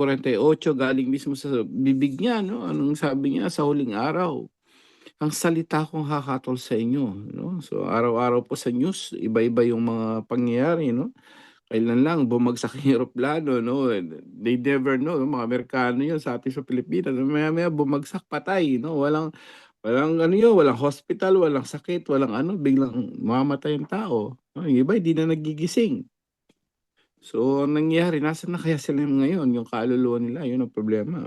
19:48 galing mismo sa bibig niya 'no, anong sabi niya sa huling araw, "Ang salita kong hahatol sa inyo," 'no. So, araw-araw po sa news iba-iba yung mga pangyayari 'no. Kailan lang bumagsak yung eroplano 'no, and they never know, mga Amerikano yun sa atin sa Pilipinas, maya-maya bumagsak, patay 'no, walang walang ano yun, walang hospital, walang sakit, walang ano, biglang mamamatay ang tao, 'no, yung iba hindi na nagigising. So, ang nangyayari, nasaan na kaya sila ngayon, yung kaluluwa nila, yun ang problema.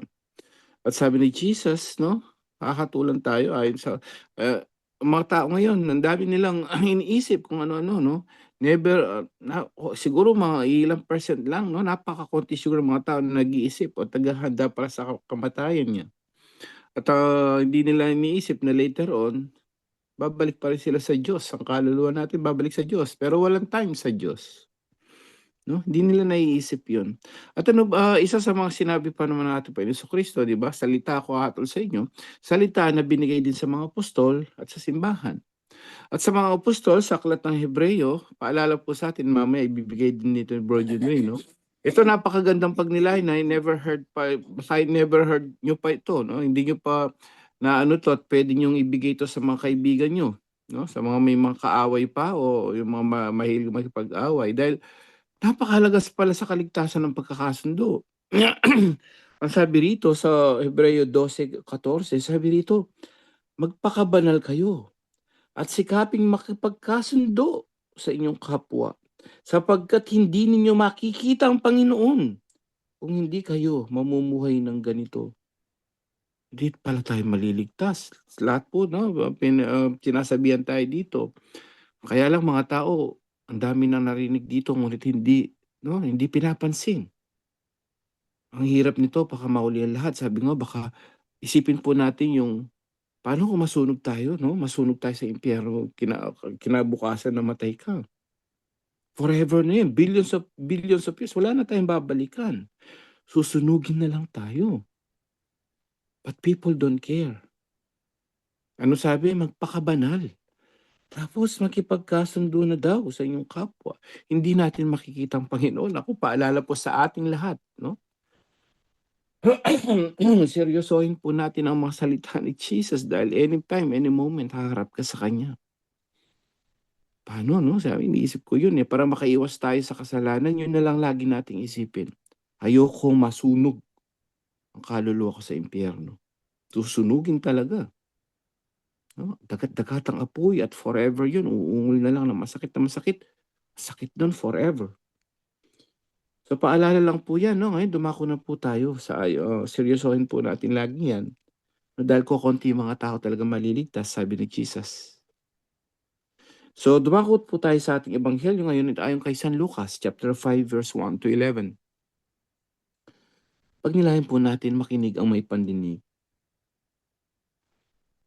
At sabi ni Jesus 'no, hahatulan tayo ayon sa ang mga tao ngayon ang dami nilang iniisip kung ano-ano 'no. Never, siguro mga ilang percent lang 'no, napakakonti siguro ng mga tao na nag-iisip o taghahanda para sa kamatayan niya. At, hindi nila iniisip na later on, babalik pa rin sila sa Diyos, ang kaluluwa natin babalik sa Diyos, pero walang time sa Diyos. 'No, hindi nila naiisip 'yun. At ano ba, isa sa mga sinabi pa naman ng ating Panginoong Jesucristo, 'di ba, "Salita ko hahatol sa inyo," salita na binigay din sa mga apostol at sa simbahan. At sa mga apostol sa aklat ng Hebreyo, paalala po sa atin mamaya ibibigay din nito ni Bro Junway 'no. Ito napakagandang pagnilay na I never heard pa, baka I never heard niyo pa ito 'no, hindi niyo pa naano 'to at puwede niyong ibigay 'to sa mga kaibigan niyo 'no, sa mga may mga kaaway pa o yung mga mahilig makipag-away dahil napakahalaga pala sa kaligtasan ng pagkakasundo. Ang sabi rito sa Hebreo 12:14, sabi rito, "Magpakabanal kayo at sikaping makipagkasundo sa inyong kapwa, sapagkat hindi ninyo makikita ang Panginoon kung hindi kayo mamumuhay ng ganito." Hindi pala tayo maliligtas. Lahat po 'no, sinasabihan tayo dito. Kaya lang mga tao, ang dami ng narinig dito ngunit hindi 'no, hindi pinapansin. Ang hirap nito baka mahuli ang lahat. Sabi nga baka isipin po natin yung paano kung masunog tayo 'no, masunog tayo sa impyerno kinabukasan namatay ka. Forever na yun, billions of years, wala na tayong babalikan. Susunugin na lang tayo. But people don't care. Ano sabi? Magpakabanal. Tapos makipagkasundo na daw sa inyong kapwa. Hindi natin makikita ang Panginoon. Ako, paalala po sa ating lahat 'no. Seryosohin po natin ang mga salita ni Jesus dahil anytime, any moment haharap ka sa kanya. Paano 'no, sabi iniisip ko yun, para makaiwas tayo sa kasalanan yun na lang lagi nating isipin. Ayokong masunog ang kaluluwa ko sa impyerno. Susunugin talaga 'no, dagat-dagatang apoy at forever yun, uungol na lang ng masakit na masakit. Sakit dun forever. So paalala lang po yan 'no, ngayon dumako na po tayo sa seryosohin po natin lagi yan. Dahil kokonti yung mga tao talagang maliligtas, sabi ni Jesus. So, dumakot po tayo sa ating ebanghelyo ngayon ayon kay San Lucas chapter 5 verse 1 to 11. Pagnilayan po natin makinig ang may pandinig.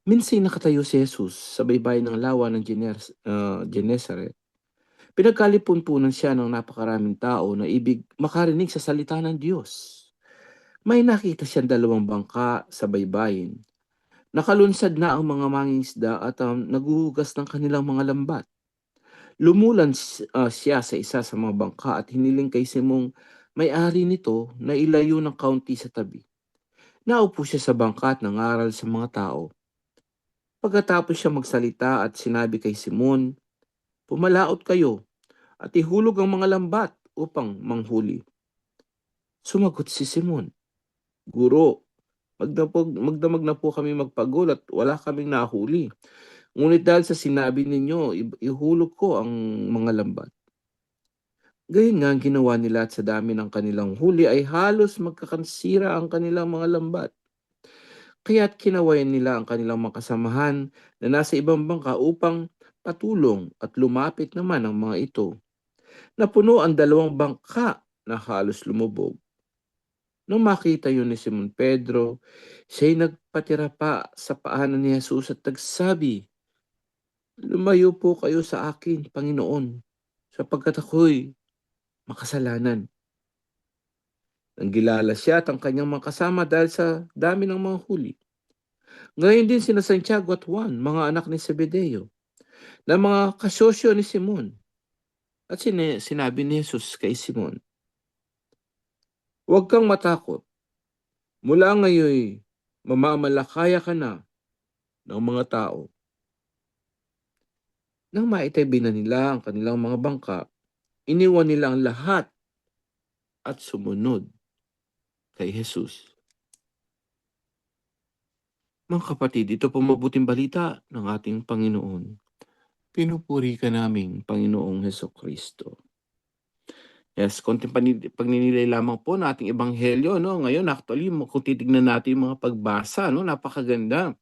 Minsan nakatayo si Jesus sa baybayin ng lawa ng Genesaret. Pinagkalipunpunan siya ng napakaraming tao na ibig makarinig sa salita ng Diyos. May nakita siyang dalawang bangka sa baybayin. Nakalunsad na ang mga mangingisda at naguhugas ng kanilang mga lambat. Lumulan siya sa isa sa mga bangka at hiniling kay Simong may-ari nito na ilayo ng kaunti sa tabi. Naupo siya sa bangka at nangaral sa mga tao. Pagkatapos siya magsalita at sinabi kay Simon, "Pumalaot kayo at ihulog ang mga lambat upang manghuli." Sumagot si Simon, "Guro, magdamag na po kami magpagul at wala kaming nahuli. Ngunit dahil sa sinabi ninyo, ihulog ko ang mga lambat." Gayon nga ang ginawa nila at sa dami ng kanilang huli ay halos magkakansira ang kanilang mga lambat. Kaya't kinawayan nila ang kanilang mga kasamahan na nasa ibang bangka upang patulong at lumapit naman ang mga ito. Napuno ang dalawang bangka na halos lumubog. Nung makita yun ni Simon Pedro, siya'y nagpatira pa sa paanan ni Jesus at nagsabi, "Lumayo po kayo sa akin, Panginoon, sapagkat ako'y makasalanan." Nanggilala siya at ang kanyang mga kasama dahil sa dami ng mga huli. Ngayon din sina Santiago at Juan, mga anak ni Zebedeo, na mga kasosyo ni Simon. At sinabi ni Jesus kay Simon, Huwag kang matakot. Mula ngayon, mamamalakaya ka na ng mga tao. Nang maitabi na nila ang kanilang mga bangka, iniwan nila ang lahat at sumunod kay Jesus. Mga kapatid, ito po mabuting balita ng ating Panginoon. Pinupuri ka naming Panginoong Hesukristo. Yes, konting pagninilay lamang po ng ating ebanghelyo, no? Ngayon, actually, kung titignan natin yung mga pagbasa, no? Napakaganda.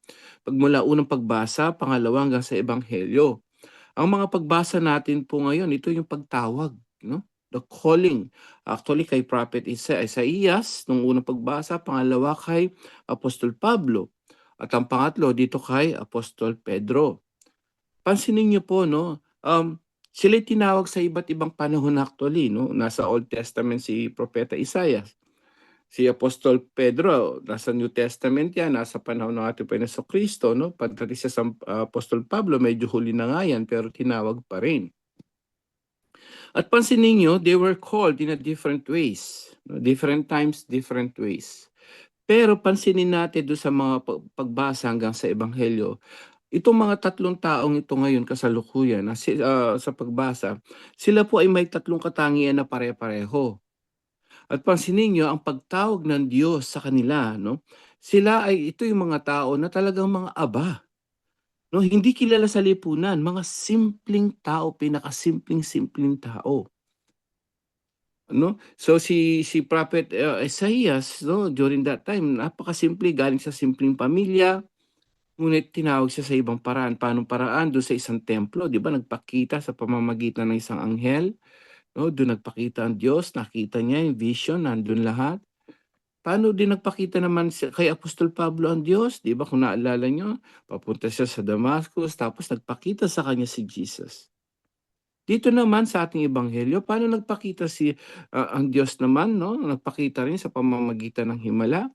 Pagmula unang pagbasa, pangalawa hanggang sa ebanghelyo. Ang mga pagbasa natin po ngayon, ito yung pagtawag, no? The calling. Actually, kay Prophet Isaias, nung unang pagbasa, pangalawa kay Apostol Pablo. At ang pangatlo, dito kay Apostol Pedro. Pansinin niyo po, no? Sila tinawag sa iba't ibang panahon actually, no? Nasa Old Testament si Propeta Isaias. Si Apostol Pedro, nasa New Testament yan, nasa panahon ng ating Panginoon Kristo, no? Pagdating sa Apostol Pablo, medyo huli na nga yan, pero tinawag pa rin. At pansinin niyo, they were called in a different ways. No? Different times, different ways. Pero pansinin natin doon sa mga pagbasa hanggang sa Ebanghelyo, itong mga tatlong taong ito ngayon kasalukuyan sa pagbasa, sila po ay may tatlong katangian na pare-pareho. At pansinin niyo ang pagtawag ng Diyos sa kanila, no? Sila ay ito yung mga tao na talagang mga aba, no? Hindi kilala sa lipunan, mga simpleng tao, pinakasimpleng-simpleng tao. No? So si Prophet Isaias, no, during that time, napakasimple, galing sa simpleng pamilya. Ngunit tinawag siya sa ibang paraan. Paanong paraan? Doon sa isang templo, di ba? Nagpakita sa pamamagitan ng isang anghel. No? Doon nagpakita ang Diyos, nakita niya yung vision, nandun lahat. Paano din nagpakita naman kay Apostol Pablo ang Diyos? Di ba kung naalala nyo, papunta siya sa Damascus, tapos nagpakita sa kanya si Jesus. Dito naman sa ating ebanghelyo, paano nagpakita ang Diyos naman, no? Nagpakita rin sa pamamagitan ng himala.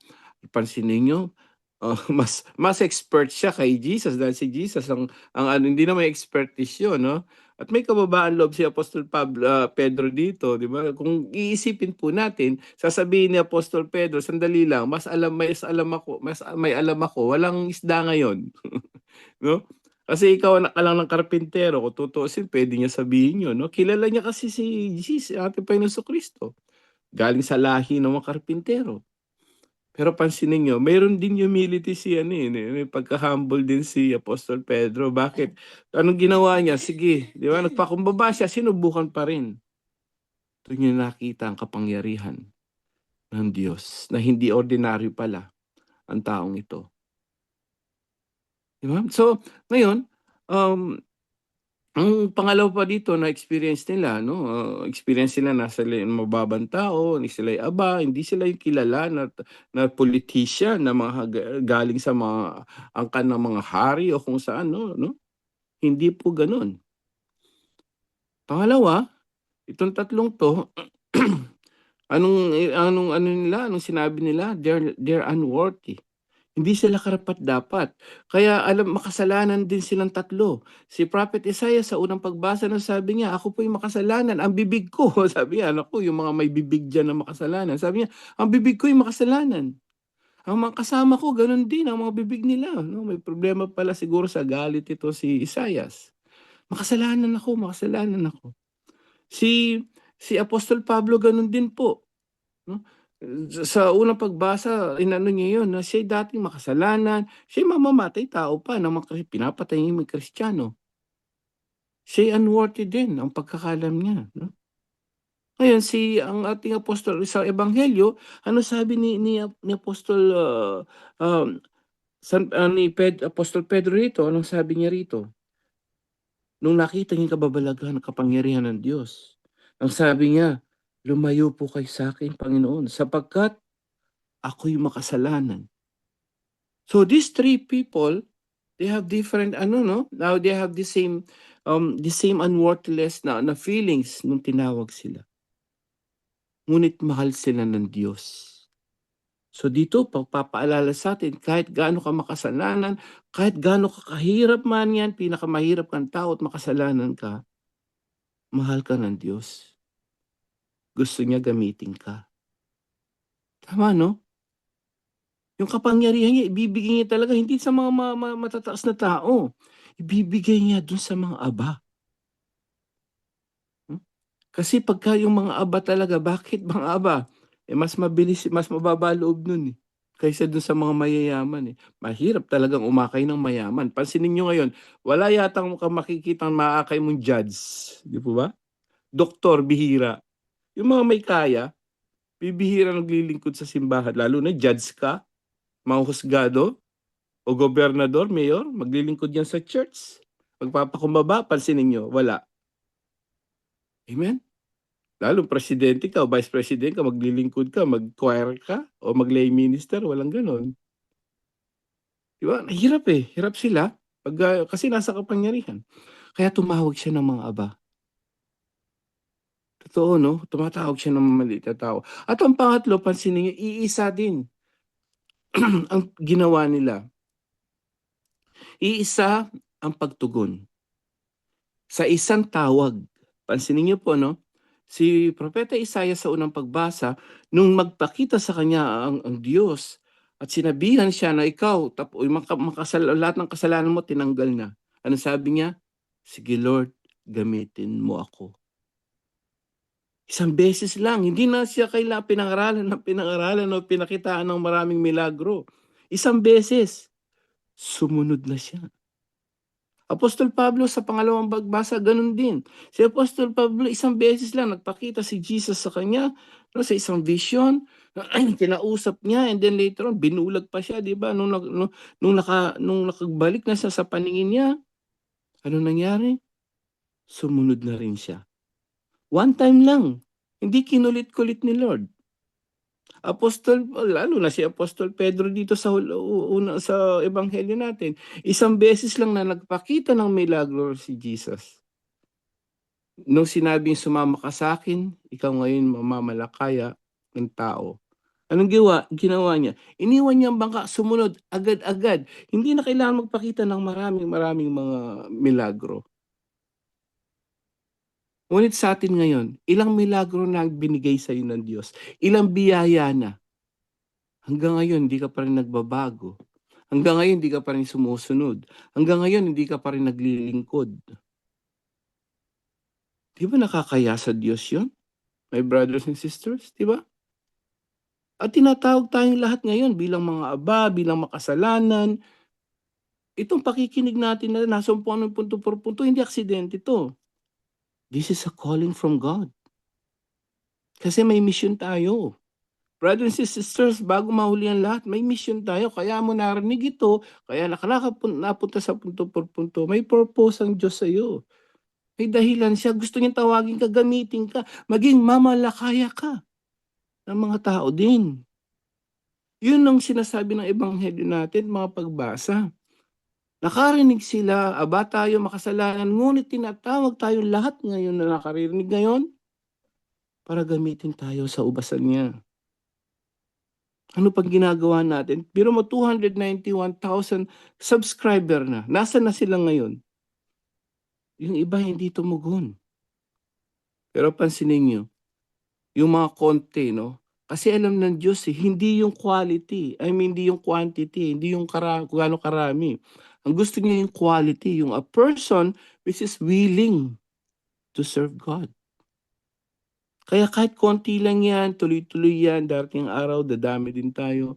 Pansinin niyo, mas expert siya kay Jesus dahil si Jesus ang ano, hindi naman expertise yun, no? At may kababaan loob si Apostol Pedro dito, di ba? Kung iisipin po natin, sasabihin ni Apostol Pedro, sandali lang, may alam ako, walang isda ngayon. No? Kasi ikaw anak ka lang ng karpintero, kung tutuusin, pwede niya sabihin yun, no? Kilala niya kasi si Jesus, ating Panginoon Jesucristo. Galing sa lahi ng mga karpintero. Pero pansinin niyo, mayroon din humility si may pagka-humble din si Apostol Pedro. Bakit? Anong ginawa niya? Sige, di ba? Nagpakumbaba siya, sinubukan pa rin. Doon niya nakita ang kapangyarihan ng Diyos na hindi ordinaryo pala ang taong ito. Di ba? So, ngayon, ang pangalawa pa dito na experience nila, no? Experience nila na sila yung mababang tao, hindi sila yung aba, hindi sila yung kilala na politician na galing sa mga angkan ng mga hari o kung saan, no? Hindi po ganoon. Pangalawa, itong tatlong to, anong sinabi nila? They're unworthy. Hindi sila karapat-dapat. Kaya makasalanan din silang tatlo. Si Prophet Isaiah sa unang pagbasa na sabi niya, ako po yung makasalanan, ang bibig ko. Sabi niya, naku, yung mga may bibig dyan na makasalanan. Sabi niya, ang bibig ko yung makasalanan. Ang mga kasama ko, ganun din, ang mga bibig nila. No? May problema pala siguro sa galit ito si Isaias. Makasalanan ako. Si Apostol Pablo, ganun din po. No? Sa unang pagbasa, inano niya yun, na siya'y dating makasalanan, siya'y mamamatay tao pa, pinapatay niya yung Kristiyano. Siya'y unworthy din ang pagkakalam niya. No? Ngayon, ang ating apostol sa Ebanghelyo, ano sabi ni Apostol Apostol Pedro rito? Anong sabi niya rito? Nung nakita niya kababalaghan ng kapangyarihan ng Diyos, ang sabi niya, lumayo po kayo sa akin, Panginoon, sapagkat ako'y makasalanan. So these three people, they have different now they have the same unworthless na feelings nung tinawag sila. Ngunit mahal sila ng Diyos. So dito pagpapaalala sa atin, kahit gaano ka makasalanan, kahit gaano ka kahirap man yan, pinakamahirap kang tao at makasalanan ka, mahal ka ng Diyos. Gusto niya gamitin ka. Tama 'no? Yung kapangyarihan niya ibibigay niya talaga hindi sa mga matataas na tao, ibibigay niya dun sa mga aba. Hmm, kasi pagka yung mga aba talaga, bakit mga aba? Eh, mas mabilis mas mababa loob nun, eh, kaysa dun sa mga mayayaman, eh. Mahirap talagang umakay ng mayaman. Pansinin niyo ngayon, wala yatang makikitang maakay mong judge, 'di po ba? Doktor, bihira. Yung mga may kaya, bibihirang naglilingkod sa simbahan lalo na judge ka, mga husgado o gobernador, mayor, maglilingkod yan sa church. Magpapakumbaba, pansinin niyo, wala. Amen? Lalo presidente ka o vice president ka, maglilingkod ka, mag-choir ka o mag-lay minister, walang gano'n. 'Di ba? Hirap, eh, hirap sila kasi nasa kapangyarihan. Kaya tumawag siya ng mga aba. Totoo 'no, tumatawag siya ng maliit na tao. At ang pangatlo, pansinin niyo, iisa din ang ginawa nila. Iisa ang pagtugon sa isang tawag. Pansinin niyo po 'no, si Propeta Isaiah sa unang pagbasa, nung magpakita sa kanya ang Diyos at sinabihan siya na ikaw yung lahat ng kasalanan mo tinanggal na. Anong sabi niya? "Sige Lord, gamitin mo ako." Isang beses lang, hindi na siya pinangaralan ng pinangaralan o pinakitaan ng maraming milagro. Isang beses, sumunod na siya. Apostol Pablo sa pangalawang pagbasa gano'n din. Si Apostol Pablo isang beses lang nagpakita si Jesus sa kanya 'no, sa isang vision, kinausap niya and then later on binulag pa siya 'di ba nung nakabalik na siya sa paningin niya, anong nangyari? Sumunod na rin siya. One time lang, hindi kinulit-kulit ni Lord. Lalo na si Apostol Pedro dito sa una sa ebanghelyo natin, isang beses lang na nagpakita ng milagro si Jesus. Nung sinabing, "Sumama ka sa'kin, ikaw ngayon mamamalakaya ng tao." Anong ginawa niya? Iniwan niya ang bangka, sumunod agad-agad. Hindi na kailangan magpakita ng maraming mga milagro. Ngunit sa'tin ngayon, ilang milagro na ang binigay sa'yo ng Diyos, ilang biyaya na. Hanggang ngayon hindi ka pa rin nagbabago. Hanggang ngayon hindi ka pa rin sumusunod. Hanggang ngayon hindi ka pa rin naglilingkod. 'Di ba nakakaya sa Diyos 'yun, my brothers and sisters, 'di ba? At tinatawag tayong lahat ngayon bilang mga aba, bilang makasalanan. Itong pakikinig natin na nasumpuan ng punto por punto, hindi aksidente 'to. This is a calling from God. Kasi may mission tayo. Brothers and sisters, bago mahuli ang lahat, may mission tayo. Kaya mo narinig ito, kaya napunta sa punto por punto. May purpose ang Diyos sa'yo. May dahilan siya. Gusto niyang tawagin ka, gamitin ka, maging mamalakaya ka ng mga tao din. Yun ang sinasabi ng ebanghelyo natin, mga pagbasa. Nakarinig sila, aba tayo makasalanan, ngunit tinatawag tayong lahat ngayon na nakarinig ngayon para gamitin tayo sa ubasan niya. Ano pang ginagawa natin? Biro mo 291,000 subscriber na. Nasaan na sila ngayon? Yung iba hindi tumugon. Pero pansinin niyo, yung mga konti 'no, kasi alam ng Diyos, eh, hindi yung quality, hindi yung quantity, hindi yung kung gaano karami. Ang gusto niya yung quality, yung a person which is willing to serve God. Kaya kahit konti lang yan, tuloy-tuloy yan, darating ang araw dadami din tayo.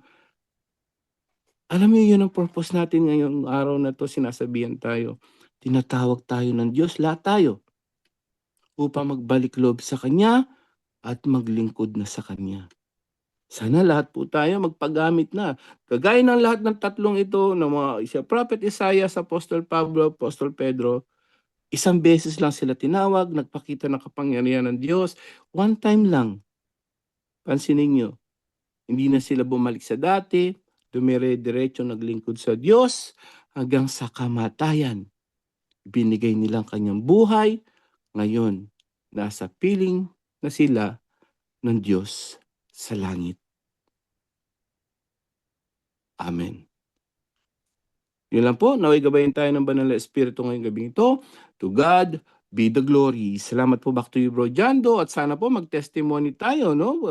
Alam mo yun ang purpose natin ngayong araw na 'to, sinasabihan tayo, tinatawag tayo ng Diyos, lahat tayo, upang magbalik loob sa Kanya at maglingkod na sa Kanya. Sana lahat po tayo magpagamit na. Kagaya ng lahat ng tatlong ito, ng mga Prophet Isaiah, Apostol Pablo, Apostol Pedro, isang beses lang sila tinawag, nagpakita ng kapangyarihan ng Diyos. One time lang. Pansinin niyo, hindi na sila bumalik sa dati, dumire-diretso naglingkod sa Diyos hanggang sa kamatayan. Binigay nilang kanyang buhay. Ngayon, nasa piling na sila ng Diyos sa langit. Amen. Yun lang po, naway gabayin tayo ng banal na espiritu ngayong gabing ito. To God be the glory. Salamat po, back to you, Bro Jando, at sana po mag-testimony tayo, no?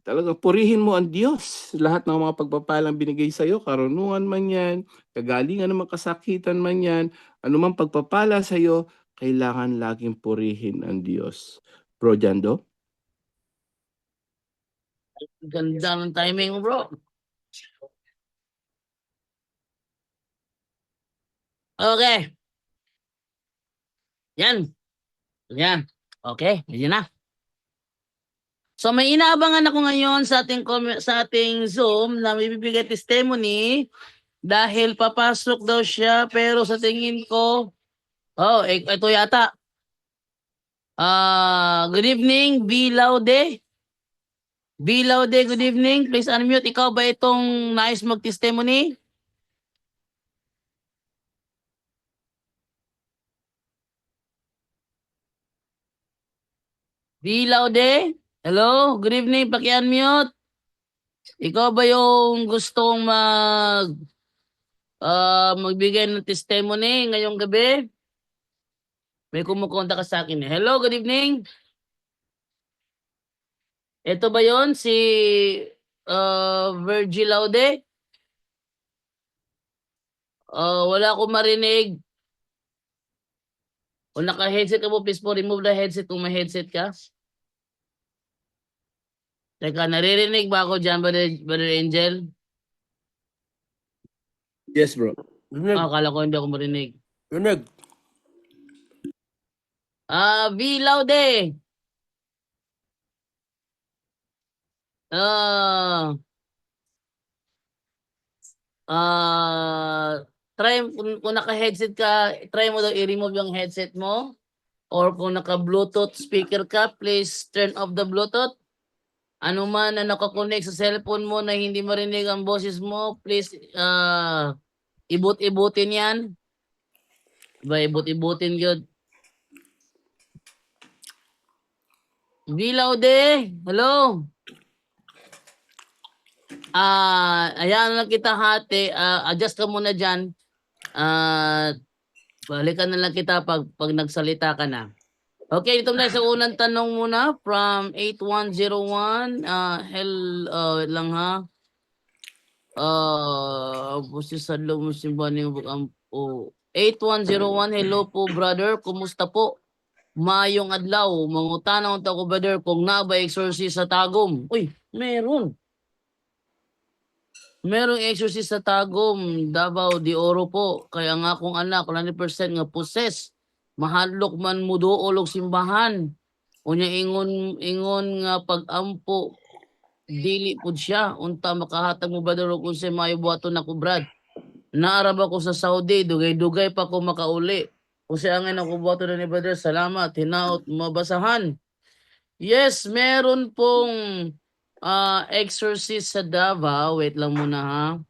Talagang purihin mo ang Diyos. Lahat ng mga pagpapalang binigay sa'yo, karunungan man yan, kagalingan ng mga kasakitan man yan, anumang pagpapala sa'yo, kailangan laging purihin ang Diyos. Bro Jando? Ganda ng timing mo, bro. Okay. Yan. Yan. Okay, yun na. So may inaabangan ako ngayon sa ating Zoom na may bibigay testimony dahil papasok daw siya pero sa tingin ko ito yata. Good evening, B Laude. B Laude, good evening. Please unmute. Ikaw ba itong nais mag-testimony? B Laude? Hello, good evening. Paki-unmute. Ikaw ba yung gustong magbigay ng testimony ngayong gabi? May kumukonta ka sa akin. Hello, good evening. Ito ba yon si Virgil Laude? Wala akong marinig. O naka-headset ka po, please po remove the headset kung may headset ka. Teka, naririnig ba ako dyan, Brother Angel? Yes, bro. Akala ko hindi ako marinig. Rinig. V Laude. Try kung naka-headset ka, try mo daw i-remove yung headset mo. Or kung naka-Bluetooth speaker ka, please turn off the Bluetooth. Ano man na nakakonect sa cellphone mo na hindi marinig ang boses mo, please ibut-ibutin yan. Diba, ibut-ibutin yun. Bilaw de, hello. Ayan lang kita hati. Adjust ka muna dyan. Balikan na lang kita pag nagsalita ka na. Okay, ito na sa unang tanong muna from 8101. Wait lang ha. Busi sa loob mo simbahan yung 8101, hello po brother, kumusta po? Mayong adlaw, mangutanaw ta ko brother kung na ba exorcist sa Tagum. Uy, meron. Merong exorcist sa Tagum, Davao de Oro po. Kaya nga akong anak, 100% nga possess. Mahadlok man mo dool og simbahan. Unya ingon nga pag-ampo dili pud siya unta makahatag mo ba daw kung sa mayo buhaton nako brad. Naarab ako sa Saudi, dugay-dugay pa ko makauli. Kung siya angin ako buhaton ni brother, salamat, hinaot mabasahan. Yes, meron pong exorcist sa Davao. Wait lang muna ha.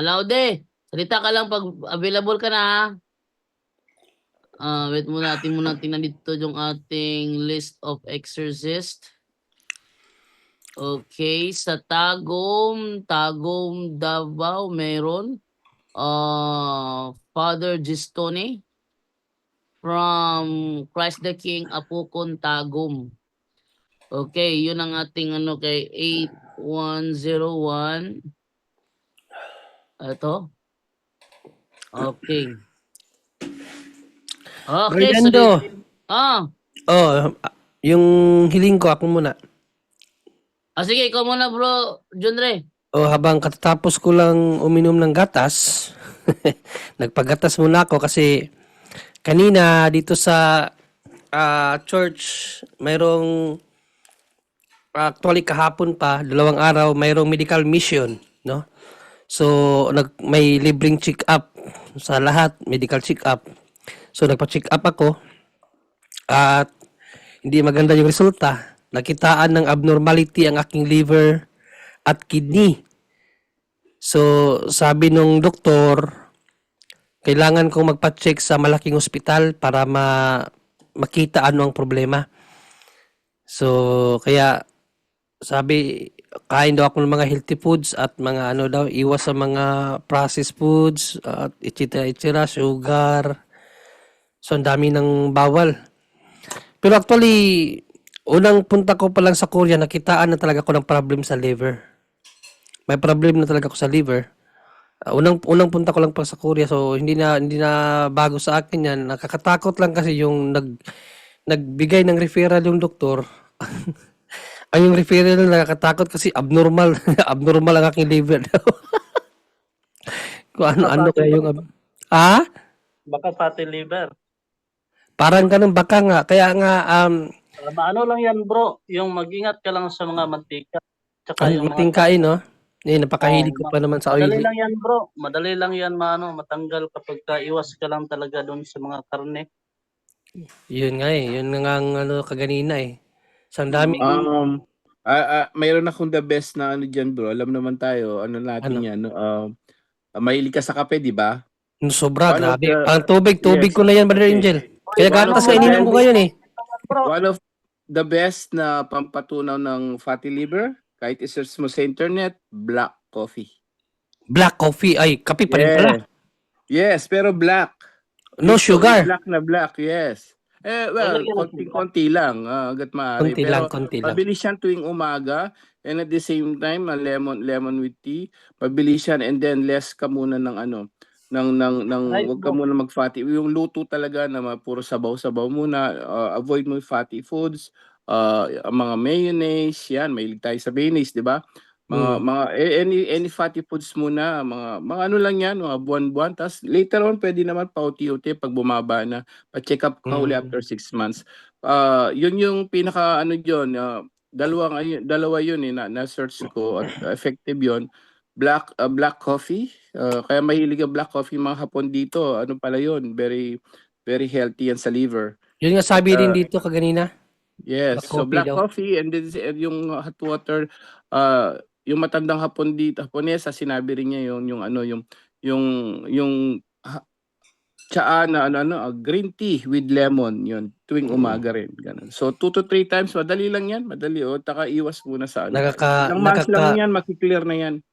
Laude, salita ka lang pag available ka na ha. Wait muna, tingnan dito yung ating list of exorcist. Okay, sa Tagum, Davao, meron. Father Gistone from Christ the King, Apukon, Tagum. Okay, yun ang ating kay 8101. Ito. Okay. Okay, Fernando. Yung hiling ko, ako muna. Sige, ikaw muna bro, John Ray. Habang katatapos ko lang uminom ng gatas, nagpagatas muna ako kasi kanina dito sa church, mayroong actually kahapon pa, 2 araw, mayroong medical mission, no? So, may libreng check-up sa lahat, medical check-up. So, nagpa-check up ako at hindi maganda yung resulta. Nakitaan ng abnormality ang aking liver at kidney. So, sabi nung doktor, kailangan kong magpa-check sa malaking ospital para makita ano ang problema. So, kaya sabi, kain daw ako ng mga healthy foods at mga iwas sa mga processed foods at etc. sugar. So, ang dami ng bawal. Pero actually, Unang punta ko pa lang sa Korea, nakitaan na talaga ako ng problem sa liver. May problem na talaga ako sa liver. Unang punta ko lang pa sa Korea, so hindi na bago sa akin 'yan. Nakakatakot lang kasi yung nagbigay ng referral yung doktor. Ay, yung referral na nakakatakot kasi abnormal, abnormal ang aking liver daw. Kung ano-ano Baka fatty, kaya yung ah? baka fatty liver. Parang ganun baka nga. Kaya nga Ano lang yan bro, yung mag-ingat ka lang sa mga mantika. Tsaka ang yung mga matingkain, no? Napakahilig ko oh, pa naman sa madali oily. lang yan bro. Madali lang yan matanggal kapag iwas ka lang talaga doon sa mga karne. Yun nga eh. Yun nga ang ano kaganina eh. Sa daming Mayroon akong the best na ano diyan, bro. Alam naman tayo, ano natin ano, 'yan, no? Mahilig ka sa kape, 'di ba? sobra, One of grabe. the Ang tubig Yes, ko na yan, Brother okay. Angel. Uy, Kaya One of gatas the ka ininom ko best ngayon eh. bro. One of the best na pampatunaw ng fatty liver, kahit i-search mo sa internet, black coffee. Black coffee. Ay, kape pa rin pala. Yes. Yes, pero black. No So, sugar. black na black, yes. Well, Lalagyan ng sugar. konting-konti lang, hangga't maaari. Konti lang, Pero konti lang. mabilis yan tuwing umaga, and at the same time, lemon with tea, mabilis yan, and then less ka muna ng ano, Right wag ka bro. muna mag-fatty. Yung luto talaga na puro sabaw-sabaw muna, avoid mo yung fatty foods, ang mga mayonnaise, yan, mahilig tayo sa mayonnaise, di ba? Any fatty foods muna, mga ano lang yan, mga buwan-buwan. Tapos later on, pwede naman pauti-uti pag bumaba na. Pa-check up ka uli after 6 months. Yun yung pinaka ano yun, dalawa yun na search ko at effective yun. Black coffee. Kaya mahilig ang black coffee mga Hapon dito. Ano pala yun? Very very healthy yan sa liver. Yun nga sabi rin dito kaganina. Yes, Black so coffee black daw. coffee and then yung hot water, yung matandang Hapon dito, Haponesa, sinabi rin niya yung ano yung tsaa na green tea with lemon, yun tuwing umaga rin, ganun. So 2 to 3 times, madali lang yan, madali taka iwas muna sa ano. Ilang months lang yan, maki-clear na yan.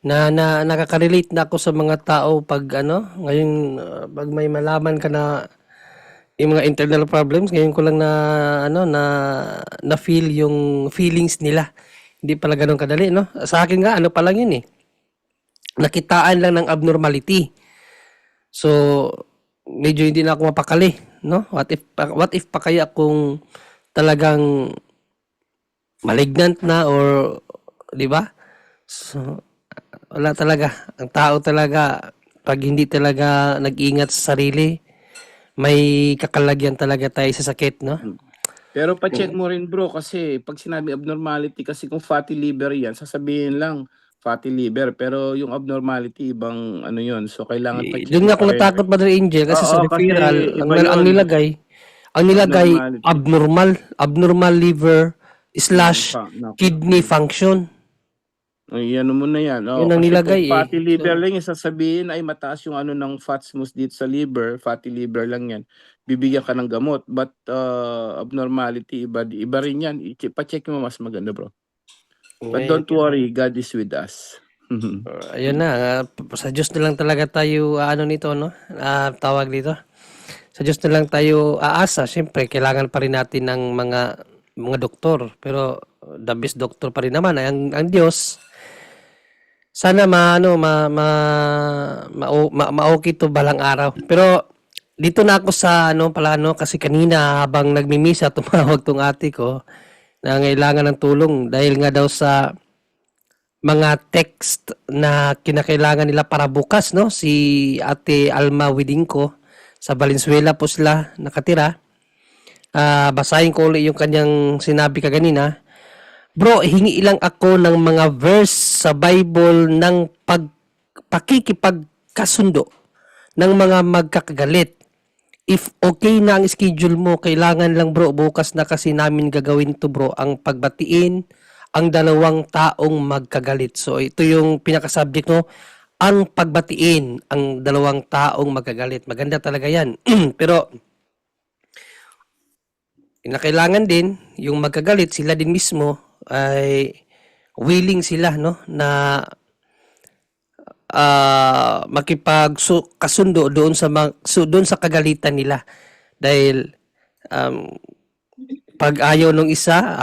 Nakaka-relate na ako sa mga tao pag ngayon pag may malaman ka na yung mga internal problems, ngayon ko lang na feel yung feelings nila. Hindi pala ganun kadali, no? Sa akin nga, ano pa lang yun eh. Nakitaan lang ng abnormality. So, medyo hindi na ako mapakali, no? What if pa kaya kung talagang malignant na or, di ba? So, wala talaga. Ang tao talaga, pag hindi talaga nag-ingat sa sarili, may kakalagyan talaga tayo sa sakit, no? Pero pa-check mo rin bro, kasi pag sinabi abnormality, kasi kung fatty liver yan, sasabihin lang fatty liver, pero yung abnormality ibang ano yun, so kailangan pa-check Doon mo nga ako pa rin. natakot, Brother Angel, kasi sa Oo, kasi referral, iba ang yun. nilagay Abnormality. abnormal liver / Naku. kidney function. Ay, ano mo na yan. Yun ang Kasi nilagay kung fatty liver So, lang yung sasabihin ay mataas yung ano ng fats mo dito sa liver, fatty liver lang yan. Bibigyan ka ng gamot. But abnormality, iba rin yan. Pa-check mo mas maganda bro. But don't worry, God is with us. ayun na, sa Diyos na lang talaga tayo nito, no? Tawag dito. Sa Diyos na lang tayo aasa. Siyempre, kailangan pa rin natin ng mga doktor. Pero the best doctor pa rin naman ay ang Diyos. Sana ma-okay to balang araw. Pero dito na ako sa kasi kanina habang nagmimisa tumawag tong ate ko na kailangan ng tulong dahil nga daw sa mga text na kinakailangan nila para bukas, no? Si Ate Alma Widingko sa Valenzuela po sila nakatira. Basahin ko ulit yung kanyang sinabi kaganina. Bro, hingi lang ako ng mga verse sa Bible ng pakikipagkasundo ng mga magkakagalit. If okay na ang schedule mo, kailangan lang bro, bukas na kasi namin gagawin to bro, ang pagbatiin ang dalawang taong magkagalit. So ito yung pinaka-subject mo, ang pagbatiin ang dalawang taong magkagalit. Maganda talaga yan. Pero kailangan din yung magkagalit, sila din mismo ay willing sila, no, na makipagkasundo doon sa kagalitan nila dahil Pag ayaw nung isa,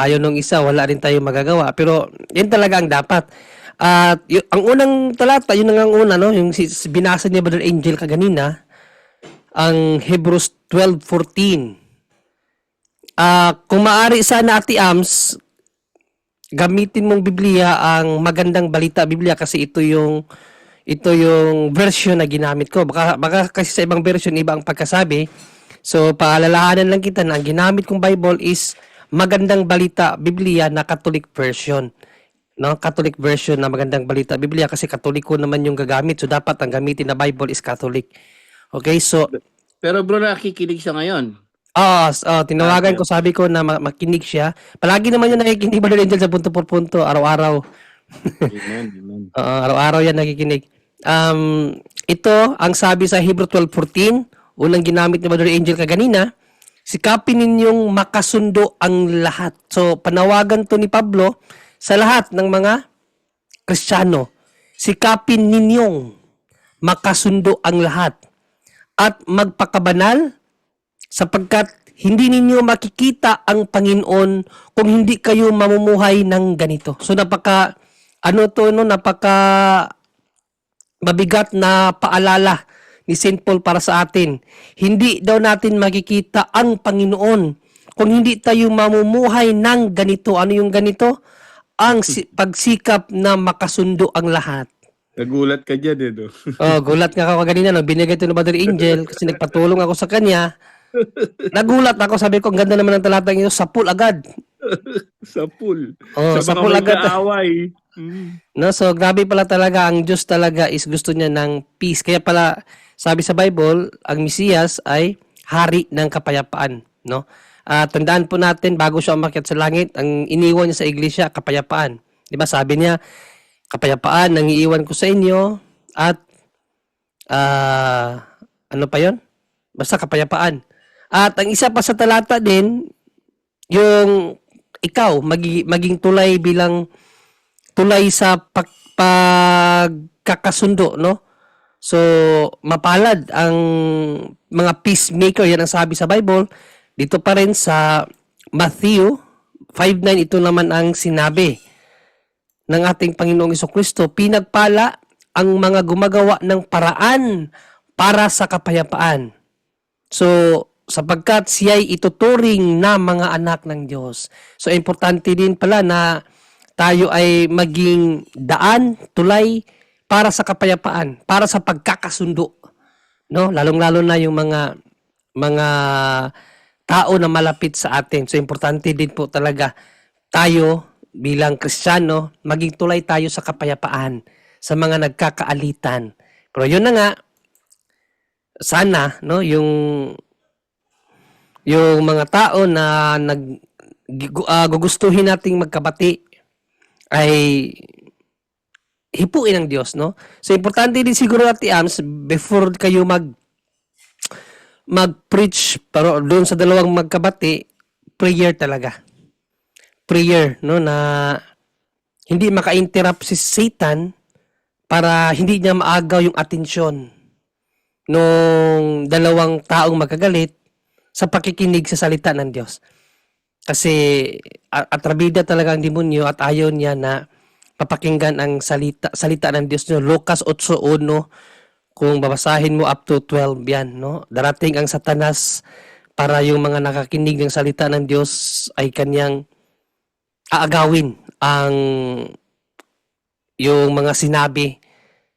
wala rin tayong magagawa. Pero yun talaga ang dapat. At ang unang talata, yun ang una, no? Yung binasa niya Brother Angel kaganina, ang Hebrews 12:14. Kung maaari sana, Ate Ams, gamitin mong Biblia ang Magandang Balita Biblia kasi ito yung version na ginamit ko. Baka kasi sa ibang version iba ang pagkasabi. So paalalahanan lang kita na ang ginamit kong Bible is Magandang Balita Biblia na Catholic version. No, Catholic version na Magandang Balita Biblia kasi Katoliko naman yung gagamit. So dapat ang gamitin na Bible is Catholic. Okay, so Pero bro, nakikinig siya ngayon. tinawagan ko, sabi ko na makinig siya. Palagi naman yun nakikinig, Brother Angel, sa punto por punto, araw-araw. Amen, amen. Araw-araw yan nakikinig. Ito, ang sabi sa Hebrew 12:14, unang ginamit ni Brother Angel kaganina, sikapin ninyong makasundo ang lahat. So, panawagan to ni Pablo sa lahat ng mga Kristiyano. Sikapin ninyong makasundo ang lahat at magpakabanal sapagkat hindi ninyo makikita ang Panginoon kung hindi kayo mamumuhay ng ganito. So napaka mabigat na paalala ni St. Paul para sa atin. Hindi daw natin makikita ang Panginoon kung hindi tayo mamumuhay ng ganito. Ano yung ganito? Ang pagsikap na makasundo ang lahat. Nagulat ka dyan, no? Gulat nga ako kanina nung binigay ito ng Brother Angel kasi nagpatulong ako sa kanya. Nagulat ako, sabi ko, ang ganda naman ng talatang ito, sapul agad. Sapul. Sa Sa sapul mga agad. magkaaway. No, so grabe pala talaga, ang Diyos talaga is gusto niya ng peace. Kaya pala, sabi sa Bible, ang Mesiyas ay hari ng kapayapaan. No? Tandaan po natin, bago siya umakyat sa langit, ang iniwan niya sa iglesia, kapayapaan. Diba sabi niya, kapayapaan ang iiwan ko sa inyo at ano pa yon? Basta kapayapaan. At ang isa pa sa talata din, yung ikaw maging tulay bilang tulay sa pagkakasundo, no? So mapalad ang mga peacemaker, yan ang sabi sa Bible. Dito pa rin sa Matthew 5:9, ito naman ang sinabi ng ating Panginoong Jesucristo, pinagpala ang mga gumagawa ng paraan para sa kapayapaan. So, sapagkat siya'y ituturing na mga anak ng Diyos. So, importante din pala na tayo ay maging daan, tulay para sa kapayapaan, para sa pagkakasundo. No? Lalong-lalo na yung mga tao na malapit sa atin. So, importante din po talaga tayo bilang Kristiyano, maging tulay tayo sa kapayapaan sa mga nagkakaalitan. Pero yun na nga, sana no, yung mga tao na gugustuhin nating magkabati ay hipuin ng Diyos, no? So importante din siguro, Ate Ams, before kayo mag-preach, pero doon sa dalawang magkabati, prayer talaga. Prayer, no, na hindi maka-interrupt si Satan para hindi niya maagaw yung atensyon nung dalawang taong magkagalit sa pakikinig sa salita ng Diyos. Kasi atrabida talaga ang demonyo at ayaw niya na papakinggan ang salita ng Diyos. No? Lucas 8:1, kung babasahin mo up to 12 yan, no? Darating ang Satanas para yung mga nakakinig ng salita ng Diyos ay kanyang aagawin yung mga sinabi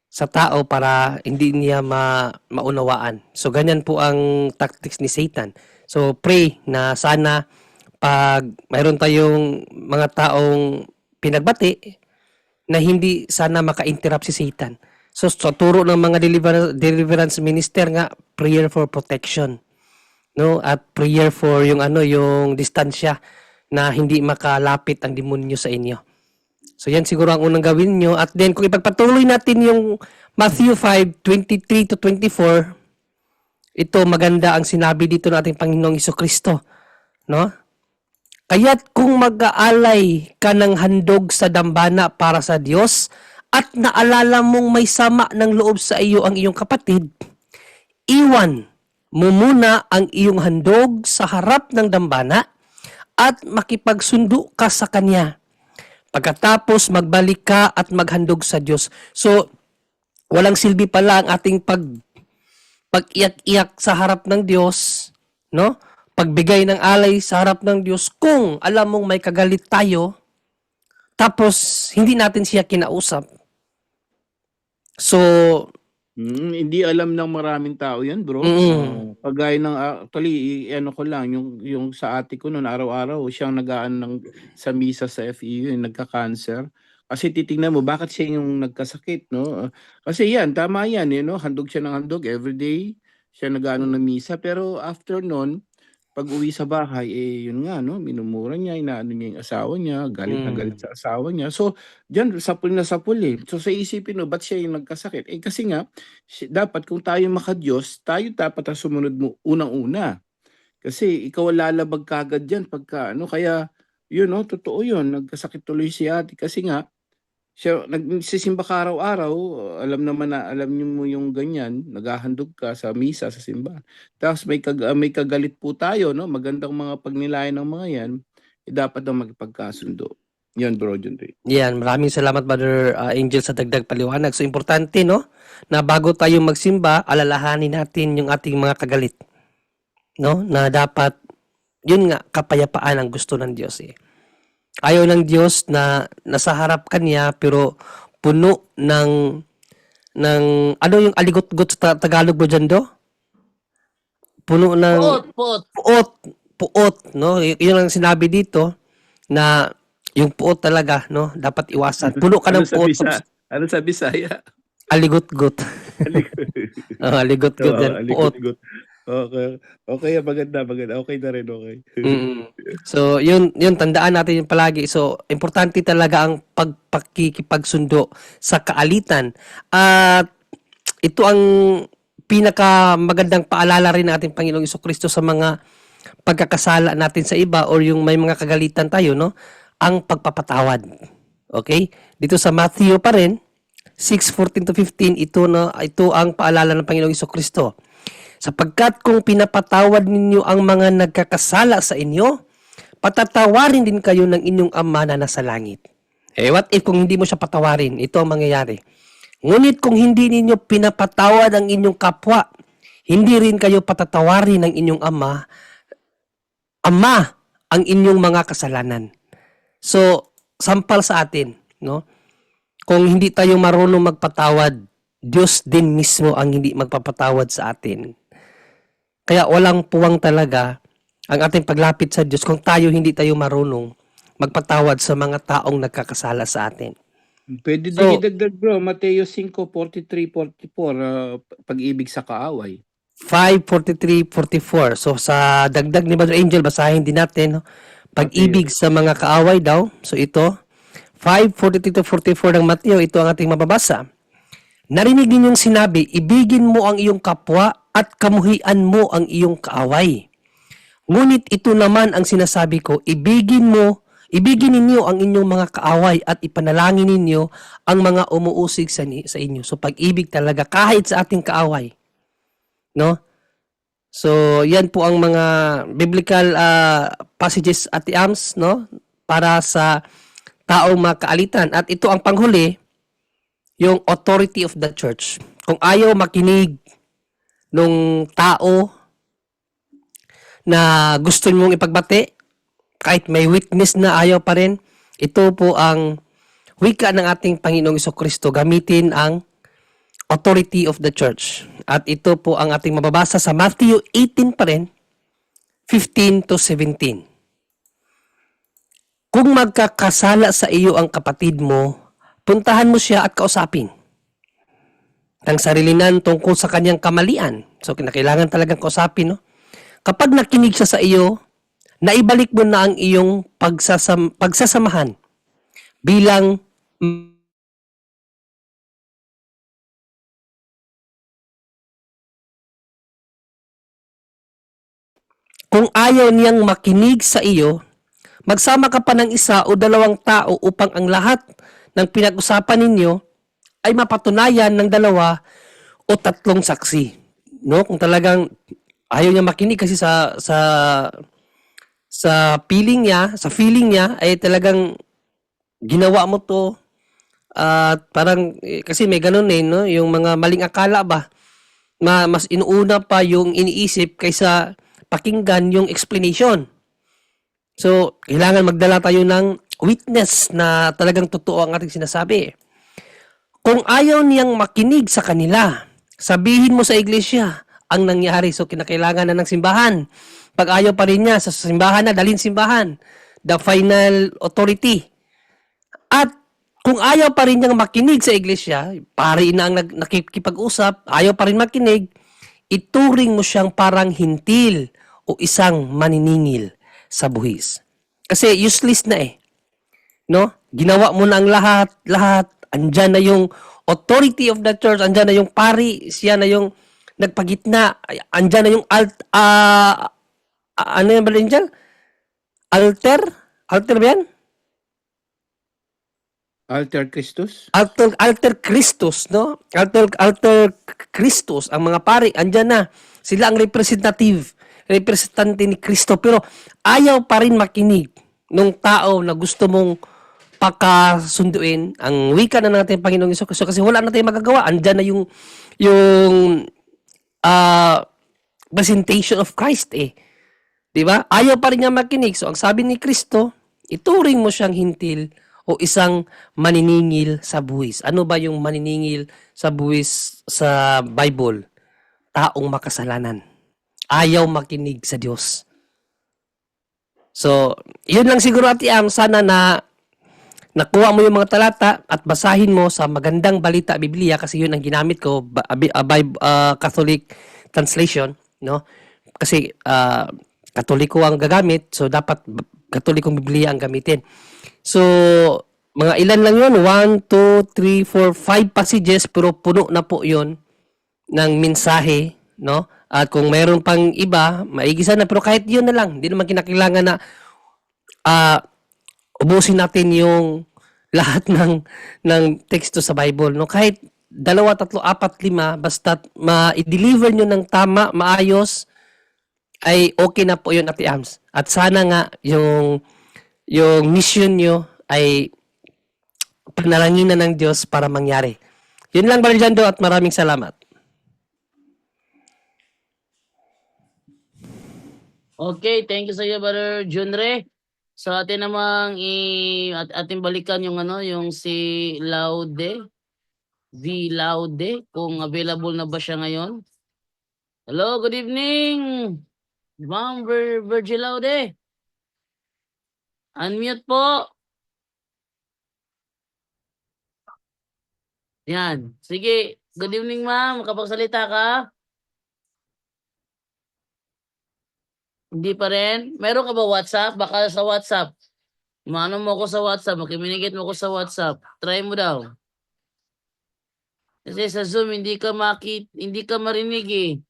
sa tao para hindi niya maunawaan. So ganyan po ang tactics ni Satan. So pray na sana pag mayroon tayong mga taong pinagbati na hindi sana maka-interrupt si Satan. So sa turo ng mga deliverance minister nga, prayer for protection, no? At prayer for yung distansya na hindi makalapit ang demonyo sa inyo. So yan siguro ang unang gawin nyo. At then kung ipagpatuloy natin yung Matthew 5:23-24, ito maganda ang sinabi dito ng ating Panginoong Jesucristo, no? Kaya't kung mag-aalay ka ng handog sa dambana para sa Diyos at naalala mong may sama ng loob sa iyo ang iyong kapatid, iwan mo muna ang iyong handog sa harap ng dambana at makipagsundo ka sa Kanya. Pagkatapos, magbalik ka at maghandog sa Diyos. So, walang silbi pala ang ating pag-iyak-iyak sa harap ng Diyos, no? Pagbigay ng alay sa harap ng Diyos kung alam mong may kagalit tayo, tapos hindi natin siya kinausap. So, Hindi alam ng maraming tao 'yan, bro. Kagaya ng actually ano ko lang yung sa ate ko noon araw-araw siyang nag-aano sa misa sa FEU, yung nagka-cancer. Kasi titingnan mo bakit siya yung nagkasakit, no? Kasi 'yan, tama 'yan, handog siya ng handog everyday. Siya nag-aano ng misa pero after noon, pag-uwi sa bahay yun nga no, minumura niya, inaano niya yung asawa niya, galit na galit sa asawa niya. So, diyan sapul na sapul eh. So sa isipin mo, ba't siya yung nagkasakit? Kasi nga dapat kung tayo maka-Diyos, tayo dapat ang sumunod mo unang-una. Kasi ikaw ang lalabag kaagad diyan pagka ano, kaya yun no, totoo yun, nagkasakit tuloy si ate kasi nga siya nagsisimba ka araw-araw, alam niyo mo yung ganyan, naghahandog ka sa misa, sa simbahan. Tapos may kagalit po tayo, no? Magandang mga pagnilayan ng mga yan, dapat daw magpagkasundo. Yan, Bro John Ray. yan, maraming salamat Brother Angel sa dagdag paliwanag. So, importante, no? Na bago tayo magsimba, alalahanin natin yung ating mga kagalit. No? Na dapat, yun nga, kapayapaan ang gusto ng Diyos eh. Ayaw ng Diyos na nasa harap kanya pero puno ng ano yung aligot-got sa Tagalog mo dyan do? Puno ng puot, no? Yun ang sinabi dito na yung puot talaga, no? Dapat iwasan. Puno ka ng puot. Ano sa Bisaya? Aligot-got. Aligot-got yan, puot. Okay, maganda. Okay na rin, okay. So, yun tandaan natin yung palagi. So, importante talaga ang pagpakikipagsundo sa kaalitan. At ito ang pinakamagandang paalala rin natin Panginoong Jesucristo sa mga pagkakasala natin sa iba or yung may mga kagalitan tayo, no? Ang pagpapatawad. Okay? Dito sa Matthew pa rin, 6:14-15, ito ang paalala ng Panginoong Jesucristo. Sapagkat kung pinapatawad ninyo ang mga nagkakasala sa inyo, patatawarin din kayo ng inyong Ama na nasa langit. What if kung hindi mo siya patawarin? Ito ang mangyayari. Ngunit kung hindi ninyo pinapatawad ang inyong kapwa, hindi rin kayo patatawarin ng inyong Ama ang inyong mga kasalanan. So, sampal sa atin, no? Kung hindi tayo marunong magpatawad, Diyos din mismo ang hindi magpapatawad sa atin. Kaya walang puwang talaga ang ating paglapit sa Diyos kung hindi tayo marunong magpatawad sa mga taong nagkakasala sa atin. Pwede din idagdag, bro. Mateo 5:43-44, pag-ibig sa kaaway. 5:43-44. So sa dagdag ni Brother Angel, basahin din natin, no? Pag-ibig sa mga kaaway daw. So ito, 5:43-44 ng Mateo, ito ang ating mababasa. Narinig ninyong sinabi, ibigin mo ang iyong kapwa at kamuhian mo ang iyong kaaway. Ngunit ito naman ang sinasabi ko, ibigin ninyo ang inyong mga kaaway at ipanalangin ninyo ang mga umuusig sa inyo. So pag-ibig talaga kahit sa ating kaaway. No? So yan po ang mga biblical passages at Ams, no? Para sa taong makaalitan. At ito ang panghuli, yung authority of the church. Kung ayaw makinig nung tao na gusto mong ipagbati, kahit may witness na ayaw pa rin, ito po ang wika ng ating Panginoong Jesucristo, gamitin ang authority of the church. At ito po ang ating mababasa sa Matthew 18 pa rin, 15-17. Kung magkakasala sa iyo ang kapatid mo, puntahan mo siya at kausapin. Nang sarilinin tungkol sa kanyang kamalian. So, kinakailangan talagang kausapin, no? Kapag nakinig siya sa iyo, naibalik mo na ang iyong pagsasamahan bilang kung ayaw niyang makinig sa iyo, magsama ka pa ng isa o dalawang tao upang ang lahat ng pinag-usapan ninyo ay mapatunayan ng 2 o 3 saksi. No? Kung talagang ayaw niya makinig kasi sa sa feeling niya ay talagang ginawa mo 'to at parang kasi may gano'n, no, yung mga maling akala ba, mas inuuna pa yung iniisip kaysa pakinggan yung explanation. So, kailangan magdala tayo ng witness na talagang totoo ang ating sinasabi. Kung ayaw niyang makinig sa kanila, sabihin mo sa iglesia ang nangyari. So, kinakailangan na ng simbahan. Pag ayaw pa rin niya, sa simbahan na, dalhin simbahan. The final authority. At kung ayaw pa rin niyang makinig sa iglesia, pari na ang nakikipag-usap, ayaw pa rin makinig, ituring mo siyang parang hintil o isang maniningil sa buhis. Kasi useless na eh. No? Ginawa mo na ang lahat. Andyan na yung authority of the church, andyan na yung pari, siya na yung nagpagitna, andyan na yung ano yan ba rin dyan? Alter? Alter ba yan? Alter Christus? Alter Christus, no? Alter Christus, ang mga pari, andyan na. Sila ang representante ni Kristo. Pero ayaw pa rin makinig nung tao na gusto mong pakasunduin ang wika na natin Panginoong Hesus Kristo kasi wala na tayong magagawa. Andyan na yung presentation of Christ eh. 'Di ba? Ayaw pa rin niya makinig. So ang sabi ni Kristo, ituring mo siyang hintil o isang maniningil sa buwis. Ano ba yung maniningil sa buwis sa Bible? Taong makasalanan. Ayaw makinig sa Diyos. So, yun lang siguro Ate Am, sana na nakuha mo yung mga talata at basahin mo sa Magandang Balita Biblia kasi yun ang ginamit ko, Catholic translation, no? Kasi Katoliko ang gagamit, so dapat Katolikong Biblia ang gamitin. So, mga ilan lang yun, 1, 2, 3, 4, 5 passages, pero puno na po yun ng mensahe, no? At kung mayroon pang iba, maigisa na, pero kahit yun na lang, hindi naman kinakailangan na ubusin natin yung lahat ng teksto sa Bible, no? Kahit 2, 3, 4, 5, basta ma-deliver nyo ng tama, maayos, ay okay na po yun, Ate Ams. At sana nga yung mission nyo ay panalangin na ng Diyos para mangyari. Yun lang, Brother Jando, at maraming salamat. Okay, thank you sa iyo, Brother Junre. So atin namang ating balikan yung yung si Laude, V Laude, kung available na ba siya ngayon. Hello, good evening. Ma'am Virgil Laude. Unmute po. Yan. Sige, good evening ma'am. Makapagsalita ka? Hindi pa rin? Meron ka ba WhatsApp? Baka sa WhatsApp. Mano mo ko sa WhatsApp, makiminigit mo ko sa WhatsApp. Try mo daw. Kasi sa Zoom hindi ka marinig eh.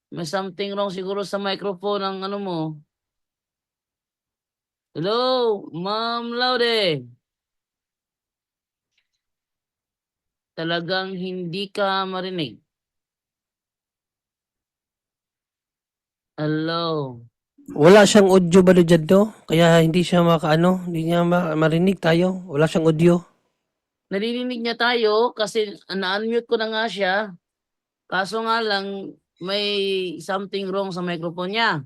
May something wrong siguro sa microphone ng mo. Hello, Ma'am Laude. Talagang hindi ka marinig. Hello. Wala siyang audio, Brother Jando, kaya hindi siya hindi niya marinig tayo. Wala siyang audio. Naririnig niya tayo kasi na-unmute ko na nga siya. Kaso nga lang, may something wrong sa microphone niya.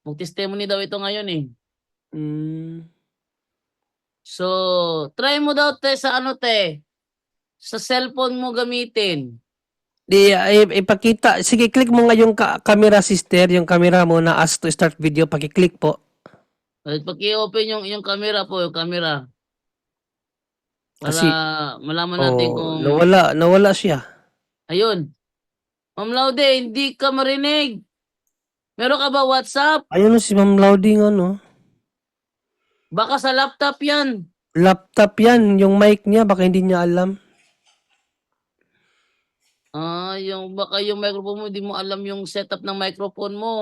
Mag-testimony daw ito ngayon eh. So, try mo daw sa sa cellphone mo gamitin. Ipakita. Sige, click mo nga yung camera, sister. Yung camera mo na ask to start video. Paki-click po. At pag i-open yung camera po, yung camera. Para Kasi, malaman natin kung... nawala siya. Ayun. Ma'am Laude, hindi ka marinig. Meron ka ba WhatsApp? Ayun si Ma'am Lauding, Baka sa laptop yan. Laptop yan. Yung mic niya, baka hindi niya alam. Baka yung microphone mo, hindi mo alam yung setup ng microphone mo.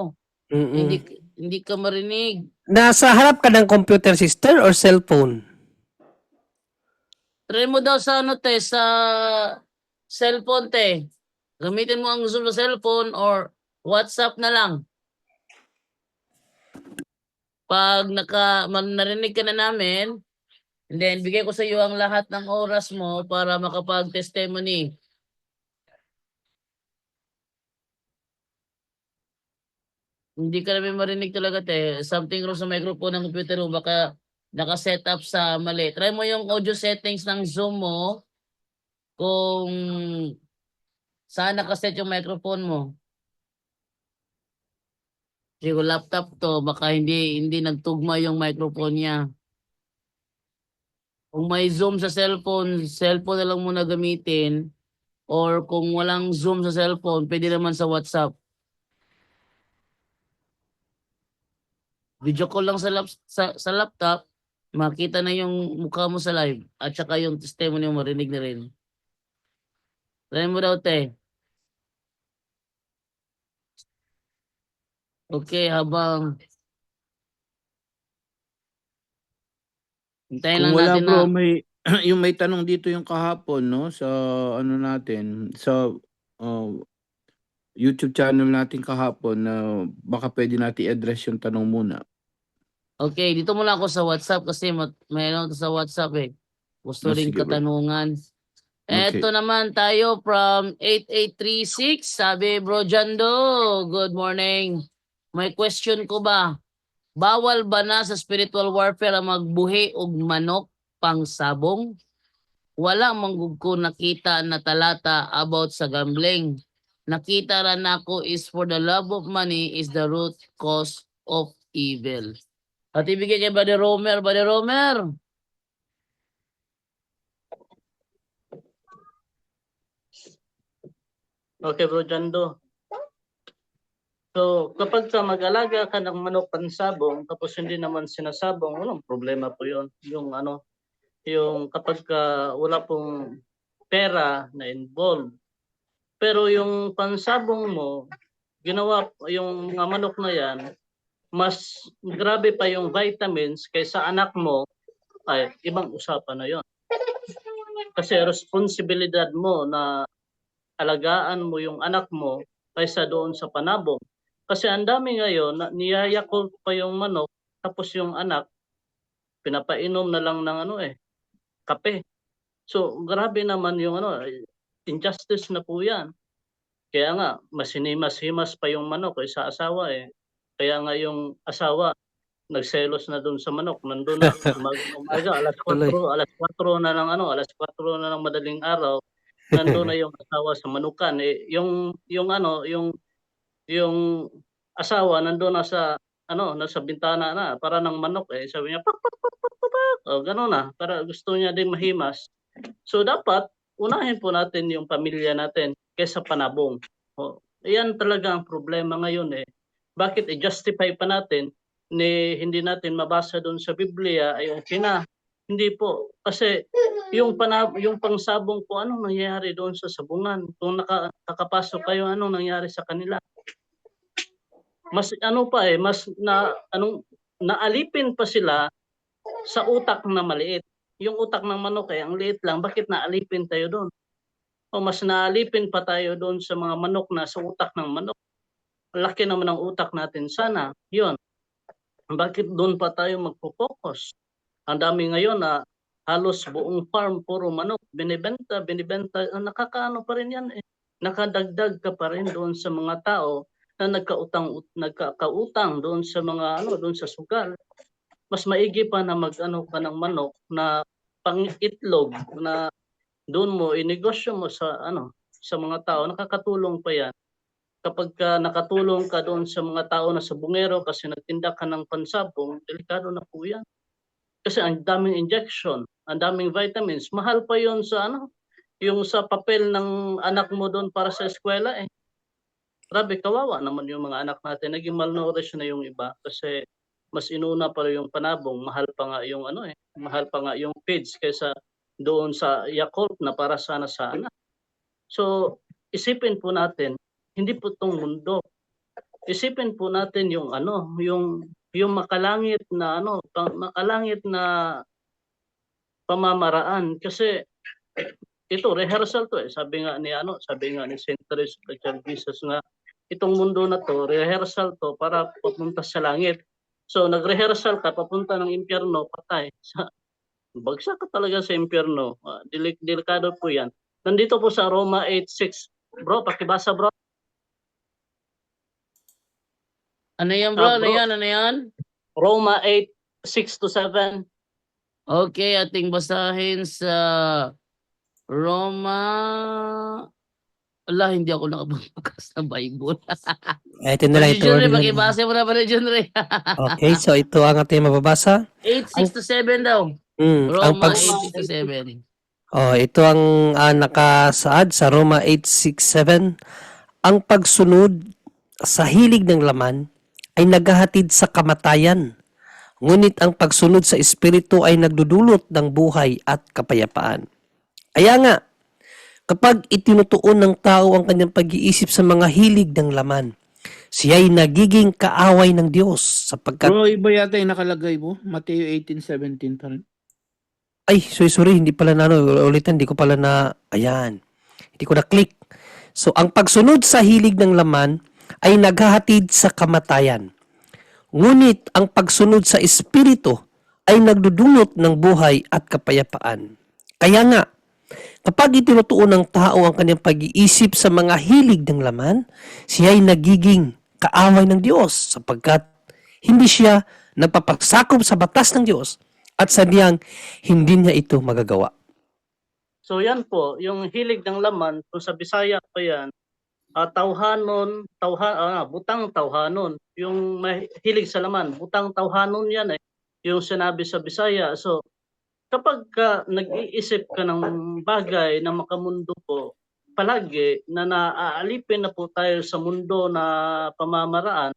Hindi ka marinig. Nasa harap ka ng computer, sister, or cellphone? Try mo daw sa sa cellphone, te. Gamitin mo ang Zoom sa cellphone or WhatsApp na lang. 'pag narinig ka na namin, and then bigay ko sa iyo ang lahat ng oras mo para makapag-testimony. Hindi ka namin marinig talaga te, something wrong sa microphone ng computer mo, baka naka-set up sa mali. Try mo yung audio settings ng Zoom mo kung saan naka-set yung microphone mo. Kasi kung laptop 'to baka hindi nagtugma yung microphone niya. Kung may Zoom sa cellphone na lang muna gamitin, or kung walang Zoom sa cellphone, puwede naman sa WhatsApp. Video call lang sa laptop, makita na yung mukha mo sa live at saka yung testimony mo marinig na rin. Try mo daw te. Okay, habang hintayin Kung lang wala natin bro, na may yung may tanong dito yung kahapon 'no, sa ano natin, sa, YouTube channel natin kahapon na baka puwede nating i-address yung tanong muna. okay, dito muna ako sa WhatsApp kasi may ano sa WhatsApp, eh. Gusto Oh, ring sige bro. katanungan. Okay. Eto naman tayo from 8836, sabi Bro Jando, good morning. May question ko ba? Bawal ba na sa spiritual warfare ang magbuhi og manok pang sabong? Wala manggug ko nakita na talata about sa gambling. Nakita ra nako is for the love of money is the root cause of evil. At ibigay kay Brother Romer. Brother Romer, Okay, Bro Jando. So, kapag mag-alaga ka ng manok pansabong, tapos hindi naman sinasabong, walang problema po yun. Yung ano, yung kapag wala pong pera na involved. Pero yung pansabong mo, ginawa yung mga manok na yan, mas grabe pa yung vitamins kaysa anak mo, ay ibang usapan na yon. Kasi responsibilidad mo na alagaan mo yung anak mo kaysa doon sa panabong. Kasi ang dami ngayon, niyayakult pa yung manok, tapos yung anak, pinapainom na lang ng kape. So, grabe naman yung injustice na po yan. Kaya nga, mas hinimas-himas pa yung manok sa asawa eh. Kaya nga yung asawa, nagselos na doon sa manok. Nandun na, umaga, alas 4, Tuloy. alas 4 na ng madaling araw, nandun na yung asawa sa manukan. Eh, yung asawa nandun na sa nasa bintana na para ng manok eh. Sabi niya, pak, pak, pak, pak, pak, pak. O, gano'n na. Para gusto niya din mahimas. So, dapat, unahin po natin yung pamilya natin kaysa panabong. O, yan talaga ang problema ngayon eh. Bakit i-justify pa natin ni hindi natin mabasa doon sa Biblia ay okay na. Hindi po. Kasi yung pangsabong po, anong nangyayari doon sa sabungan? Kung nakapasok kayo, anong nangyari sa kanila? Mas naalipin pa sila sa utak na maliit. Yung utak ng manok ang liit lang, bakit naalipin tayo doon? O mas naalipin pa tayo doon sa mga manok na sa utak ng manok. Laki naman ang utak natin sana. Yun. Bakit doon pa tayo magpo-focus? Ang dami ngayon na halos buong farm puro manok, binibenta, nakakaano pa rin yan eh. Nakadagdag ka pa rin doon sa mga tao na nagkakautang doon sa mga doon sa sugal. Mas maigi pa na ka ng manok na pang-itlog na doon mo inegosyo mo sa sa mga tao, nakakatulong pa yan. Kapag nakatulong ka doon sa mga tao na sa bungero kasi nagtinda ka ng pansabong, delikado na po yan. Kasi ang daming injection, ang daming vitamins, mahal pa yon sa yung sa papel ng anak mo doon para sa eskwela eh. Grabe, kawawa naman yung mga anak natin. Naging malnourished na yung iba kasi mas inuna pa yung panabong, mahal pa nga yung mahal pa nga yung feeds kaysa doon sa Yakult na para sana sa anak. So, isipin po natin, hindi po itong mundo. Isipin po natin yung yung makalangit na makalangit na pamamaraan kasi ito rehearsal to eh. Sabi nga ni Saint Teresa of Jesus nga, itong mundo na to rehearsal to para papunta sa langit. So nag-rehearsal ka papunta ng impyerno, patay. Bagsak ka talaga sa impyerno. Delikado po 'yan. Nandito po sa Roma 8:6. Bro, pakibasa bro. Ano yan bro? Ano Bro, yan? Ano yan? Roma 8:6-7. Okay, ating basahin sa Roma. Ala, hindi ako nakabangkas ng Bible. Ito na lang, Brother ito. Junre, pakibasa mo na Brother Junre. Okay, so ito ang ating mababasa. 8:6-7 daw. Ang Roma pag 8:6-7. ito ang nakasaad sa Roma 8:6-7. Ang pagsunod sa hilig ng laman ay naghahatid sa kamatayan. Ngunit ang pagsunod sa Espiritu ay nagdudulot ng buhay at kapayapaan. Kaya nga, kapag itinutuon ng tao ang kanyang pag-iisip sa mga hilig ng laman, siya ay nagiging kaaway ng Diyos sapagkat, Bro, iba yata yung nakalagay mo. Mateo 18:17 pa rin. ay, sorry, hindi pala na, ulitin, hindi ko pala na, ayan, hindi ko na-click. So, ang pagsunod sa hilig ng laman ay naghahatid sa kamatayan. Ngunit ang pagsunod sa Espiritu ay nagdudulot ng buhay at kapayapaan. Kaya nga, kapag itinutuon ng tao ang kanyang pag-iisip sa mga hilig ng laman, siya ay nagiging kaaway ng Diyos sapagkat hindi siya nagpapagsakop sa batas ng Diyos at sadyang hindi niya ito magagawa. So yan po, yung hilig ng laman, kung sa Bisaya pa yan, butang tawhanon. Yung hilig sa laman, butang tawhanon yan eh. Yung sinabi sa Bisaya. So kapag nag-iisip ka ng bagay na makamundo po, palagi na naaalipin na po tayo sa mundo na pamamaraan,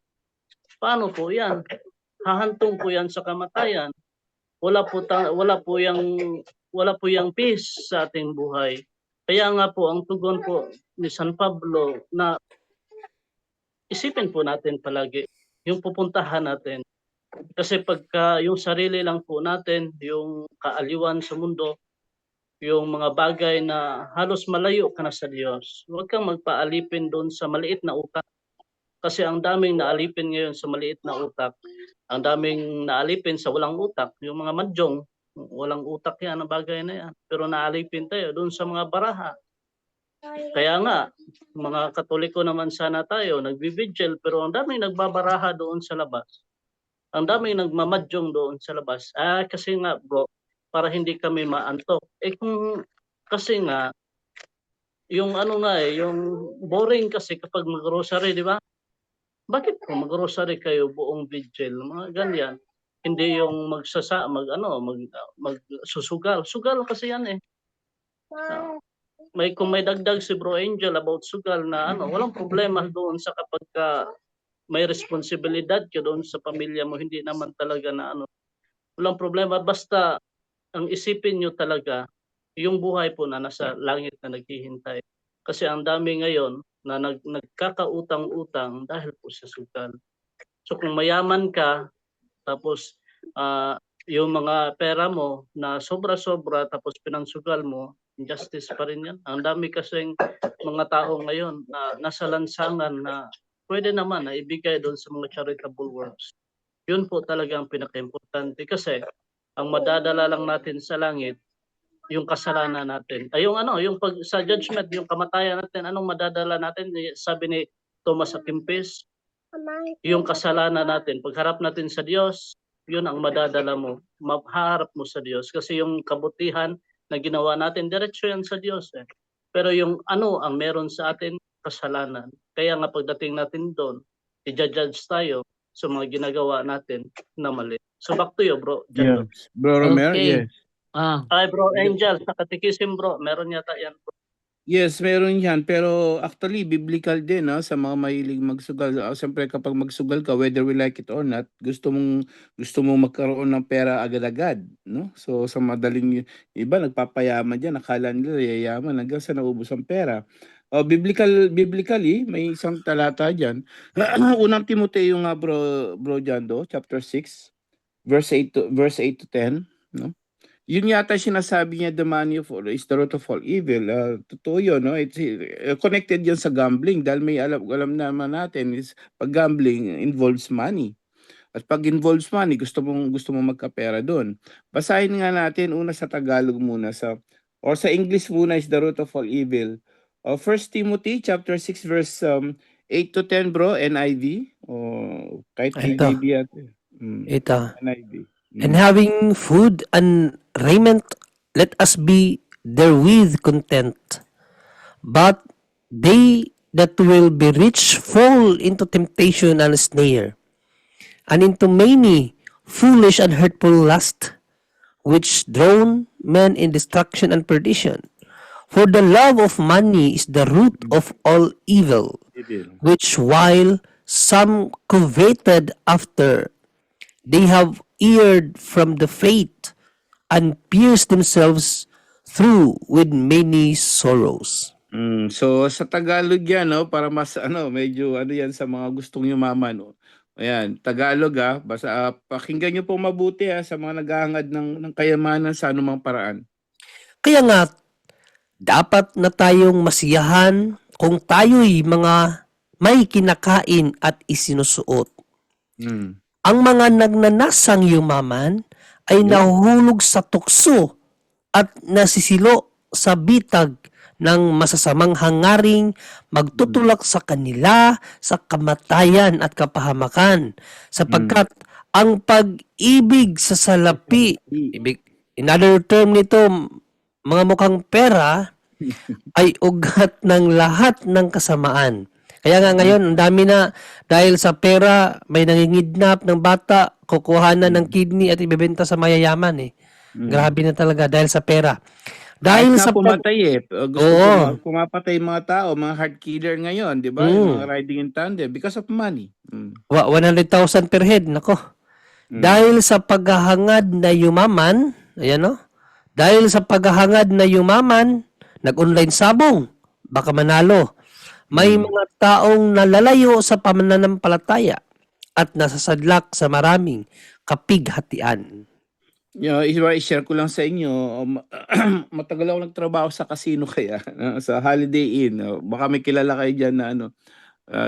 paano po yan? Hahantong po yan sa kamatayan. Wala po yang peace sa ating buhay. Kaya nga po ang tugon po ni San Pablo na isipin po natin palagi yung pupuntahan natin. Kasi pagka yung sarili lang po natin, yung kaaliwan sa mundo, yung mga bagay na halos malayo ka na sa Diyos, huwag kang magpaalipin doon sa maliit na utak. Kasi ang daming naalipin ngayon sa maliit na utak. Ang daming naalipin sa walang utak. Yung mga madyong, walang utak yan ang bagay na yan. Pero naalipin tayo doon sa mga baraha. Kaya nga, mga Katoliko naman sana tayo, nagbibigil, pero ang daming nagbabaraha doon sa labas. Ang daming nagmamadyong doon sa labas. Kasi nga bro, para hindi kami maantok. Kasi nga, yung yung boring kasi kapag mag-rosary, di ba? Bakit po mag-rosary kayo buong vigil? Mga ganyan. Hindi yung magsusugal. Sugal kasi yan eh. Kung may dagdag si Bro Angel about sugal na walang problema doon sa kapag may responsibilidad ka doon sa pamilya mo, hindi naman talaga na walang problema. Basta ang isipin nyo talaga, yung buhay po na nasa langit na naghihintay. Kasi ang dami ngayon na nagkakautang-utang dahil po sa sugal. So kung mayaman ka, tapos yung mga pera mo na sobra-sobra, tapos pinansugal mo, injustice pa rin yan. Ang dami kasing mga tao ngayon na nasa lansangan na pwede naman na ibigay doon sa mga charitable works. Yun po talaga ang pinaka-importante kasi ang madadala lang natin sa langit yung kasalanan natin. Yung sa judgment, yung kamatayan natin, anong madadala natin? Sabi ni Thomas A. Kempis, yung kasalanan natin. Pagharap natin sa Diyos, yun ang madadala mo. Maharap mo sa Diyos. Kasi yung kabutihan na ginawa natin, diretso yan sa Diyos. Pero yung ang meron sa atin, kasalanan. Kaya nga pagdating natin doon, i-judge tayo sa mga ginagawa natin na mali. So back to you, bro. Yes. Bro Romero, Okay. yes. Ay, Bro Angel, sa katikisim, bro. Meron yata yan, bro. Yes, meron yan. Pero actually, biblical din sa mga mahilig magsugal. Siyempre, kapag magsugal ka, whether we like it or not, gusto mong magkaroon ng pera agad-agad. No? So, sa madaling, iba, nagpapayaman dyan. Akala nila yayaman hanggang sa naubos ang pera. Biblically, may isang talata dyan. Unang Timoteo nga, bro Jando, chapter 6, verse 8 to 10. No? Yun yata sinasabi niya, the money is the root of all evil. Totoo yun, no? It's connected yan sa gambling dahil may alam naman natin is pag gambling involves money. At pag involves money, gusto mong magkapera doon. Basahin nga natin una sa Tagalog muna or sa English muna is the root of all evil. 1 Timothy chapter 6 verse 8 to 10 bro, NIV o kahit Ito, KJV at ito. NIV. And having food and raiment, let us be therewith content. But they that will be rich fall into temptation and snare, and into many foolish and hurtful lusts, which drown men in destruction and perdition. For the love of money is the root of all evil, Evil. which while some coveted after, they have erred from the faith and pierced themselves through with many sorrows. So sa Tagalog yan, no, para mas medyo yan sa mga gustong yumaman, no. Ayan, Tagalog pakinggan niyo po mabuti sa mga naghahangad ng kayamanan sa anumang paraan. Kaya nga, dapat na tayong masiyahan kung tayo'y mga may kinakain at isinusuot. Mm. Ang mga nagnanasang yumaman ay nahuhulog sa tukso at nasisilo sa bitag ng masasamang hangaring magtutulak sa kanila sa kamatayan at kapahamakan, sapagkat ang pag-ibig sa salapi, in other term nito, mga mukhang pera, ay ugat ng lahat ng kasamaan. Kaya nga ngayon, ang dami na, dahil sa pera, may nangingidnap ng bata, kukuha na ng kidney at ibebenta sa mayayaman. Grabe na talaga dahil sa pera. Dahil Kahit sa nga pumatay gusto Oo. pumapatay mga tao, mga heart killer ngayon, di ba? Yung mga riding in tandem because of money. 100,000 per head, nako. Dahil sa paghahangad na yumaman, ayan no? Dahil sa paghahangad na yumaman, nag-online sabong, baka manalo. May mga taong nalalayo sa pananampalataya at nasasadlak sa maraming kapighatian. I-share ko lang sa inyo, matagal ako nagtrabaho sa casino kaya, sa Holiday Inn. Baka may kilala kayo dyan na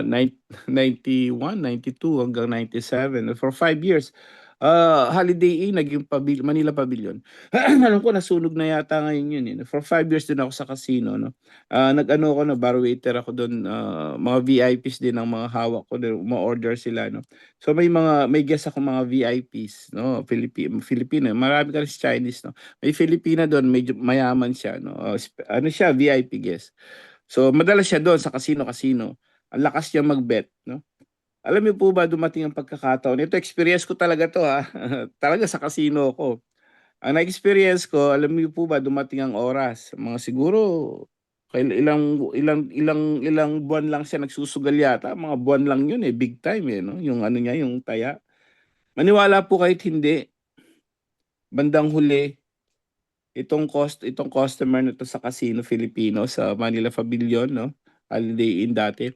91, 92 hanggang 97 for 5 years. Holiday Inn, naging Manila Pavilion. Alam ko nasunog na yata ngayon yun. For 5 years din ako sa casino. No? Bar waiter ako doon. Mga VIPs din ang mga hawak ko. Ma-order sila. No? So may guest ako mga VIPs. No? Filipino. Marami ka rin Chinese. No? May Filipina doon. Medyo mayaman siya. No? Siya, VIP guest. So madalas siya doon sa casino. Ang lakas niya mag-bet. No? Alam niyo po ba, dumating ang pagkakataon. Ito, experience ko talaga to talaga sa casino ko. Ang na-experience ko, alam niyo po ba, dumating ang oras. Mga siguro, ilang buwan lang siya nagsusugal yata. Mga buwan lang yun big time no? Yung niya, yung taya. Maniwala po kahit hindi. Bandang huli, itong customer na to sa casino Filipino sa Manila Pavilion, no? Holiday Inn dati.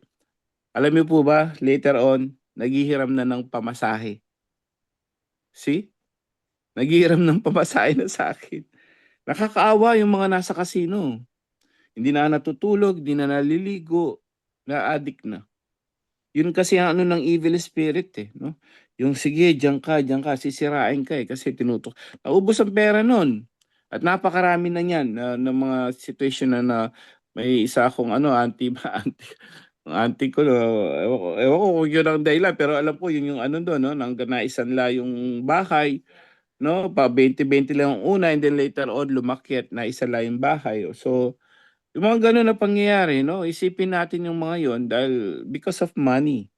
Alam niyo po ba, later on, naghihiram na ng pamasahe. See? Naghihiram ng pamasahe na sa akin. Nakakaawa yung mga nasa casino. Hindi na natutulog, hindi na naliligo, na-addict na. Yun kasi ang ng evil spirit no? Yung sige, diyan ka, sisirain ka kasi tinutok. Naubos ang pera nun. At napakarami na niyan ng mga situation na may isa akong auntie ko, ewan ko kung yun ang dahilan, pero alam ko yun yung doon, no? Hanggang naisanla yung bahay, no? Pa 20-20 lang ang una, and then later on, lumakyat na isanla yung bahay. So, yung mga ganun na pangyayari, no? Isipin natin yung mga yon dahil because of money.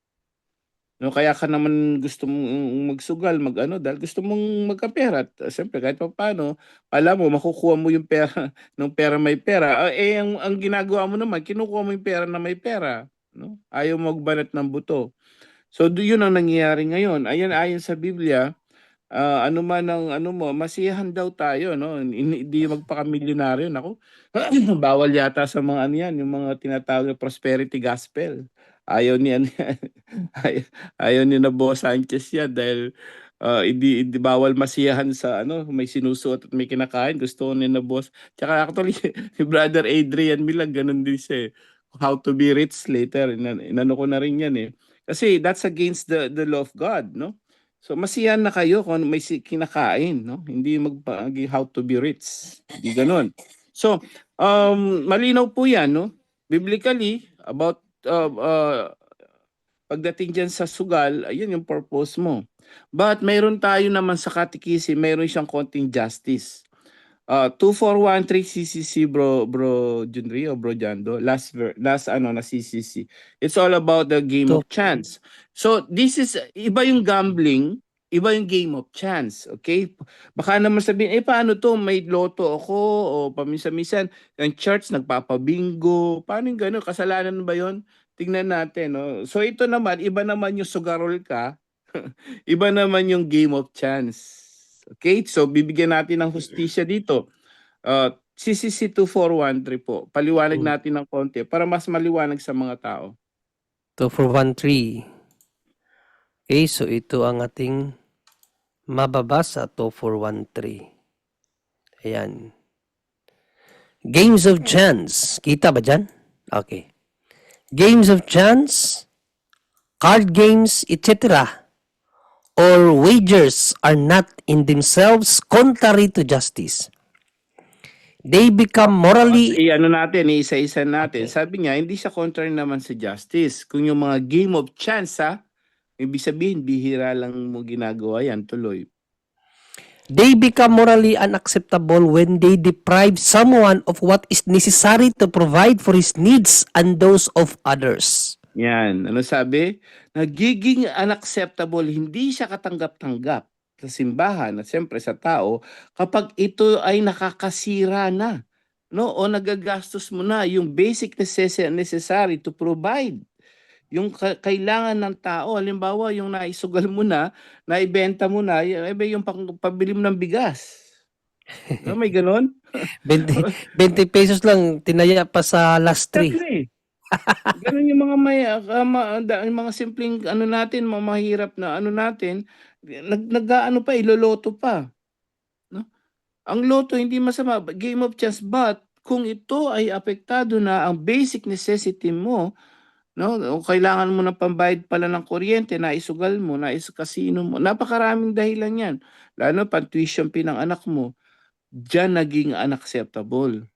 No, kaya ka naman gusto mong magsugal, dahil gusto mong magkapera. At siyempre, kahit pa paano, alam mo, makukuha mo yung pera ng pera may pera. Ang ginagawa mo naman, kinukuha mo yung pera na may pera. No? Ayaw mo magbanat ng buto. So, yun ang nangyayari ngayon. Ayon sa Biblia, masiyahan daw tayo. No? Hindi magpakamilyonaryo. Nako, bawal yata sa mga yung mga tinatawag na prosperity gospel. Ayaw ni na Boss Sanchez yan dahil hindi bawal masiyahan sa may sinusuot at may kinakain. Gusto ni na Boss. Tsaka actually, si Brother Adrian Milag, ganun din siya How to be rich later. Inano ko na rin yan Kasi that's against the law of God, no? So masiyahan na kayo kung ano may kinakain, no? Hindi how to be rich. Hindi gano'n. So, malinaw po 'yan, no? Biblically about pagdating diyan sa sugal, ayun yung purpose mo. But mayroon tayo naman sa catechism, mayroon siyang konting justice. 2413 CCC bro Junri o bro Jando, last ano na CCC. It's all about the game So, of chance. So this is iba yung gambling, iba yung game of chance, okay? Baka naman sabihin, paano to? May loto ako o paminsan-minsan ang church nagpapabingo. Paano yung gano'n? Kasalanan ba 'yon? Tingnan natin, no. So ito naman, iba naman yung sugarol ka, iba naman yung game of chance. Okay? So bibigyan natin ng hustisya dito. CCC 2413 po. Paliwanag natin ng konti para mas maliwanag sa mga tao. 2413. Okay, so ito ang ating mababasa, 2413. Ayan. Games of chance. Kita ba dyan? Okay. Games of chance, card games, etc. or wagers are not in themselves contrary to justice. They become morally... Ano natin, isa-isa natin. Okay. Sabi niya, hindi siya contrary naman sa justice. Kung yung mga game of chance, ibig sabihin, bihira lang mo ginagawa yan, tuloy. They become morally unacceptable when they deprive someone of what is necessary to provide for his needs and those of others. Yan. Ano sabi? Nagiging unacceptable, hindi siya katanggap-tanggap sa simbahan at siyempre sa tao kapag ito ay nakakasira na, no? O nagagastos mo na yung basic necessary to provide yung kailangan ng tao. Halimbawa, yung naisugal mo na, naibenta mo na, yung pabili mo ng bigas. No, may ganon? 20 pesos lang tinaya pa sa last tree. Exactly. Ganun yung mga yung mga simpleng ano natin, mga mahirap na ano natin, nag-aano pa, iloloto pa. No? Ang loto hindi masama, game of chance, but kung ito ay apektado na ang basic necessity mo, no, o kailangan mo ng pambayad pala ng kuryente, naisugal mo, naisukasino mo, napakaraming dahilan yan. Lalo pang tuition fee ng anak mo, diyan naging unacceptable.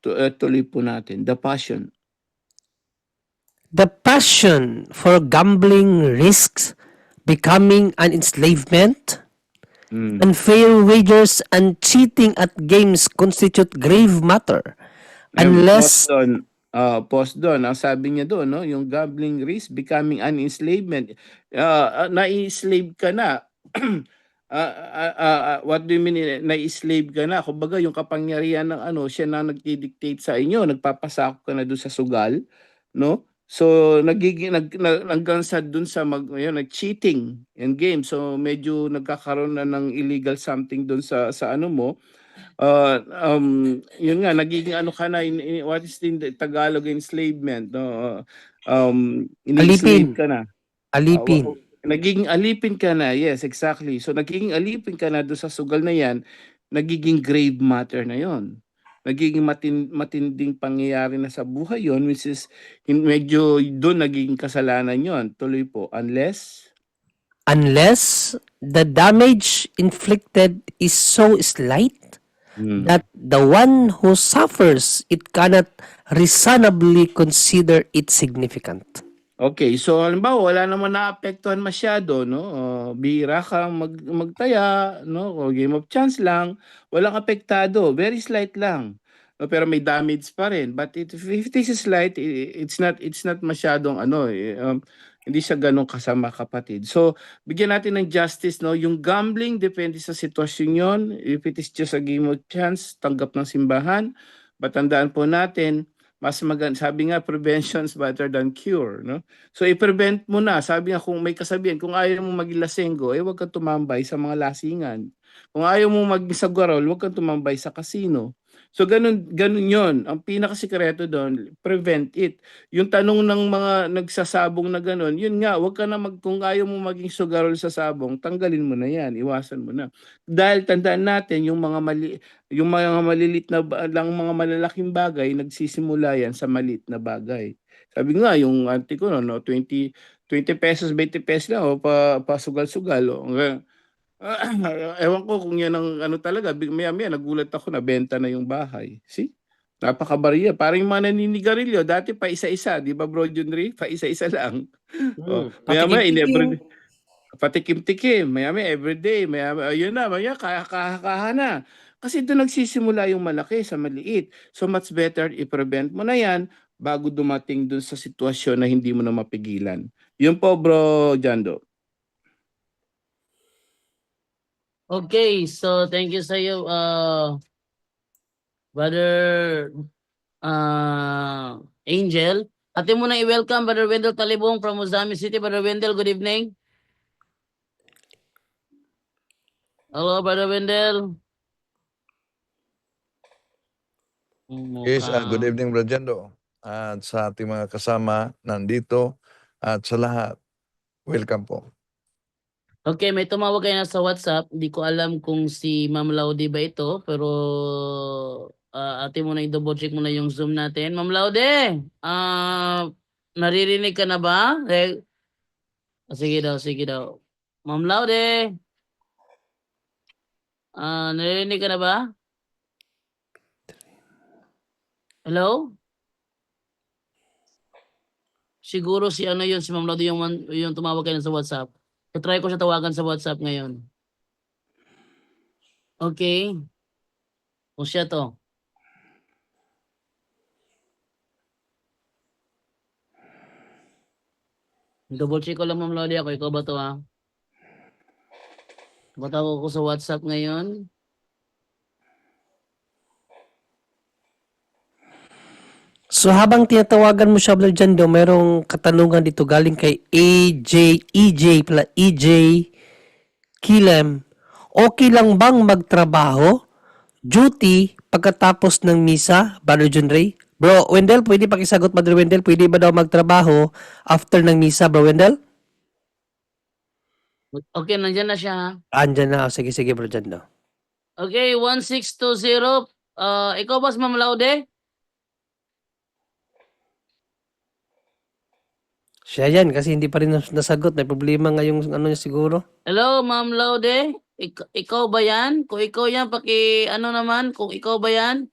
Tuloy po natin, the passion. The passion for gambling risks becoming an enslavement. Unfair wagers and cheating at games constitute grave matter. Unless... Post doon, ang sabi niya doon, no, yung gambling risk becoming an enslavement. Na-enslave ka na. What do you mean na-enslave ka na? Kumbaga yung kapangyarihan ng ano, siya na nagdi-dictate sa inyo, nagpapasakop ka na doon sa sugal, no? So nagiging naggansad doon sa nag-cheating in game. So medyo nagkakaroon na ng illegal something doon sa ano mo. Yun nga, nagiging ano ka na, what is in the Tagalog enslavement, no? In-enslave ka na. Alipin. Nagiging alipin ka na, yes, exactly. So nagiging alipin ka na doon sa sugal na yan, nagiging grave matter na yon. Nagiging matinding pangyayari na sa buhay yon, which is medyo doon nagiging kasalanan yon. Tuloy po, unless the damage inflicted is so slight that the one who suffers it cannot reasonably consider it significant. Okay, so halimbawa wala naman naapektuhan masyado, no? Bihira kang magtaya, no? O game of chance lang, walang apektado, very slight lang. No, pero may damage pa rin. But if it is slight, it's not masyadong ano, hindi siya ganun kasama, kapatid. So, bigyan natin ng justice, no? Yung gambling, depende sa sitwasyon yon. If it is just a game of chance, tanggap ng simbahan. Batandaan po natin, mas maganda, sabi nga, prevention is better than cure, no? So, i-prevent mo na. Sabi nga, kung may kasabihan, kung ayaw mo maging lasenggo, huwag kang tumambay sa mga lasingan. Kung ayaw mo mag-saguarol, huwag kang tumambay sa kasino. So ganun yon. Ang pinakasikreto doon, prevent it. Yung tanong ng mga nagsasabong na ganun, yun nga, wag ka na kung ayaw mo maging sugarol sa sabong, tanggalin mo na yan, iwasan mo na. Dahil tandaan natin, yung mga malilit na lang mga malalaking bagay, nagsisimula yan sa maliit na bagay. Sabi nga, yung auntie ko, no, 20 20 pesos, 20 pesos lang, o pasugal-sugal. O. Ewan ko kung yan ang ano talaga. Maya-maya, nagulat ako na benta na yung bahay. See? Napakabariya. Parang yung mga naninigarilyo, dati pa isa-isa, di ba bro Junri? Pa isa-isa lang. Oh, maya-maya, Patikim-tikim. patikim-tikim, maya-maya, everyday, maya-maya, ayun na, maya, kakaha na. Kasi doon nagsisimula yung malaki sa maliit. So much better i-prevent mo na yan bago dumating doon sa sitwasyon na hindi mo na mapigilan. Yun po bro Jando. Okay, so thank you sa iyo, Brother Angel. Atin mo na i-welcome Brother Wendell Talibong from Ozami City. Brother Wendell, good evening. Hello, Brother Wendell. Yes, good evening, Bro Jando. At sa ating mga kasama nandito at sa lahat, welcome po. Okay, may tumawag kayo na sa WhatsApp. Hindi ko alam kung si Ma'am Laude ba ito, pero ate mo na i-double check mo na yung Zoom natin. Ma'am Laude, naririnig ka na ba? Sige daw, sige daw. Ma'am Laude, naririnig ka na ba? Hello? Siguro si ano yun, si Ma'am Laude yung tumawag kayo na sa WhatsApp. Try ko siya tawagan sa WhatsApp ngayon. Okay. Kung siya to. Double check ko lang Ma'am Laude ako. Ikaw ba to ha? Batawag ko sa WhatsApp ngayon. So habang tinatawagan mo siya, Brother Jando, merong katanungan dito galing kay EJ Kilem. Okay lang bang magtrabaho, duty, pagkatapos ng misa, Brother John Ray? Bro Wendell, pwede pakisagot, Brother Wendell, pwede ba daw magtrabaho after ng misa, Bro Wendell? Okay, nandyan na siya ha. Andyan na. Sige, Bro Jando. Okay, 1620. Ikaw ba si Ma'am Laude? Siya yan, kasi hindi pa rin nasagot. May problema nga yung ano niya siguro. Hello, Ma'am Laude? Ikaw ba yan? Kung ikaw yan, ano naman, kung ikaw ba yan?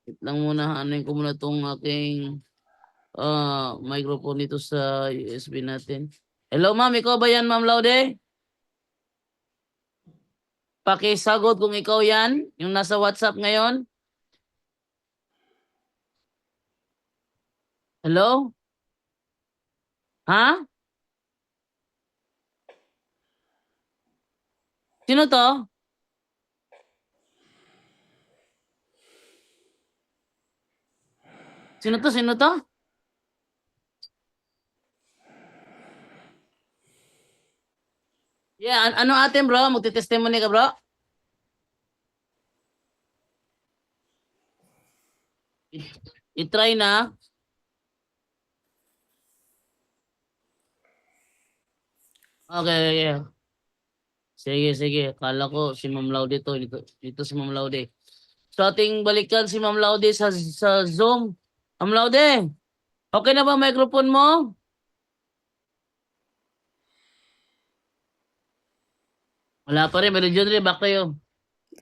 Wait lang muna, anuin ko muna itong aking microphone dito sa USB natin. Hello, ma'am, ikaw ba yan, Ma'am Laude? Pakisagot kung ikaw yan, yung nasa WhatsApp ngayon. Hello? Ha? Sino to? Sino to? Sino to? Yeah, ano atin bro? Magte-testimony ka bro? I-try na. Okay. Sige. Kala ko si Ma'am Laude to. Dito si Ma'am Laude. So ating balikan si Ma'am Laude sa Zoom. Ma'am Laude, okay na ba microphone mo? Wala pa rin. Pero John, back tayo.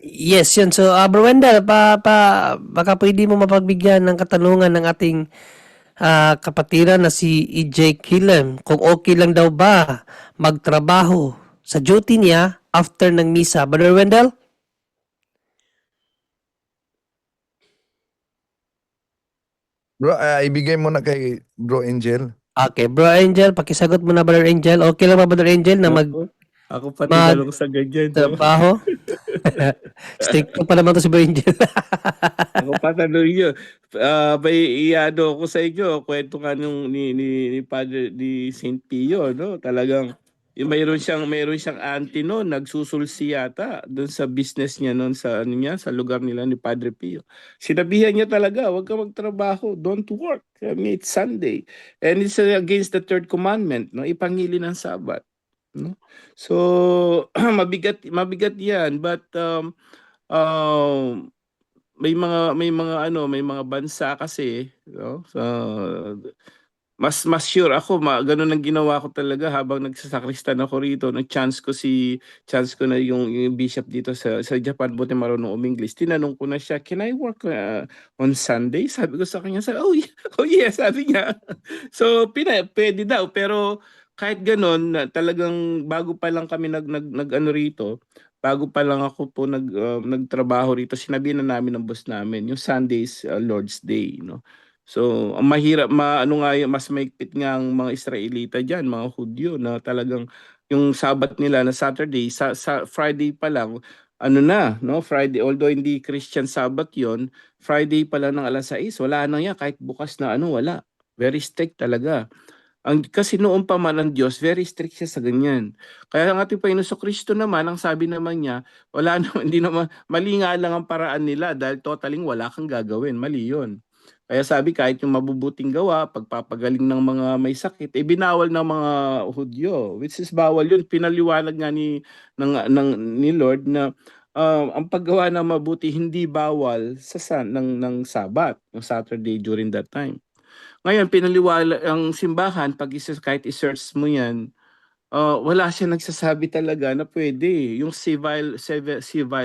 Yes, yun. So, Bro Wendell, baka pwede mo mapagbigyan ng katanungan ng ating kapatiran na si EJ Kilem. Kung okay lang daw ba magtrabaho sa duty niya after ng misa. Brother Wendell? Bro, ibigay mo na kay Bro Angel. Okay, Bro Angel, pakisagot mo na, Brother Angel. Okay lang ba, Brother Angel, na Ako pa tinanong sa ganyan. No? magtrabaho? Stick pa naman to si Bro Angel. Ako pa tanong nyo. May iano ko sa inyo, kwento nga nung ni Padre ni Saint Pio, no? Talagang mayroon siyang auntie no, nagsusulsi yata doon sa business niya noon sa sa lugar nila ni Padre Pio. Sinabihan niya talaga, huwag ka magtrabaho, don't work. I mean, it's Sunday. And it's against the third commandment, no? Ipangili ng Sabat, no? So mabigat 'yan, but may mga bansa kasi, no? mas sure ako ganun ang ginawa ko talaga habang nagsasakristan ako rito. Chance ko na yung bishop dito sa Japan, buti marunong English. Tinanong ko na siya, "Can I work on Sunday?" Sabi ko sa kanya, "Oh, oh yeah," sabi niya. So pwede daw, pero kahit ganun talagang bago pa lang kami nag-ano rito, bago pa lang ako po nagtrabaho rito, sinabi na namin ng boss namin yung Sundays, Lord's Day, no. So, ang mahirap ano nga mas mahigpit nga ang mga Israelita diyan, mga Hudyo, na talagang yung Sabat nila na Saturday, sa Friday pa lang ano na, no, Friday, although hindi Christian Sabbath 'yon, Friday pa lang ng 6:00 wala na 'yan, kahit bukas na ano, wala. Very strict talaga. Kasi noon pa man ang Diyos, very strict siya sa ganyan. Kaya ang ating Panginoon Kristo naman, ang sabi naman niya, wala naman, hindi naman, mali nga lang ang paraan nila dahil totaling wala kang gagawin. Mali yun. Kaya sabi, kahit yung mabubuting gawa, pagpapagaling ng mga may sakit, binawal ng mga Hudyo, which is bawal yun. Pinaliwanag nga ni Lord na ang paggawa ng mabuti hindi bawal ng Sabat, ng Saturday during that time. Ngayon pinaliwala ang simbahan, kahit i-search mo 'yan, wala siyang nagsasabi talaga na pwede yung civil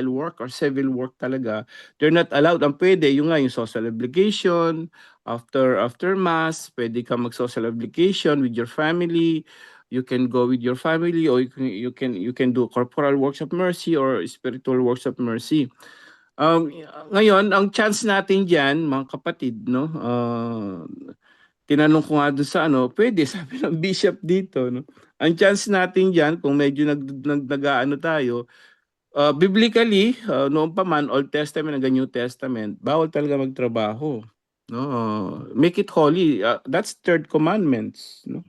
work or civil work talaga, they're not allowed. Ang pwede yung nga yung social obligation, after mass, pwede kang mag-social obligation with your family. You can go with your family, or you can do corporal works of mercy or spiritual works of mercy. Ngayon ang chance natin diyan, mga kapatid, no, tinanong ko nga do'n sa ano, pwede sabi ng bishop dito, no. Ang chance natin diyan kung medyo nag-aano tayo, biblically, noon pa man, Old Testament hanggang New Testament, bawal talaga magtrabaho, no. Make it holy, that's third commandments, no.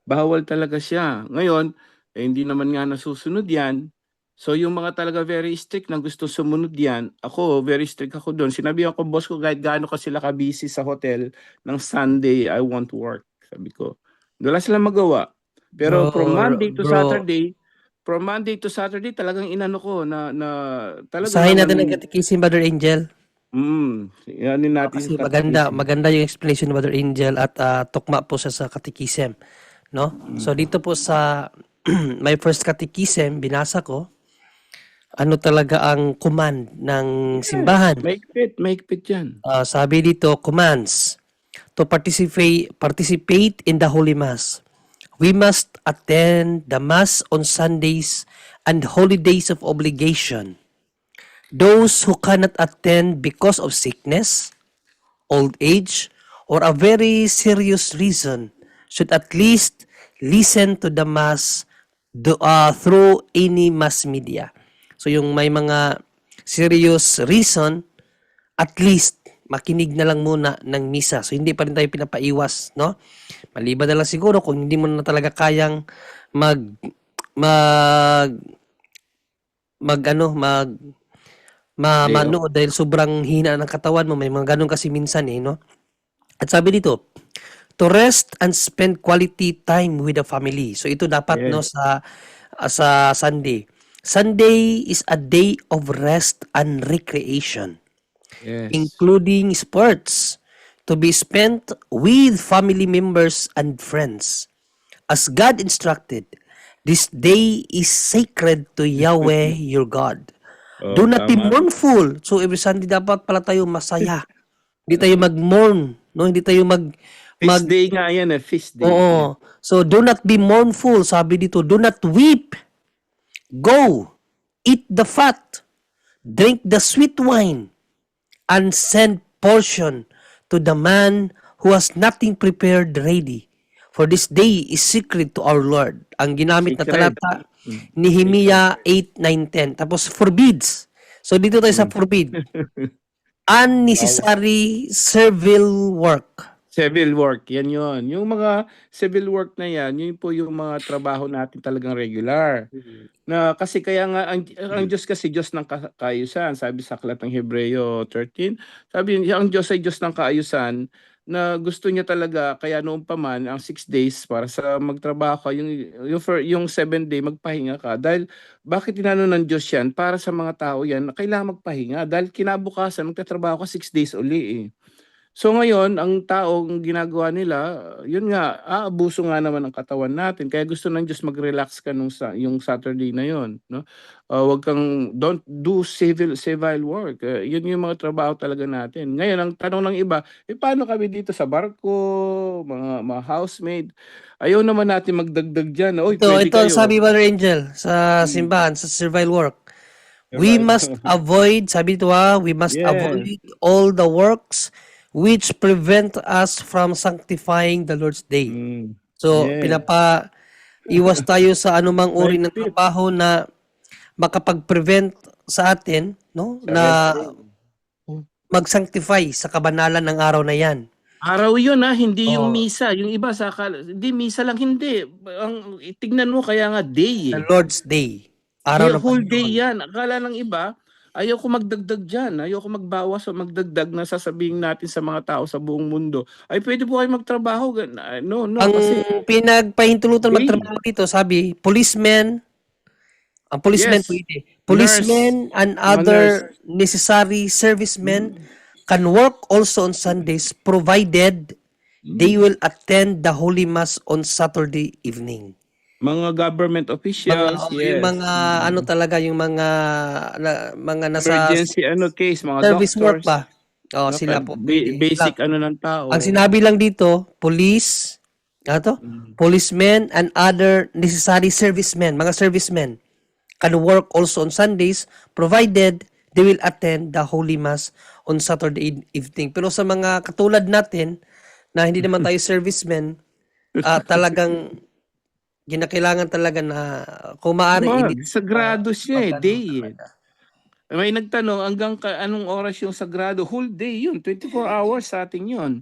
Bawal talaga siya. Ngayon, hindi naman nga nasusunod 'yan. So yung mga talaga very strict na gusto sumunod 'yan, ako very strict ako do'n. Sinabihan ko boss ko, kahit gaano ka sila ka-busy sa hotel, ng Sunday I won't work, sabi ko. Wala silang magawa. Pero Bro, from Monday to Saturday talagang inano ko na talaga basahin natin ang naman, Catechism, Brother Angel. ianin natin Kasi yung catechism. maganda yung explanation ni Brother Angel at tukma po siya sa Catechism, no? So dito po sa my first Catechism, binasa ko, ano talaga ang command ng simbahan. Mahigpit 'yan. Sabi dito, commands to participate in the Holy Mass. We must attend the Mass on Sundays and holidays of obligation. Those who cannot attend because of sickness, old age, or a very serious reason should at least listen to the Mass through any mass media. So yung may mga serious reason, at least makinig na lang muna ng misa. So hindi pa rin tayo pinapaiwas, no? Maliban na lang siguro kung hindi mo na talaga kayang mag mag mag ano, mag manood dahil sobrang hina ng katawan mo. May mga ganun kasi minsan no? At sabi dito, to rest and spend quality time with the family. So ito dapat no Yes. sa Sunday. Sunday is a day of rest and recreation, Yes. including sports, to be spent with family members and friends. As God instructed, this day is sacred to Yahweh your God. Do not be Tama. mournful. So every Sunday dapat pala tayo masaya. Hindi tayo mag-mourn, no? Hindi tayo Feast day nga yan, feast day. Oo. So do not be mournful. Sabi dito, do not weep. Go, eat the fat, drink the sweet wine, and send portion to the man who has nothing prepared ready. For this day is sacred to our Lord. Ang ginamit na Secret. talata, Nehemiah 8, 9, 10. Tapos forbids. So dito tayo sa forbid. Unnecessary servile work. Civil work, yan yun. Yung mga civil work na yan, yun po yung mga trabaho natin talagang regular. Na kasi kaya nga, ang Diyos kasi Diyos ng kaayusan. Sabi sa aklat ng Hebreo 13, sabi niya, ang Diyos ay Diyos ng kaayusan, na gusto niya talaga, kaya noon pa man, ang 6 days para sa magtrabaho ka, yung 7 day, magpahinga ka. Dahil, bakit tinano ng Diyos yan? Para sa mga tao yan, kailangan magpahinga. Dahil kinabukasan, magtatrabaho ka 6 days uli . So ngayon, ang taong ginagawa nila, yun nga, aabuso nga naman ng katawan natin. Kaya gusto ng Diyos mag-relax ka yung Saturday na yun, no? Wag kang, don't do civil work. Yun yung mga trabaho talaga natin. Ngayon, ang tanong ng iba, paano kami dito sa barko, mga housemaid? Ayaw naman natin magdagdag dyan. Oy, Ito, pwede ito ang kayo. sabi Brother Angel sa Hmm. simbahan, sa survival work. We Diba? must avoid, sabi ito we must Yes. avoid all the works which prevent us from sanctifying the Lord's day. Mm. So, Yes. iwas tayo sa anumang uri ng Mahigpit. trabaho na makapag-prevent sa atin, no, Sa na rest. mag-sanctify sa kabanalan ng araw na yan. Araw yun hindi yung Oh. misa. Yung iba hindi misa lang, hindi. Tignan mo kaya nga day The Lord's Day. Araw ng Whole day Panginoon. yan. Akala ng iba, ayaw ko magdagdag dyan. Ayaw ko magbawas o magdagdag na sasabihin natin sa mga tao sa buong mundo. Ay, pwede po kayo magtrabaho. No, Ang kasi pinagpahintulutan day. magtrabaho dito, sabi, policemen, ang policemen Yes. pwede. Policemen and Mga other necessary servicemen can work also on Sundays provided they will attend the Holy Mass on Saturday evening. Mga government officials, Yung yes. mga ano talaga, yung mga nasa Emergency case, mga service work doctors. ba? No, Sila po. pwede. basic ng tao. Ang sinabi lang dito, police, policemen and other necessary servicemen, mga servicemen, can work also on Sundays provided they will attend the Holy Mass on Saturday evening. Pero sa mga katulad natin na hindi naman tayo servicemen, talagang ginakailangan talaga na kung maaari hindi sagrado siya mag-ano day. talaga. May nagtanong hanggang anong oras yung sagrado? Whole day yun, 24 hours sa atin yun.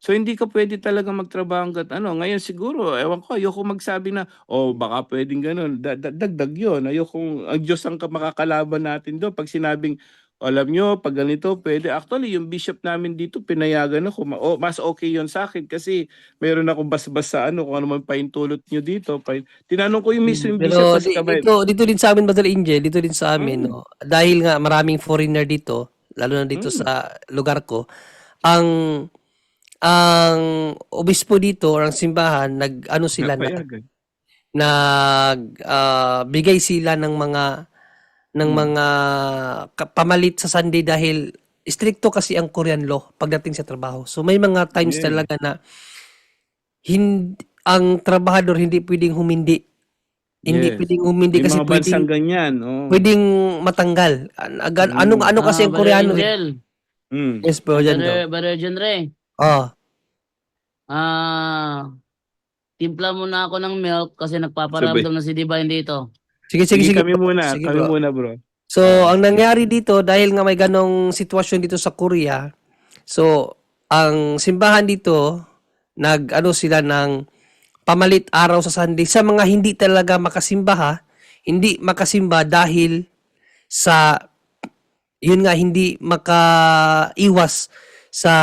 So hindi ka pwede talaga magtrabaho hanggat Ngayon siguro, ewan ko, ayoko magsabi na, baka pwedeng ganun. Dagdag yun. Ang Diyos ang makakalaban natin doon. Pag sinabing, alam nyo, pag ganito, pwede. Actually, yung bishop namin dito, pinayagan ako. Mas okay yun sa akin kasi meron akong basbas sa kung ano man pahintulot nyo dito. Tinanong ko yung mismo yung bishop Pero sa kamay. dito din sa amin, Brother Angel, dito din sa amin, no, dahil nga maraming foreigner dito, lalo na dito sa lugar ko, ang obispo dito or ang simbahan sila Napayagan. bigay sila ng mga pamalit sa Sunday dahil stricto kasi ang Korean law pagdating sa trabaho. So may mga times Yeah. talaga na ang trabahador hindi pwedeng humindi. Hindi Yes. pwedeng humindi May kasi mga bansang ganyan. pwedeng matanggal. Ano kasi ang Brother Koreano? Angel, Yes, bro, dyan daw. Brother Genre, timpla mo na ako ng milk kasi nagpaparamdam na si Divine dito. Sige. Kami muna. Sige, Kami bro. muna, bro. So, ang nangyari dito, dahil nga may ganong sitwasyon dito sa Korea, so, ang simbahan dito, sila ng pamalit araw sa Sunday sa mga hindi talaga hindi makasimba dahil sa, yun nga, hindi makaiwas sa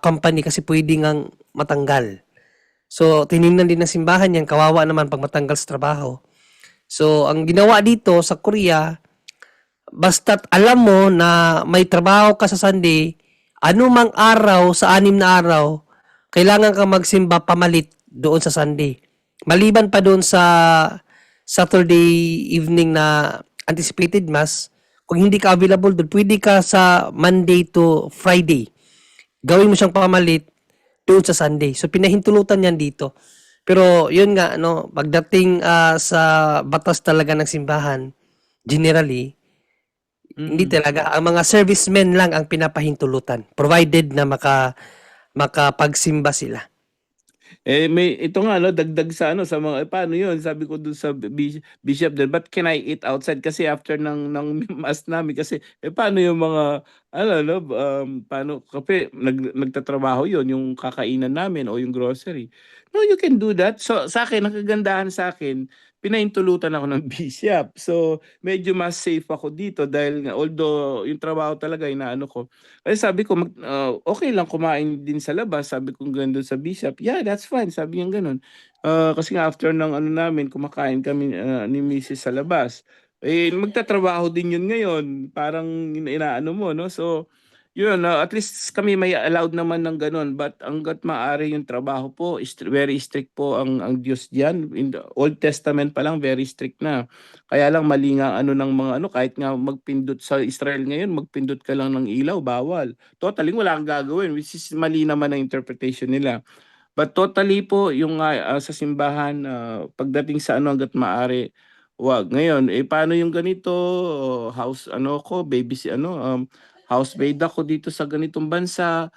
company kasi pwede ngang matanggal. So, tiningnan din ng simbahan yan, kawawa naman pag matanggal sa trabaho. So, ang ginawa dito sa Korea, basta't alam mo na may trabaho ka sa Sunday, anumang araw sa 6 na araw, kailangan ka magsimba pamalit doon sa Sunday. Maliban pa doon sa Saturday evening na anticipated mass, kung hindi ka available doon, pwede ka sa Monday to Friday. Gawin mo siyang pamalit doon sa Sunday. So, pinahintulutan yan dito. Pero, yun nga, pagdating sa batas talaga ng simbahan, generally, hindi talaga. Ang mga servicemen lang ang pinapahintulutan. Provided na makapagsimba sila. Ito nga, dagdag sa sa mga, paano yun? Sabi ko dun sa bishop din, but can I eat outside? Kasi after ng mass namin, kasi, paano yung mga, paano, kasi nagtatrabaho yun, yung kakainan namin o yung grocery. No, you can do that. So, sa akin, nakagandahan sa akin, pinahintulutan ako ng bishop. So, medyo mas safe ako dito dahil nga, although yung trabaho talaga, inaano ko. Kasi sabi ko, okay lang kumain din sa labas. Sabi ko gano'n sa bishop, yeah, that's fine. Sabi niya gano'n. Kasi nga after ng namin, kumakain kami ni Mrs. sa labas. Magtatrabaho din yun ngayon. Parang inaano mo, no? So, Yun, at least kami may allowed naman ng gano'n, but hangga't maaari yung trabaho po, very strict po ang Diyos diyan. In the Old Testament pa lang very strict na. Kaya lang mali nga ano ng mga ano, kahit nga magpindot sa Israel ngayon, magpindot ka lang ng ilaw, bawal. Totally wala kang gagawin, which is mali naman ang interpretation nila. But totally po yung sa simbahan, pagdating sa ano hangga't maaari, wag. Ngayon, paano yung ganito, house ano ko, baby si ano, housemaid ako dito sa ganitong bansa,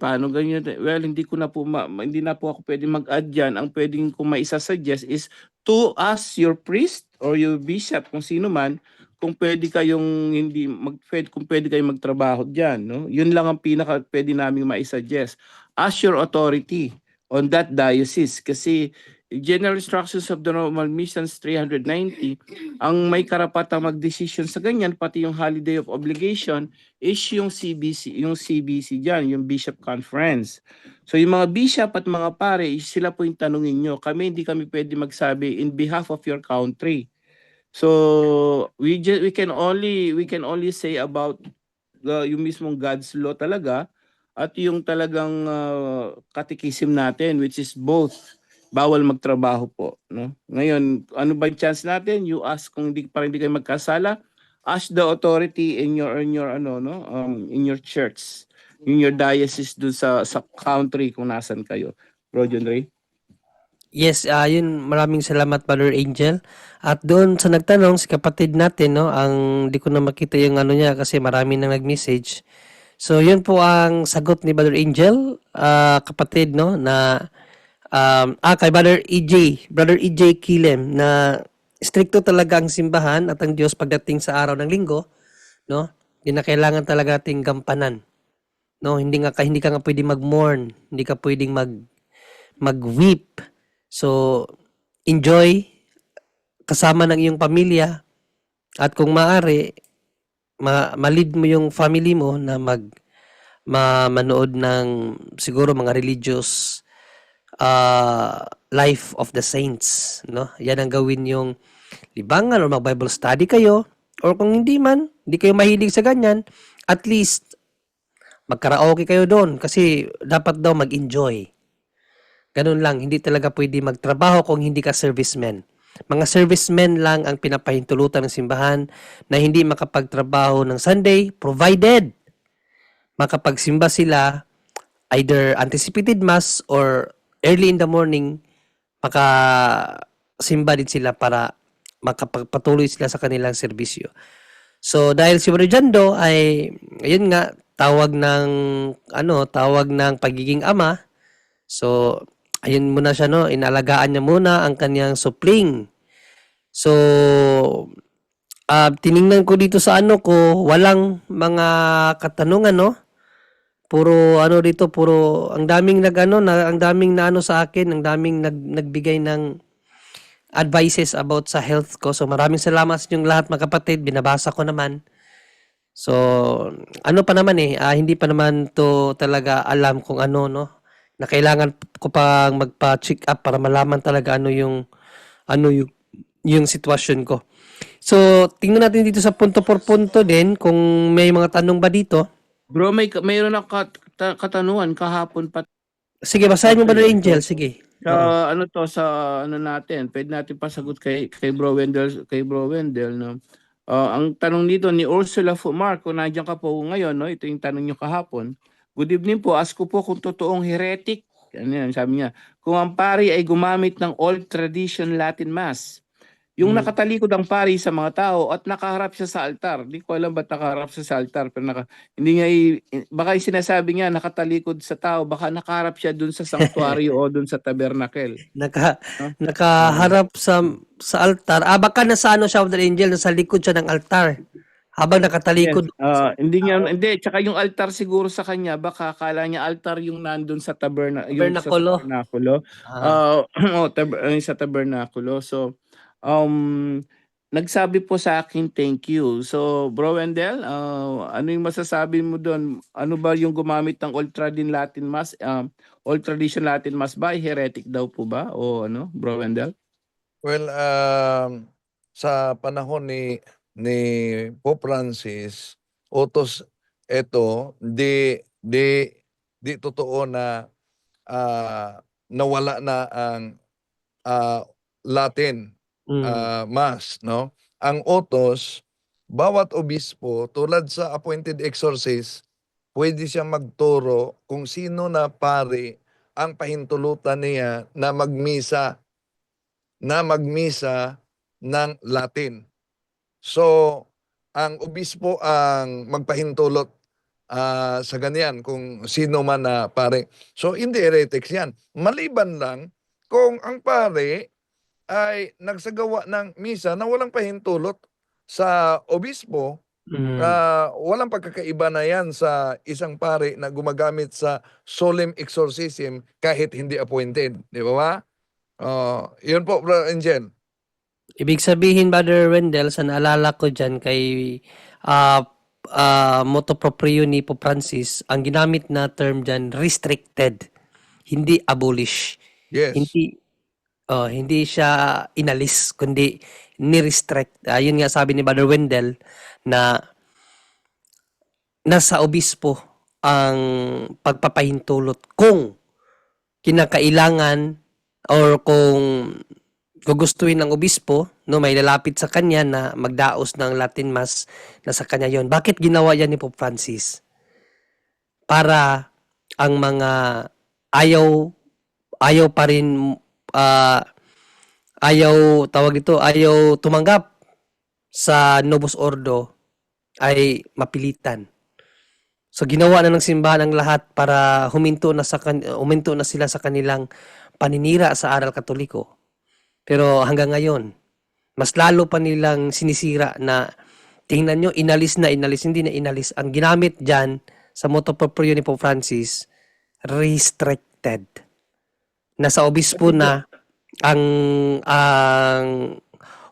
paano ganyan? Well, hindi ko na po hindi na po ako pwedeng mag-add diyan. Ang pwedeng ko maisa-suggest is to ask your priest or your bishop kung sino man kung pwede kayong hindi pwede, kung pwede kayong magtrabaho diyan, no? Yun lang ang pinaka pwede naming maisuggest. Ask your authority on that diocese kasi General Instructions of the Normal Missions 390, ang may karapatang magdesisyon sa ganyan, pati yung holiday of obligation, is yung CBC dyan, yung Bishop Conference. So yung mga bishop at mga pare, sila po yung tanungin nyo. Hindi kami pwede magsabi in behalf of your country. So we can only say about yung mismong God's law talaga at yung talagang catechism natin, which is both bawal magtrabaho po, no? Ngayon, ano ba yung chance natin? You ask kung hindi kayo magkasala, ask the authority in your ano no, in your church, in your diocese dun sa country kung nasan kayo. Bro John Ray? Yes, yun, maraming salamat, Brother Angel. At doon sa nagtanong, si kapatid natin, no, ang di ko na makita yung ano niya kasi marami nang nag-message. So, yun po ang sagot ni Brother Angel, kapatid, no, na kay Brother EJ Kilem, na stricto talaga ang simbahan at ang Diyos pagdating sa araw ng linggo, no, yun na kailangan talaga ating gampanan. No, hindi ka nga pwedeng mag-mourn, hindi ka pwedeng mag-weep. So, enjoy kasama ng iyong pamilya at kung maaari, ma-lead mo yung family mo na manood ng siguro mga religious life of the saints, no? Yan ang gawin yung libangan or mag-Bible study kayo, or kung hindi man, hindi kayo mahilig sa ganyan, at least magkaraoke kayo doon kasi dapat daw mag-enjoy. Ganun lang, hindi talaga pwede magtrabaho kung hindi ka serviceman. Mga servicemen lang ang pinapahintulutan ng simbahan na hindi makapagtrabaho ng Sunday, provided makapagsimba sila either anticipated mass or early in the morning, makasimba din sila para makapagpatuloy sila sa kanilang serbisyo. So dahil si Brother Jando ay ayun nga tawag ng pagiging ama. So ayun muna siya, no, inalagaan niya muna ang kanyang supling. So tiningnan ko dito sa ano ko, walang mga katanungan, no. Puro ang daming ang daming na ano sa akin, ang daming nagbigay ng advices about sa health ko. So maraming salamat sa inyong lahat, mga kapatid, binabasa ko naman. So ano pa naman hindi pa naman to talaga alam kung ano, no, na kailangan ko pang magpa-check up para malaman talaga ano yung sitwasyon ko. So tingnan natin dito sa punto por punto din kung may mga tanong ba dito. Bro, mayroon ako katanungan kahapon pa. Sige, basahin mo, Brother Angel, sige. Sa ano natin, pwede natin pasagot kay Bro Wendell, no. Ang tanong dito ni Ursula Mark, kung nandiyan ka po ngayon, no, ito yung tanong niyo kahapon. Good evening po, ask ko po kung totoong heretic, ano yan, sabi niya, kung ang pari ay gumamit ng old tradition Latin Mass. Yung nakatalikod ang pari sa mga tao at nakaharap siya sa altar. Hindi ko alam ba't nakaharap siya sa altar, pero hindi nga baka yung sinasabi niya nakatalikod sa tao, baka nakaharap siya dun sa sanctuary o dun sa tabernacle. Nakaharap sa altar. Baka nasa ano siya, Brother Angel, nasa likod siya ng altar. Habang nakatalikod. Yes. Hindi, tsaka yung altar siguro sa kanya, baka akala niya altar yung nandun sa tabernakulo. Sa tabernakulo. So, nagsabi po sa akin, thank you. So, Bro Wendell, ano yung masasabi mo doon? Ano ba yung gumamit ng Old Tradition Latin Mass ba? Heretic daw po ba? O ano, Bro Wendell? Well, sa panahon ni Pope Francis, utos eto, di totoo na nawala na ang ah, Latin Mass, no? Ang utos, bawat obispo, tulad sa appointed exorcist, pwede siya magturo kung sino na pari ang pahintulutan niya na magmisa ng Latin. So, ang obispo ang magpahintulot sa ganyan kung sino man na pare. So, hindi heretics yan. Maliban lang kung ang pare ay nagsagawa ng misa na walang pahintulot sa obispo, walang pagkakaiba na yan sa isang pare na gumagamit sa solemn exorcism kahit hindi appointed. Di ba ba? Yun po, Bro Angel. Ibig sabihin, Brother Wendell, sa naalala ko dyan kay Motu Proprio ni Pope Francis, ang ginamit na term dyan, restricted, hindi abolish. Yes. Hindi siya inalis, kundi ni-restrict. Yun nga sabi ni Brother Wendell na nasa obispo ang pagpapahintulot kung kinakailangan or kung gugustuhin ng obispo, no, may lalapit sa kanya na magdaos ng Latin Mass na sa kanya yon. Bakit ginawa yan ni Pope Francis? Para ang mga ayaw pa rin ayaw tumanggap sa Novus Ordo ay mapilitan. So ginawa na ng simbahan ang lahat para huminto na sila sa kanilang paninira sa aral Katoliko. Pero hanggang ngayon, mas lalo pa nilang sinisira na tingnan nyo, inalis, hindi na inalis. Ang ginamit dyan sa Motu Proprio ni Pope Francis, restricted. Nasa obispo na ang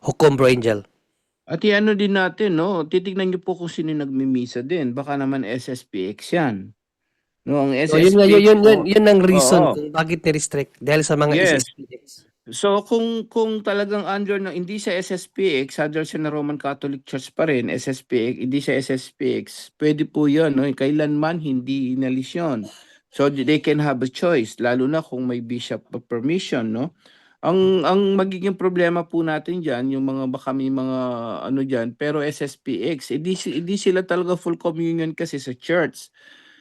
hukom, Bro Angel. At ano din natin, no? Titignan niyo po kung sino nagmimisa din. Baka naman SSPX yan. No, ang So, SSPX yun ang reason Oo. kung bakit ni-restrict. Dahil sa mga Yes. SSPX. So kung talagang under na hindi sa SSPX, under sa na Roman Catholic Church pa rin, SSPX, hindi sa SSPX, pwede po 'yon, no? Kailanman hindi inalis 'yon. So they can have a choice, lalo na kung may bishop permission, no? Ang magiging problema po natin diyan, yung mga baka may mga ano diyan, pero SSPX, hindi sila talaga full communion kasi sa church.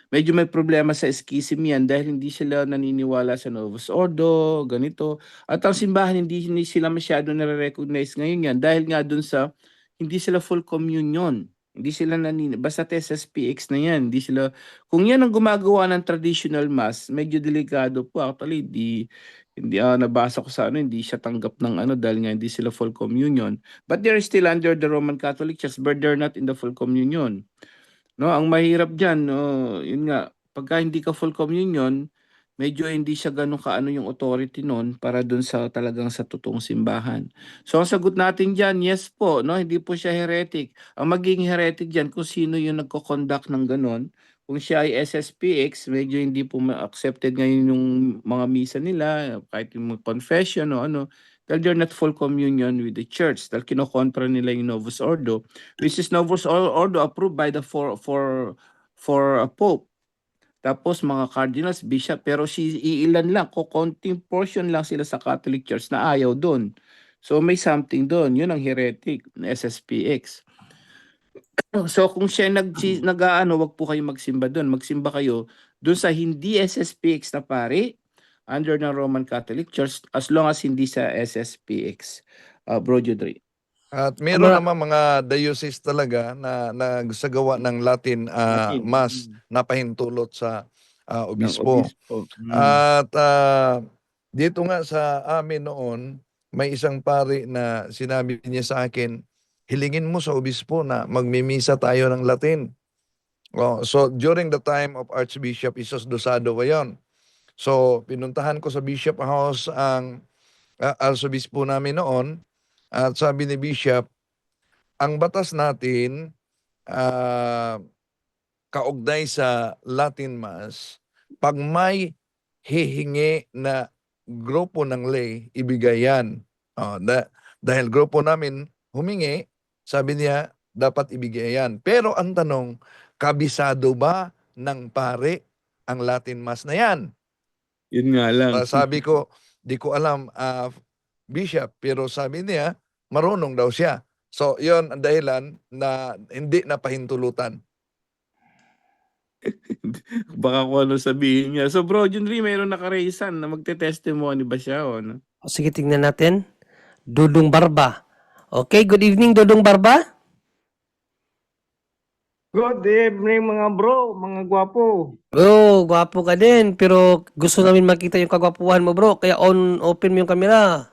Medyo may problema sa schism yan dahil hindi sila naniniwala sa Novus Ordo, ganito. At ang simbahan, hindi sila masyado nare-recognize ngayon yan dahil nga dun sa hindi sila full communion. Hindi sila basta SSPX na yan. Hindi sila, kung yan ang gumagawa ng traditional mass, medyo delikado po. Actually, hindi nabasa ko sa hindi siya tanggap ng dahil nga hindi sila full communion. But they're still under the Roman Catholic Church, but they're not in the full communion. No, ang mahirap diyan, yun nga, pagka hindi ka full communion, medyo hindi siya gano'n kaano yung authority nun para dun sa talagang sa totoong simbahan. So ang sagot natin diyan, yes po, no, hindi po siya heretic. Ang magiging heretic diyan kung sino yung nagko-conduct ng gano'n. Kung siya ay SSPX, medyo hindi po accepted ngayon yung mga misa nila, kahit yung confession o dahil they're not full communion with the church, dahil kinokontra nila yung Novus Ordo, which is Novus Ordo approved by the for a pope. Tapos mga cardinals, bishop, pero iilan lang, konting portion lang sila sa Catholic Church na ayaw doon. So may something doon, yun ang heretic, SSPX. So kung siya wag po kayo magsimba doon. Magsimba kayo doon sa hindi SSPX na pari, under ng Roman Catholic Church, as long as hindi sa SSPX. Bro Judry. At meron naman mga diocese talaga na nagsagawa ng Latin Mass na pahintulot sa obispo. At dito nga sa amin noon, may isang pari na sinabi niya sa akin, hilingin mo sa obispo na magmimisa tayo ng Latin. So during the time of Archbishop Isos Dosado pa yun. So pinuntahan ko sa Bishop House ang arsobispo namin noon at sabi ni Bishop, ang batas natin kaugnay sa Latin Mass, pag may hihingi na grupo ng lay, ibigay yan. Dahil grupo namin humingi, sabi niya, dapat ibigay yan. Pero ang tanong, kabisado ba ng pare ang Latin Mass na yan? Yun nga lang. Sabi ko, di ko alam, Bishop, pero sabi niya, marunong daw siya. So, yon ang dahilan na hindi napahintulutan. Baka kung ano sabihin niya. So Bro John Lee, mayroon nakaraisan na magte-testimony ba siya o ano? O, sige, tingnan natin. Dudong Barba. Okay, good evening, Dudong Barba. Good evening mga bro, mga gwapo. Bro, gwapo ka din, pero gusto namin makita yung kagwapuhan mo, bro. Kaya open mo yung camera.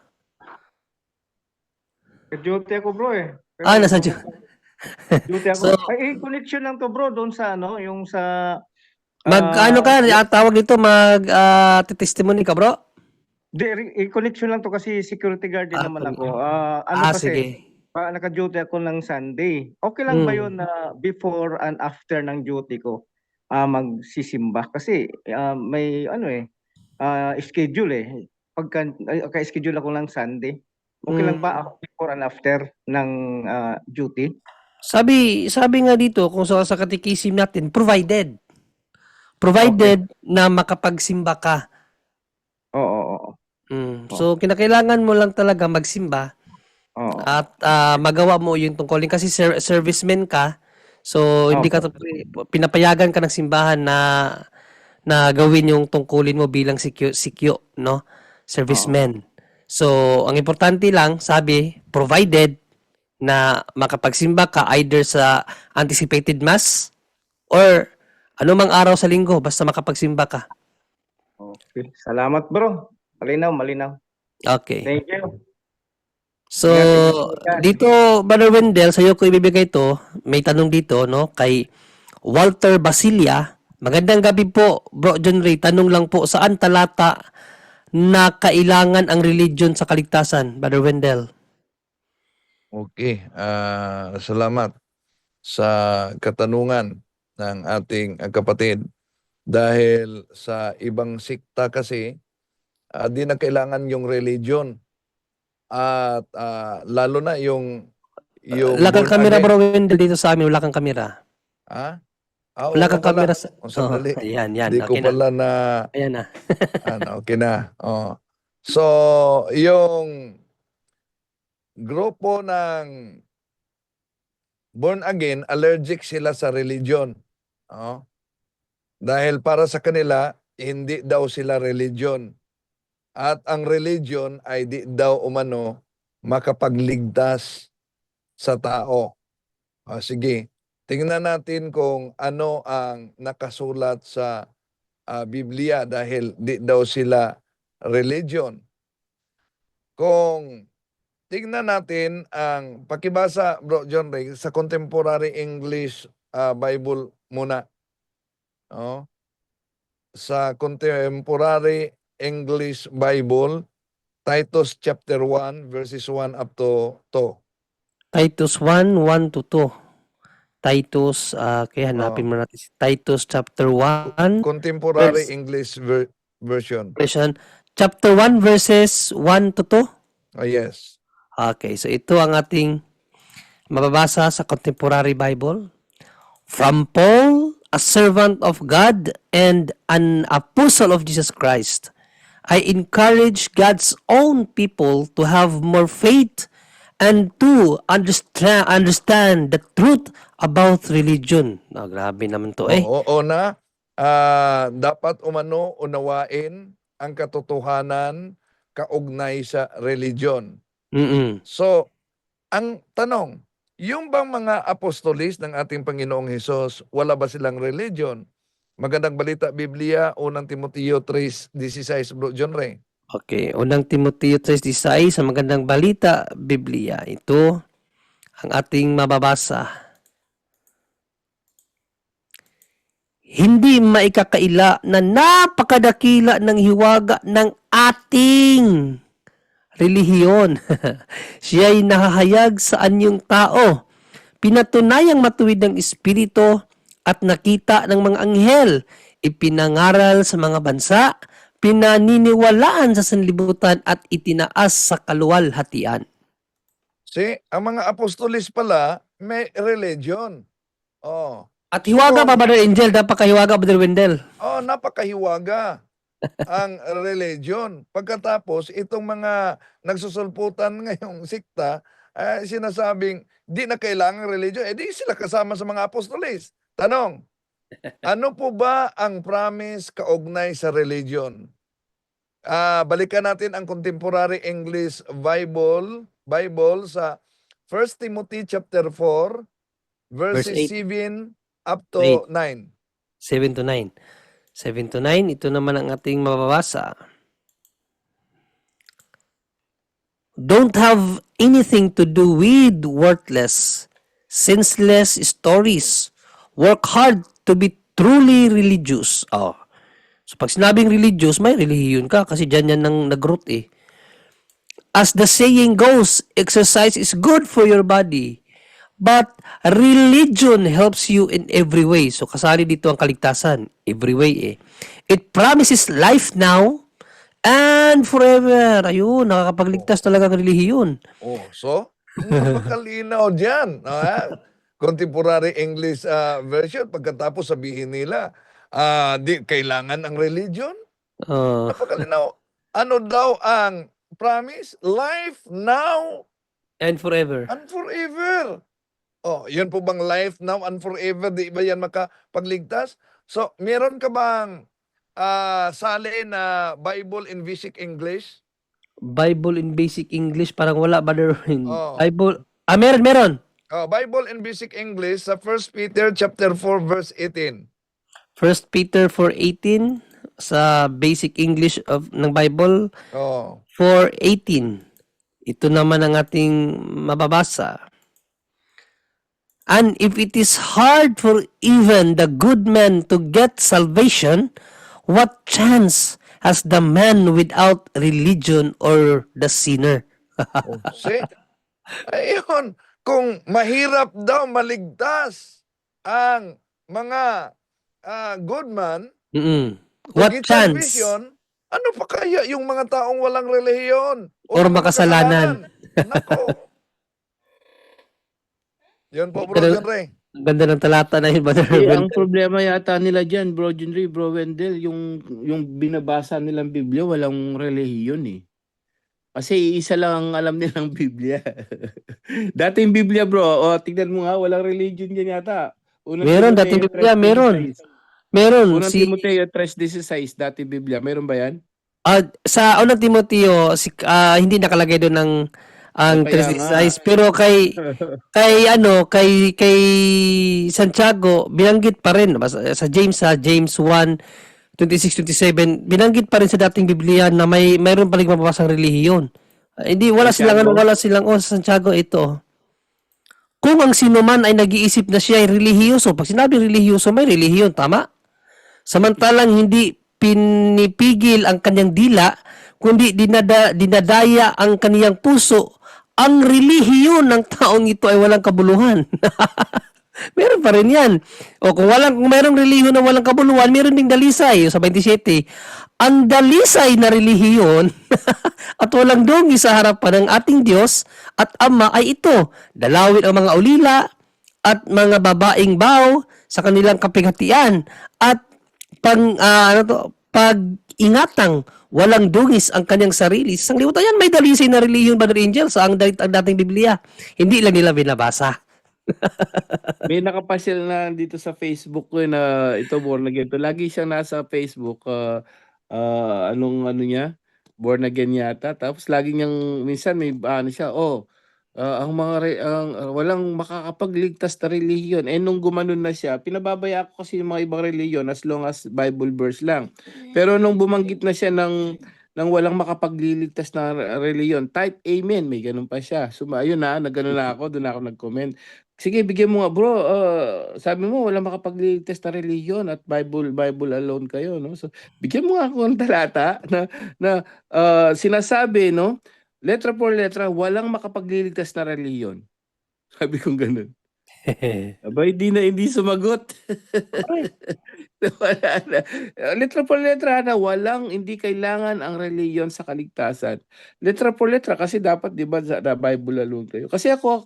Duty ako bro eh. Nasa Duty ako. So- Ay, connection lang to bro doon sa ano, yung sa Ano ka, tawag dito, testimony ka, bro? connection lang to kasi security guard din naman ako. Ano kasi, Sige. naka-duty ako ng Sunday. Okay lang ba yun na before and after ng duty ko magsisimba? Kasi may ano schedule eh. Pagka schedule ako ng Sunday. Okay lang ba before and after ng duty? Sabi nga dito, kung sa katikisim natin, provided na makapagsimba ka. Oo. So, kinakailangan mo lang talaga magsimba Oo. at magawa mo yung tungkulin kasi serviceman ka. So, hindi ka pinapayagan ka ng simbahan na gawin yung tungkulin mo bilang sikyo, no? Serviceman. So, ang importante lang, sabi, provided na makapagsimba ka either sa anticipated mass or anumang araw sa linggo basta makapagsimba ka. Okay. Salamat bro. Malinaw. Okay. Thank you. So, dito, Brother Wendell, sa'yo ko ibibigay ito. May tanong dito, no? Kay Walter Basilia. Magandang gabi po, Bro John Ray. Tanong lang po, saan talata na kailangan ang religion sa kaligtasan, Brother Wendell? Okay, salamat sa katanungan ng ating kapatid. Dahil sa ibang sikta kasi, di na kailangan yung religion. At lalo na yung Wala kang born kamera, again. Bro Wendell, dito sa amin. Wala kang kamera. Wala kang kamera sa... Sandali. Ayan. Hindi ko Okay na. pala na... Ayan na. okay na. So, yung grupo ng born again, allergic sila sa religion. Dahil para sa kanila, hindi daw sila religion. At ang religion ay di daw umano makapagligtas sa tao. Sige, tingnan natin kung ano ang nakasulat sa Biblia dahil di daw sila religion. Kung tingnan natin ang pakibasa, Bro John Ray, sa Contemporary English Bible muna. Sa Contemporary English Bible, Titus chapter 1 verses 1 up to 2. Titus 1:1-2. Titus, kaya hanapin mo natin si Titus chapter 1. Contemporary English version. Chapter 1 verses 1-2. Yes. Okay, so ito ang ating mababasa sa Contemporary Bible. From Paul, a servant of God and an apostle of Jesus Christ, I encourage God's own people to have more faith and to understand the truth about religion. Grabe naman to Oo na, dapat unawain ang katotohanan kaugnay sa religion. So, ang tanong, yung bang mga apostolis ng ating Panginoong Hesus, wala ba silang religion? Magandang balita, Biblia, 1 Timoteo 3:16, Bro John Ray. Okay, unang Timoteo 3:16, sa magandang balita, Biblia. Ito ang ating mababasa. Hindi maikakaila na napakadakila ng hiwaga ng ating relihiyon. Siya'y nahahayag sa anyong tao. Pinatunayang matuwid ng espiritu at nakita ng mga anghel. Ipinangaral sa mga bansa, pinaniniwalaan sa sanlibutan at itinaas sa kaluwalhatian. See, ang mga apostolis pala may religion. At hiwaga pa, Brother Angel, napakahiwaga, Brother Wendell. Oh, napakahiwaga ang religion. Pagkatapos, itong mga nagsusulputan ngayong sikta, sinasabing di na kailangan religion. Eh di sila kasama sa mga apostoles. Tanong, ano po ba ang promise kaugnay sa religion? Balikan natin ang contemporary English Bible sa 1 Timothy chapter 4 Verse verses 8. 7 up to 9. 7 to 9. 7 to 9, ito naman ang ating mababasa. Don't have anything to do with worthless, senseless stories. Work hard to be truly religious. Oh. So pag sinabing religious, may relihiyon ka kasi dyan yan nang nag-root eh. As the saying goes, exercise is good for your body. But religion helps you in every way. So kasali dito ang kaligtasan. Every way eh. It promises life now and forever. Ayun, nakakapagligtas talaga ang relihiyon. Oh, so napakalinaw diyan. Contemporary English version, pagkatapos sabihin nila, di kailangan ang religion. Napakalinaw. Ano daw ang promise? Life now And forever. and forever. Oh, yun po bang life now and forever? Di ba yan makapagligtas? So, meron ka bang sali na Bible in Basic English? Bible in basic English, parang wala ba rin? Oh. Bible, meron. Bible in Basic English sa 1 Peter chapter 4 verse 18. 1 Peter 4:18 sa basic English ng Bible, Oh. 4:18. Ito naman ang ating mababasa. And if it is hard for even the good man to get salvation, what chance has the man without religion or the sinner? Oh, see? Ayun, kung mahirap daw maligtas ang mga good man, to What get chance? salvation, ano pa kaya yung mga taong walang relihiyon? Or makasalanan? Nako. Yun po, Bro Pero- John Ray. Ang ganda ng talata na yun, Brother Eh, ang Wendell. problema yata nila dyan, Bro Junry, Bro Wendell, yung binabasa nilang Biblia, walang relihiyon eh. Kasi isa lang ang alam nilang Biblia. Dati yung Biblia, bro, tignan mo nga, walang religion dyan yata. Meron, dating Biblia, meron. Meron. Unang Timoteo 3:16, dati Biblia, meron ba yan? Sa unang Timoteo, hindi nakalagay doon ang Kaya 3:16, pero kay Santiago binanggit pa rin sa James 1:26-27, binanggit pa rin sa dating Biblia na mayroon pa ring mababasang relihiyon. Hindi wala silang sa Santiago ito. Kung ang sino man ay nag-iisip na siya ay relihiyoso, pag sinabi relihiyoso, may relihiyon, tama? Samantalang hindi pinipigil ang kanyang dila, kundi dinadaya ang kaniyang puso, ang relihiyon ng taong ito ay walang kabuluhan. Meron pa rin yan. O kung mayroong relihiyon na walang kabuluhan, meron ding dalisay sa 27. Ang dalisay na relihiyon at walang dungi sa harapan ng ating Diyos at Ama ay ito: dalawin ang mga ulila at mga babaeng baw sa kanilang kapighatian at pag-ingatang walang dungis ang kanyang sarili. Sa sanglibutan yan, may dalisay na relihiyon, Brother Angel, sa ang dating Biblia. Hindi lang nila binabasa. May nakapasyal na dito sa Facebook ko na ito, born again to. Lagi siyang nasa Facebook, ano niya? Born again yata. Tapos lagi niyang, minsan may ano siya, walang makakapagligtas na relihiyon. Nung gumanon na siya, pinababaya ko kasi yung mga ibang relihiyon as long as Bible verse lang. Pero nung bumanggit na siya ng walang makapagliligtas na relihiyon, type amen, may ganun pa siya. So ayun nagano na ako, doon ako nag-comment. Sige, bigyan mo nga, bro. Sabi mo walang makapagliligtas na relihiyon at Bible alone kayo, no? So bigyan mo nga ako ng talata na sinasabi, no? Letra por letra, walang makapagliligtas na relihiyon. Sabi kong ganun. Aba, hindi sumagot. Ay, Wala na. Letra por letra na walang hindi kailangan ang reliyon sa kaligtasan. Letra por letra kasi dapat 'di ba sa Bible alone kayo. Kasi ako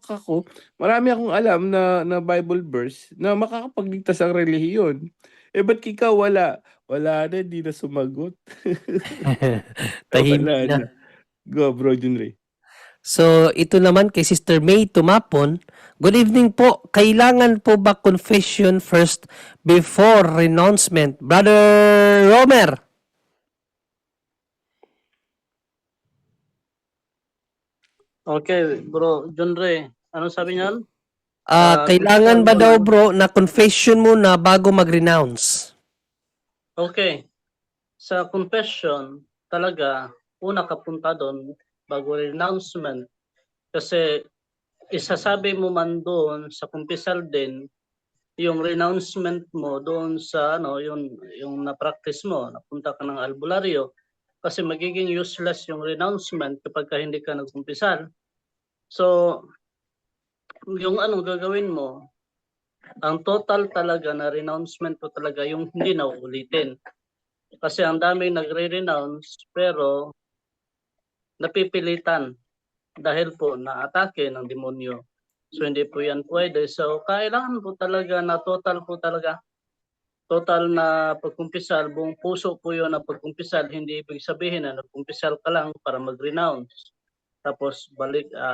marami akong alam na Bible verse na makakapagligtas ang relihiyon. Eh ba't ikaw wala? Wala na, hindi na sumagot. Tahimik Wala na. na. Go bro Junray. So, ito naman kay Sister May Tumapon. Good evening po. Kailangan po ba confession first before renouncement? Brother Romer. Okay, bro, John Ray, ano sabi niyan? Kailangan Confession ba daw muna. bro na confession muna bago mag-renounce? Okay, sa confession, talaga, una ka punta doon bago renouncement. Kasi isasabi mo man doon sa kumpisal din, yung renouncement mo doon sa yung na-practice mo, napunta ka ng albularyo, kasi magiging useless yung renouncement kapag ka hindi ka nagkumpisal. So, yung anong gagawin mo, ang total talaga na renouncement ko talaga yung hindi na uulitin. Kasi ang dami nagre-renounce pero napipilitan dahil po na-atake ng demonyo. So hindi po yan pwede. So kailangan po talaga na total na pagkumpisal, buong puso po yun na pagkumpisal, hindi ibig sabihin na nagkumpisal ka lang para mag-renounce. Tapos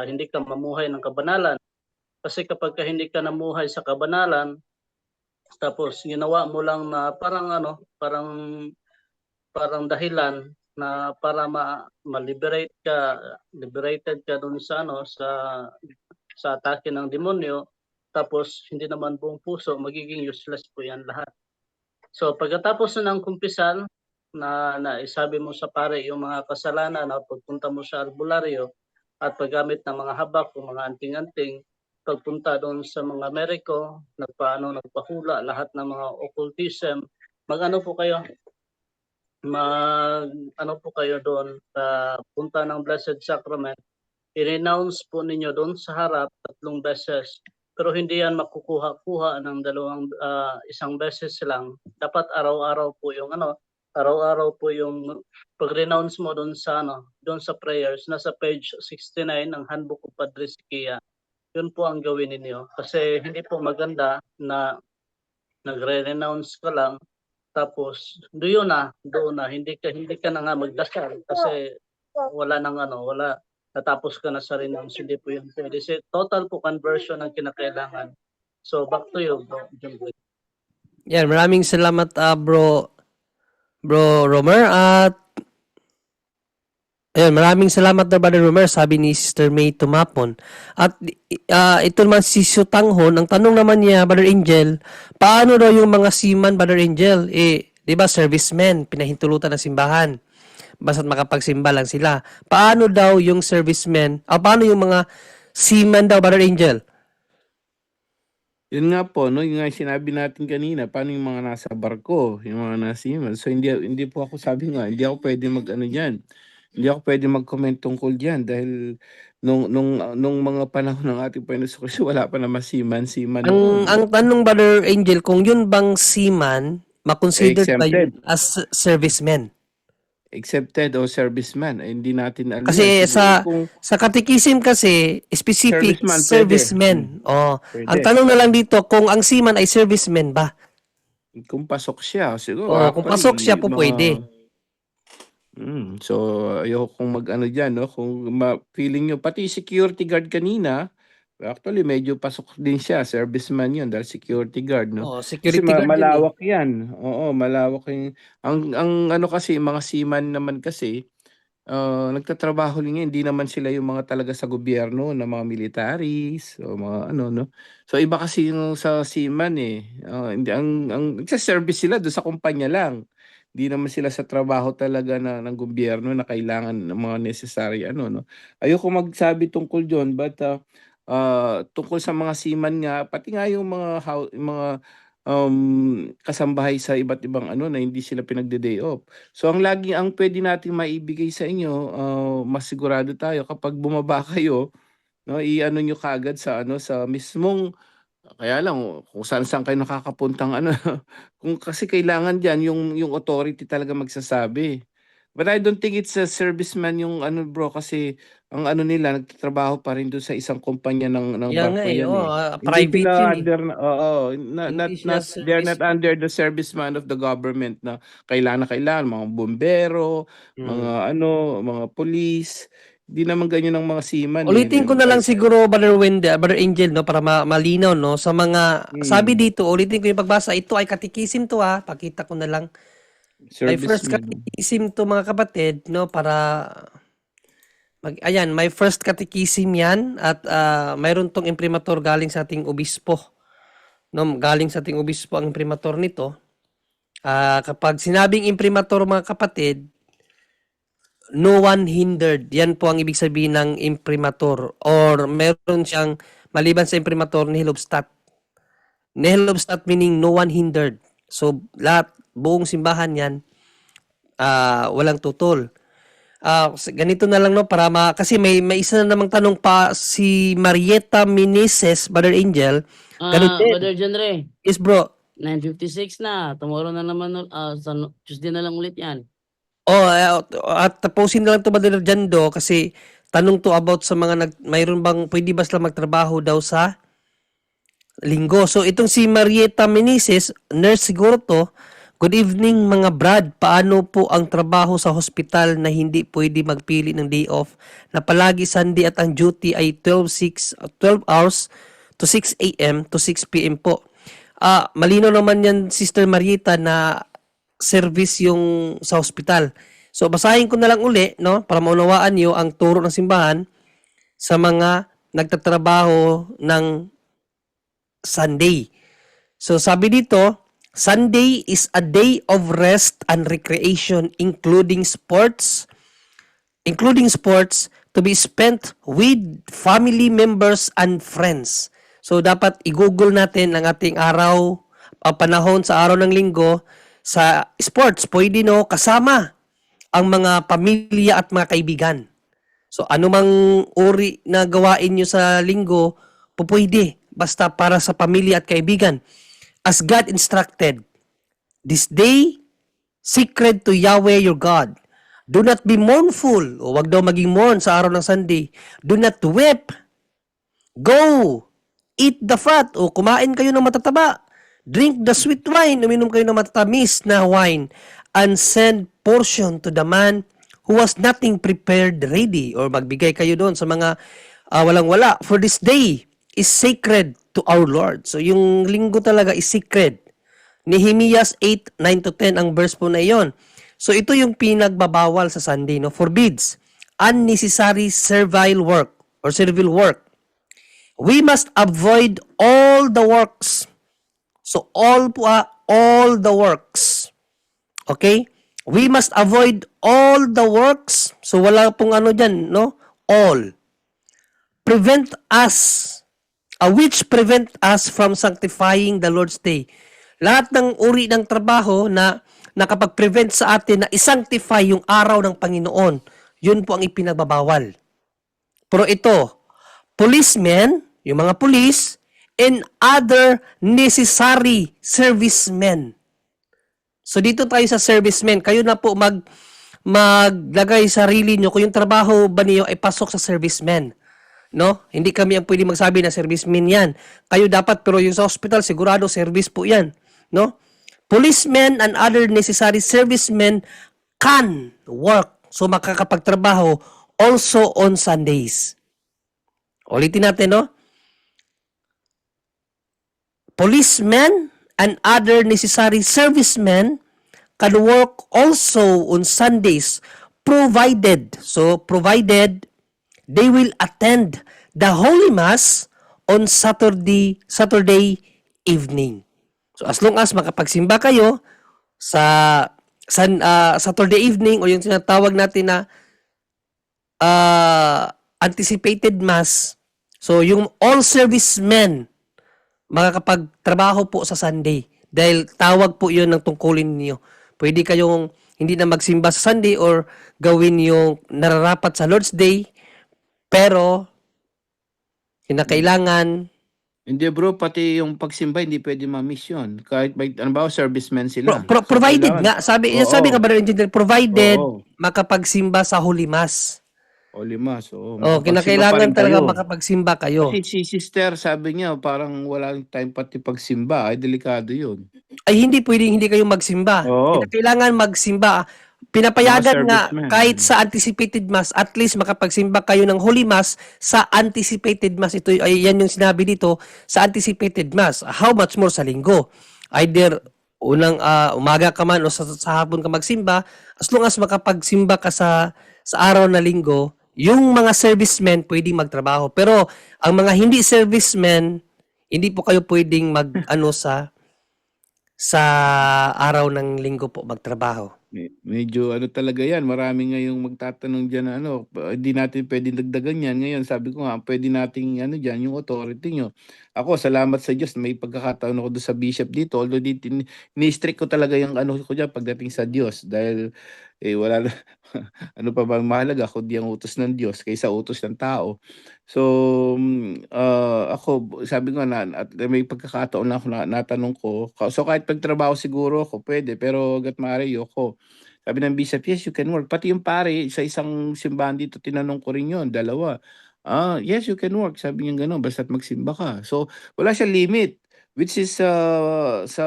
hindi ka mamuhay ng kabanalan. Kasi kapag hindi ka namuhay sa kabanalan, tapos ginawa mo lang na parang dahilan na para ma-liberate ka, liberated ka doon sa sa atake ng demonyo, tapos hindi naman buong puso, magiging useless po yan lahat. So pagkatapos ng kumpisal na isabi mo sa pare yung mga kasalanan na pagpunta mo sa albularyo at paggamit ng mga habak o mga anting-anting, pagpunta doon sa mga meriko, nagpahula, lahat ng mga occultism, mag-ano po kayo doon sa punta ng Blessed Sacrament, i-renounce po ninyo doon sa harap 3 beses. Pero hindi yan makukuha-kuha ng isang beses lang. Dapat araw-araw po yung pag-renounce mo doon sa prayers, nasa page 69 ng Handbook of Padre Siquia. Yun po ang gawin ninyo. Kasi hindi po maganda na nagre-renounce ka lang tapos doon na hindi ka na nga magdasal kasi wala natapos ka na sa renounce, hindi po yun pwede. Total po conversion ang kinakailangan. So back to you, bro. Yan, maraming salamat Bro Romer at ayun, maraming salamat na Brother Romer, sabi ni Sister May Tumapon. At ito naman si Sutanghon, ang tanong naman niya, Brother Angel, paano daw yung mga seaman, Brother Angel? Di ba servicemen, pinahintulutan ng simbahan. Basta't makapagsimba lang sila. Paano daw yung servicemen, paano yung mga seaman daw, Brother Angel? Yun nga po, no, yung nga sinabi natin kanina, paano yung mga nasa barko, yung mga nasa himan. So hindi po ako sabi nga, hindi ako pwede mag-ano diyan. Hindi ako pwede mag-comment tungkol diyan dahil nung mga panahon ng ating Panginoon Kristo wala pa naman seaman noon. Ang tanong, Brother Angel, kung yun bang seaman, makonsidered ba yun Exempted. as servicemen? Accepted o serviceman, hindi natin alam Kasi yan. Siguro kung sa Catechism kasi, specific serviceman, pwede. servicemen. Ang Pwede. tanong na lang dito, kung ang seaman ay servicemen ba? Kung pasok siya, siguro Kung actually, pasok siya po mga- pwede. So ayoko kung mag-ano diyan, no, kung feeling nyo pati security guard kanina, actually medyo pasok din siya, serviceman 'yun dahil security guard, no. Kasi Security guard yun eh. malawak 'yan. Oo, malawak yung ang ano kasi mga seaman naman kasi nagtatrabaho din yan, hindi naman sila yung mga talaga sa gobyerno na mga militaries o mga ano, no. So iba kasi yung sa seaman hindi ang nagse-service sila doon sa kumpanya lang. Hindi naman sila sa trabaho talaga ng gobyerno na kailangan ng mga necessary ano, no. Ayoko magsabi tungkol diyon but tungkol sa mga seaman nga pati nga yung mga kasambahay sa iba't ibang ano na hindi sila pinagde-day off. So ang pwede nating maibigay sa inyo, mas sigurado tayo kapag bumaba kayo, no, i-ano niyo kaagad sa sa mismong Kaya lang kung saan-saan kayo nakakapuntang ano, kung kasi kailangan diyan yung authority talaga magsasabi. But I don't think it's a serviceman yung ano bro, kasi ang ano nila nagtatrabaho pa rin dun sa isang kumpanya ng Kaya nga barko eh, yan, oh, eh. Hindi private sila yun eh. under oo, Hindi siya they're not serviceman. under the serviceman of the government na kailangan, mga bombero, Mm. mga ano, mga pulis. Hindi naman ganyan ang mga seaman, eh, Ulitin ko na lang kahit siguro, Brother Angel, no, para malinaw, no, sa mga, sabi hmm, dito, ulitin ko yung pagbasa, ito ay katikisim to ha, pakita ko na lang. My first serviceman. katikisim to mga kapatid, no, para, ayan, my first katikisim yan, at mayroon tong imprimatur galing sa ating obispo, no, galing sa ating obispo ang imprimatur nito. Kapag sinabing imprimatur mga kapatid, no one hindered. Yan po ang ibig sabihin ng imprimatur. Or meron siyang, maliban sa imprimatur, nihil obstat. Nihil obstat meaning no one hindered. So, lahat, buong simbahan yan, walang tutol. Ganito na lang, no, para kasi may isa na namang tanong pa si Marieta Meneses, Brother Angel. Ganun din. Brother John Ray, Yes, bro. 9:56 na. Tomorrow na naman, sa Tuesday na lang ulit yan. Oh, at tapusin na lang to Brother Jando kasi tanong to about sa mga mayroon bang pwede ba sila magtrabaho daw sa linggo. So itong si Marieta Meneses, nurse siguro to. Good evening mga Brad. Paano po ang trabaho sa hospital na hindi pwede magpili ng day off na palagi Sunday at ang duty ay 12 hours to 6 a.m. to 6 p.m. po. Malino naman yan Sister Marieta na service yung sa hospital. So basahin ko na lang uli, no, para maunawaan niyo ang turo ng simbahan sa mga nagtatrabaho ng Sunday. So sabi dito, Sunday is a day of rest and recreation including sports to be spent with family members and friends. So dapat i-google natin ang ating araw, ang panahon sa araw ng linggo sa sports, pwede no, kasama ang mga pamilya at mga kaibigan. So anumang uri na gawain nyo sa linggo, pwede, basta para sa pamilya at kaibigan. As God instructed, this day, sacred to Yahweh your God. Do not be mournful, o wag daw maging mourn sa araw ng Sunday. Do not weep. Go, eat the fat, o kumain kayo ng matataba. Drink the sweet wine, uminom kayo ng matatamis na wine, and send portion to the man who has nothing prepared ready, or magbigay kayo doon sa mga walang-wala. For this day is sacred to our Lord. So yung linggo talaga is sacred. Nehemias 8:9-10 ang verse po na iyon. So ito yung pinagbabawal sa Sunday, no? Forbids unnecessary servile work or servile work. We must avoid all the works. So all the works. Okay? We must avoid all the works. So wala pong ano diyan, no? All. Which prevent us from sanctifying the Lord's day. Lahat ng uri ng trabaho na nakapag-prevent sa atin na isanctify yung araw ng Panginoon, yun po ang ipinagbabawal. Pero ito, policemen, yung mga police, and other necessary servicemen. So dito tayo sa servicemen. Kayo na po maglagay sarili nyo kung yung trabaho ba niyo ay pasok sa servicemen. No? Hindi kami ang pwede magsabi na servicemen yan. Kayo dapat, pero yung sa hospital, sigurado service po yan. No? Policemen and other necessary servicemen can work. So makakapagtrabaho also on Sundays. Ulitin natin, no? Policemen and other necessary servicemen can work also on Sundays provided they will attend the Holy Mass on Saturday evening. So as long as makapagsimba kayo sa Saturday evening o yung tinatawag natin na anticipated Mass, so yung all servicemen makakapagtrabaho po sa Sunday dahil tawag po yun ng tungkulin niyo. Pwede kayong hindi na magsimba sa Sunday or gawin yung nararapat sa Lord's Day, pero kinakailangan Hindi bro, pati yung pagsimba hindi pwede ma-miss yun. Kahit may, ano ba, servicemen sila. So, Provided kailangan, nga, sabi oo, nga Brother Engineer, provided oo, makapagsimba sa Holy Mass. o limas, oo, Oh, makapagsimba pa kinakailangan rin talaga kayo. makapagsimba kayo. Kasi si sister, sabi niya, parang walang time pati pagsimba. Ay, delikado yun. Ay hindi pwedeng hindi kayo magsimba. Oo, Kinakailangan magsimba. mga Pinapayagan nga servicemen. kahit sa anticipated mass, at least makapagsimba kayo ng Holy Mass sa anticipated mass. Ito ay yan yung sinabi dito sa anticipated mass. How much more sa linggo? Either unang umaga ka man o sa hapon ka magsimba, as long as makapagsimba ka sa araw na linggo, yung mga servicemen pwedeng magtrabaho. Pero ang mga hindi servicemen, hindi po kayo pwedeng mag sa araw ng linggo po magtrabaho. Medyo ano talaga yan, marami ngayong magtatanong dyan na ano, hindi natin pwedeng dagdagan yan. Ngayon, sabi ko nga, pwede nating ano dyan, yung authority nyo. Ako, salamat sa Diyos, may pagkakataon ako doon sa bishop dito. Although ni-strict ko talaga yung ano ko dyan pagdating sa Diyos. Dahil wala na, ano pa bang mahalaga kundi ang utos ng Diyos kaysa utos ng tao. So, ako, sabi ko na, at may pagkakataon na ako natanong ko. So, kahit pagtrabaho siguro ako, pwede. Pero hanggat maaari, ako. Sabi ng bishop, yes, you can work. Pati yung pare, sa isang simbahan dito, tinanong ko rin yun, dalawa. Yes, you can work. Sabi niya gano'n, basta't magsimba ka. So, wala siya limit. Which is, sa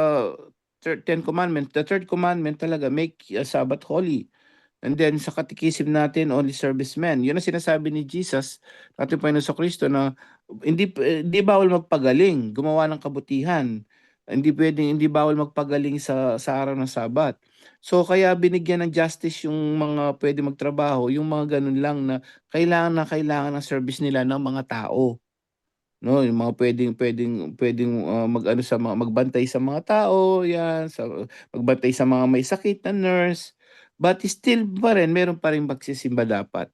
Ten Commandments, the third commandment talaga, make Sabbath holy. And then sa katikisim natin, only servicemen. Yun ang sinasabi ni Jesus, ating Panginoon sa Kristo, na hindi bawal magpagaling, gumawa ng kabutihan. Hindi bawal magpagaling sa araw ng Sabat. So kaya binigyan ng justice yung mga pwede magtrabaho, yung mga ganun lang na kailangan ng service nila ng mga tao. No, yung mga pwedeng mag-ano sa mga magbantay sa mga tao, yan, magbantay sa mga may sakit na nurse. But still pa rin, meron pa rin magsisimba dapat.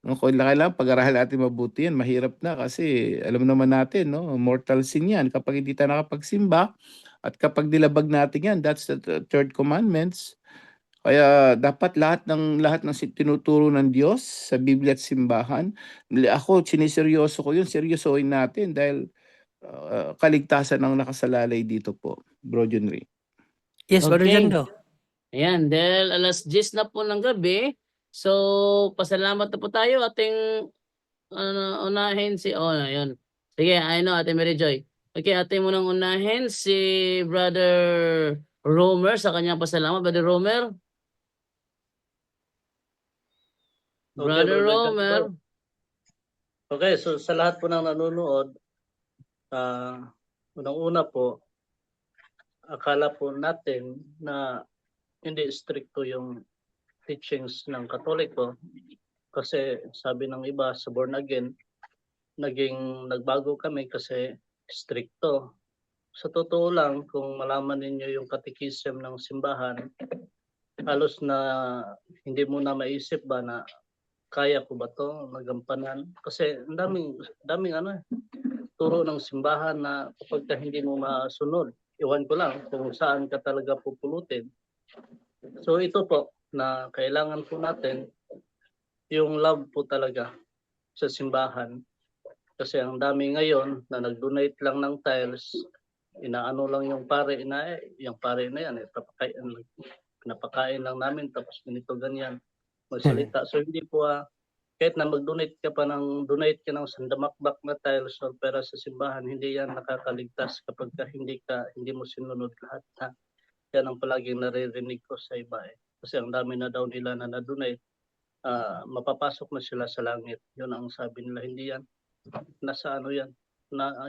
No, kailangan pag-aralan natin mabuti yan. Mahirap na kasi alam naman natin, no, mortal sin yan kapag hindi tayo nakapagsimba at kapag nilabag natin yan, that's the third commandments. Kaya dapat lahat ng tinuturo ng Diyos sa Biblia at simbahan, ako siniseryoso ko yun, seryosohin natin dahil kaligtasan ang nakasalalay dito po, Bro Junry. Yes, Brother Okay. Jando. Ayan, dahil alas 10 na po ng gabi, so pasalamat na po tayo ating unahin si, ayun. Sige, Ate Mary Joy. Okay, ate mo nang unahin si Brother Romer sa kanyang pasalamat. Brother Romer? Brother Brother Romer? Okay, so sa lahat po ng nanonood, unang-una po, akala po natin na hindi stricto yung teachings ng Katoliko kasi sabi ng iba sa born again, nagbago kami kasi stricto. Sa totoo lang, kung malaman ninyo yung katekism ng simbahan, halos na hindi mo na maisip ba na kaya ko ba to magampanan? Kasi ang daming turo ng simbahan na kapag hindi mo masunod, iwan ko lang kung saan ka talaga pupulutin. So ito po na kailangan po natin yung love po talaga sa simbahan. Kasi ang dami ngayon na nag-donate lang ng tiles, inaano lang yung pare na yung pare na yan, pinapakain lang namin tapos ganito ganyan magsalita. So hindi po kahit na mag-donate ka ng sandamakbak na tiles o pera sa simbahan, hindi yan nakakaligtas kapag hindi mo sinunod lahat. Yan ang palaging naririnig ko sa iba Kasi ang dami na daw nila na na-donate, mapapasok na sila sa langit. Yun ang sabi nila, hindi yan. Nasa yan.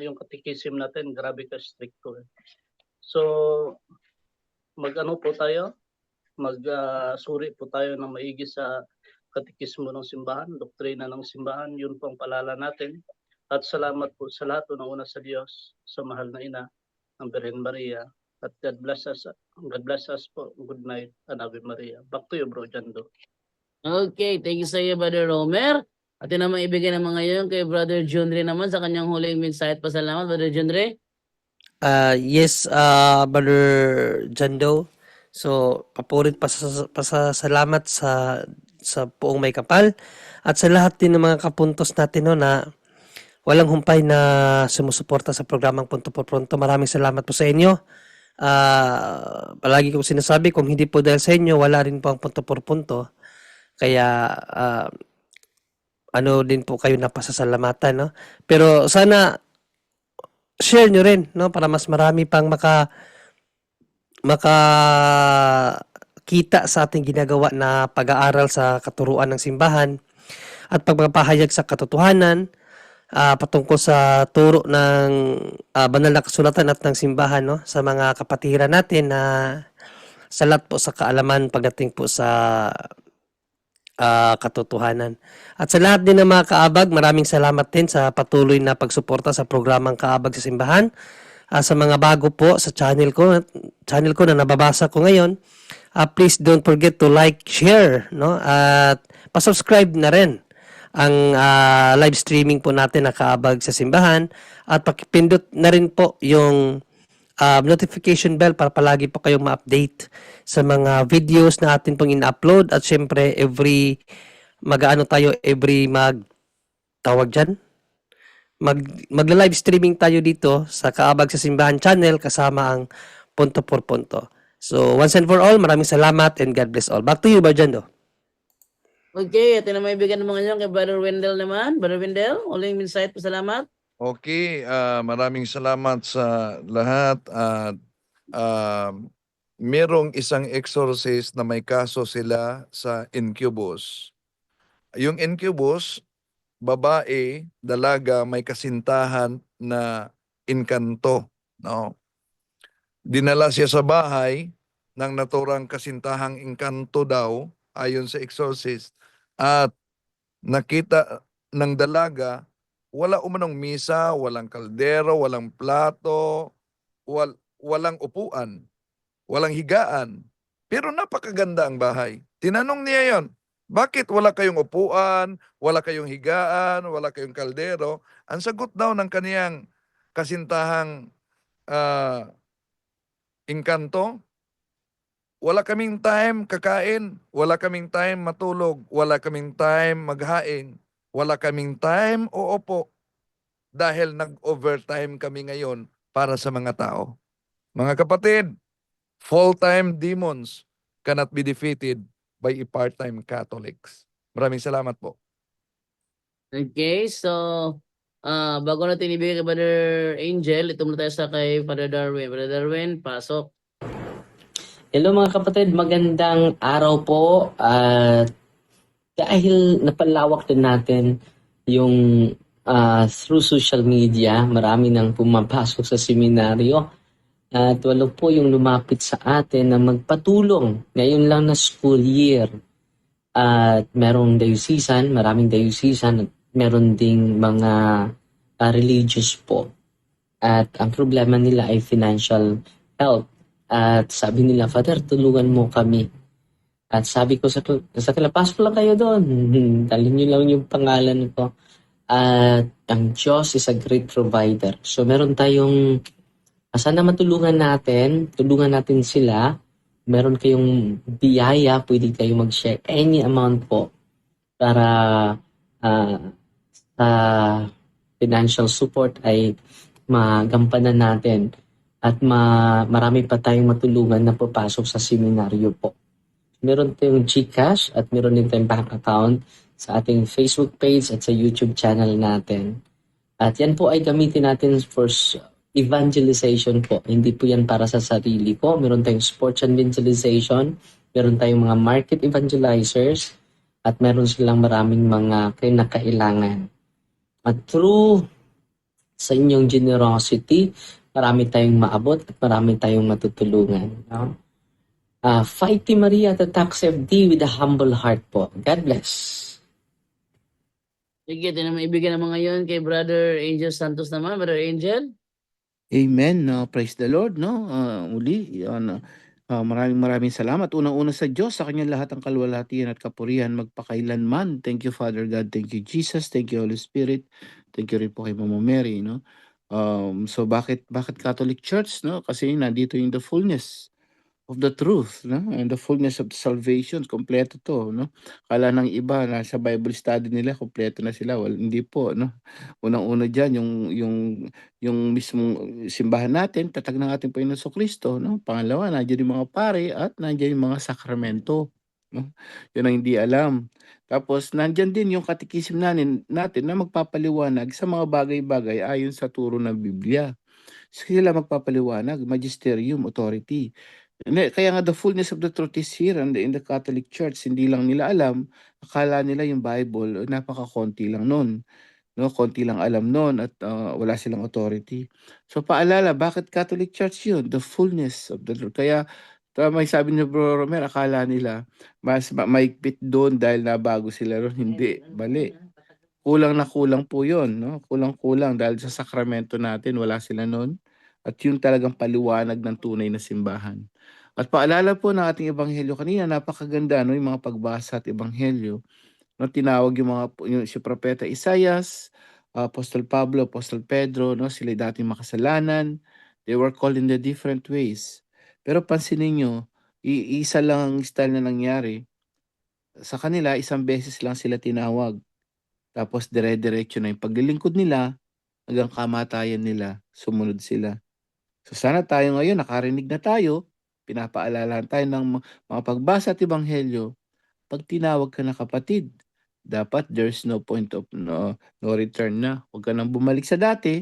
Yung katikisim natin, grabe ka stricto. So, po tayo, magsuri po tayo ng maigi sa katikismo ng simbahan, doktrina ng simbahan, yun po ang palala natin. At salamat po sa lahat, unang-una sa Diyos, sa mahal na ina, ang Birhen Maria. At God bless us po. Good night, and Ave Maria. Back to you, Bro Jando. Okay, thank you sa iyo, Brother Romer. At yun naman ibigay naman ngayon kay Brother Junre naman sa kanyang huling mensahe at pasalamat. Brother Junre? Yes, Brother Jando. So, papurit pasasalamat sa Poong May Kapal at sa lahat din ng mga kapuntos natin no, na walang humpay na sumusuporta sa programang Punto por Punto. Maraming salamat po sa inyo. Palagi kong sinasabi, kung hindi po dahil sa inyo, wala rin po ang Punto por Punto. Kaya ano din po kayo napasasalamatan, no? Pero sana share nyo rin, no, para mas marami pang makakita sa ating ginagawa na pag-aaral sa katuruan ng simbahan at pagpapahayag sa katotohanan patungkol sa turo ng banal na kasulatan at ng simbahan, no, sa mga kapatiran natin na salat po sa kaalaman pagdating po sa katotohanan. At sa lahat din ng mga kaabag, maraming salamat din sa patuloy na pagsuporta sa programang Kaabag sa Simbahan. Sa mga bago po sa channel ko na nababasa ko ngayon, please don't forget to like, share, no? At pa-subscribe na rin ang live streaming po natin na Kaabag sa Simbahan, at pakipindot na rin po yung notification bell para palagi po kayong ma-update sa mga videos na atin pong in-upload. At syempre every magla-live streaming tayo dito sa Kaabag sa Simbahan channel kasama ang Punto por Punto. So once and for all, maraming salamat and God bless all. Back to you, Barjando. Okay, ito na may bigyan mo ngayon kay Brother Wendell naman. Brother Wendell, uling insight, pasalamat. Okay, maraming salamat sa lahat at merong isang exorcist na may kaso sila sa Incubus. Yung Incubus, babae, dalaga, may kasintahan na inkanto, no? Dinala siya sa bahay ng naturang kasintahang inkanto daw, ayon sa exorcist, at nakita ng dalaga, wala umanong misa, walang kaldero, walang plato, walang upuan, walang higaan. Pero napakaganda ang bahay. Tinanong niya yon, bakit wala kayong upuan, wala kayong higaan, wala kayong kaldero? Ang sagot daw ng kaniyang kasintahang inkanto, wala kaming time kakain, wala kaming time matulog, wala kaming time maghain, wala kaming time uupo dahil nag-overtime kami ngayon para sa mga tao. Mga kapatid, full-time demons cannot be defeated by part-time Catholics. Maraming salamat po. Okay, so bago natin ibigay kay Brother Angel, ito muna tayo sa kay Brother Darwin. Brother Darwin, pasok. Hello mga kapatid, magandang araw po. Dahil napalawak din natin yung through social media, marami nang pumapasok sa seminaryo. At walo po yung lumapit sa atin na magpatulong ngayon lang na school year. At merong diocesan, maraming diocesan, at meron ding mga religious po. At ang problema nila ay financial help. At sabi nila, Father, tulungan mo kami. At sabi ko sa kanila, pasok lang kayo doon. Dalhin nyo lang yung pangalan ko. At ang Diyos is a great provider. So meron tayong, sana matulungan natin sila. Meron kayong biyaya, pwede kayo mag-share any amount po para sa financial support ay magampanan natin. At marami pa tayong matulungan na papasok sa seminaryo po. Meron tayong GCash at meron din tayong bank account sa ating Facebook page at sa YouTube channel natin. At yan po ay gamitin natin for evangelization po. Hindi po yan para sa sarili ko. Meron tayong sports evangelization, meron tayong mga market evangelizers, at meron silang maraming mga kinakailangan. At through sa inyong generosity, marami tayong maabot at marami tayong matutulungan. No? Fight Team Maria at Tax FD with a humble heart po. God bless. Sige, ito naman ibigay naman ngayon kay Brother Angel Santos naman. Brother Angel. Amen. Praise the Lord. No? Muli, maraming salamat. Unang-una sa Diyos, sa kanyang lahat ng kalwalhatian at kapurihan magpakailanman. Thank you, Father God. Thank you, Jesus. Thank you, Holy Spirit. Thank you rin po kay Mama Mary. No? So bakit Catholic Church? No? Kasi nandito yung the fullness of the truth, no? And the fullness of salvation, kompleto 'to, no? Akala ng iba na sa Bible study nila kumpleto na sila, hindi po, no? Unang-una diyan yung mismong simbahan natin, tatag ng ating Panginoong Jesucristo, no? Pangalawa, nandiyan yung mga pari at nandiyan yung mga sakramento, no? Yun ang hindi alam. Tapos nandiyan din yung katikisim natin na magpapaliwanag sa mga bagay-bagay ayon sa turo ng Biblia. Sila magpapaliwanag, magisterium, authority. Hindi, kaya nga the fullness of the truth is here in the Catholic Church. Hindi lang nila alam, akala nila yung Bible, napakakonti lang nun. No, konti lang alam nun at wala silang authority. So paalala, bakit Catholic Church yun? The fullness of the truth. Kaya tama yung sabi ni Bro Romer, akala nila mas maigpit doon dahil nabago sila ron. Hindi, mali. Kulang na kulang po yun, no? Kulang-kulang dahil sa sakramento natin, wala sila nun. At yun talagang paliwanag ng tunay na simbahan. At paalala po ng ating ebanghelyo kanina, napakaganda, no? Yung mga pagbasa at ebanghelyo. No, tinawag yung si Propeta Isaias, Apostol Pablo, Apostol Pedro, no? Sila dating makasalanan. They were called in the different ways. Pero pansinin nyo, isa lang ang style na nangyari. Sa kanila, isang beses lang sila tinawag. Tapos dire-diretso na yung paglilingkod nila hanggang kamatayan nila, sumunod sila. So sana tayo ngayon, nakarinig na tayo, pinapaalalahan tayo ng mga pagbasa at ebanghelyo. Pag tinawag ka na kapatid, dapat there's no point of no return na. Huwag ka nang bumalik sa dati,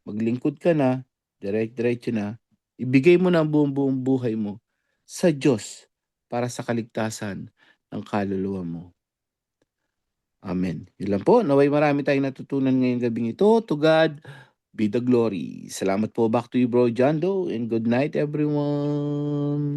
maglingkod ka na, diretso na. Ibigay mo na ang buong buhay mo sa Diyos para sa kaligtasan ng kaluluwa mo. Amen. Yun lang po. Naway marami tayong natutunan ngayong gabing ito. To God be the glory. Salamat po. Back to you, Bro Jando. And good night, everyone.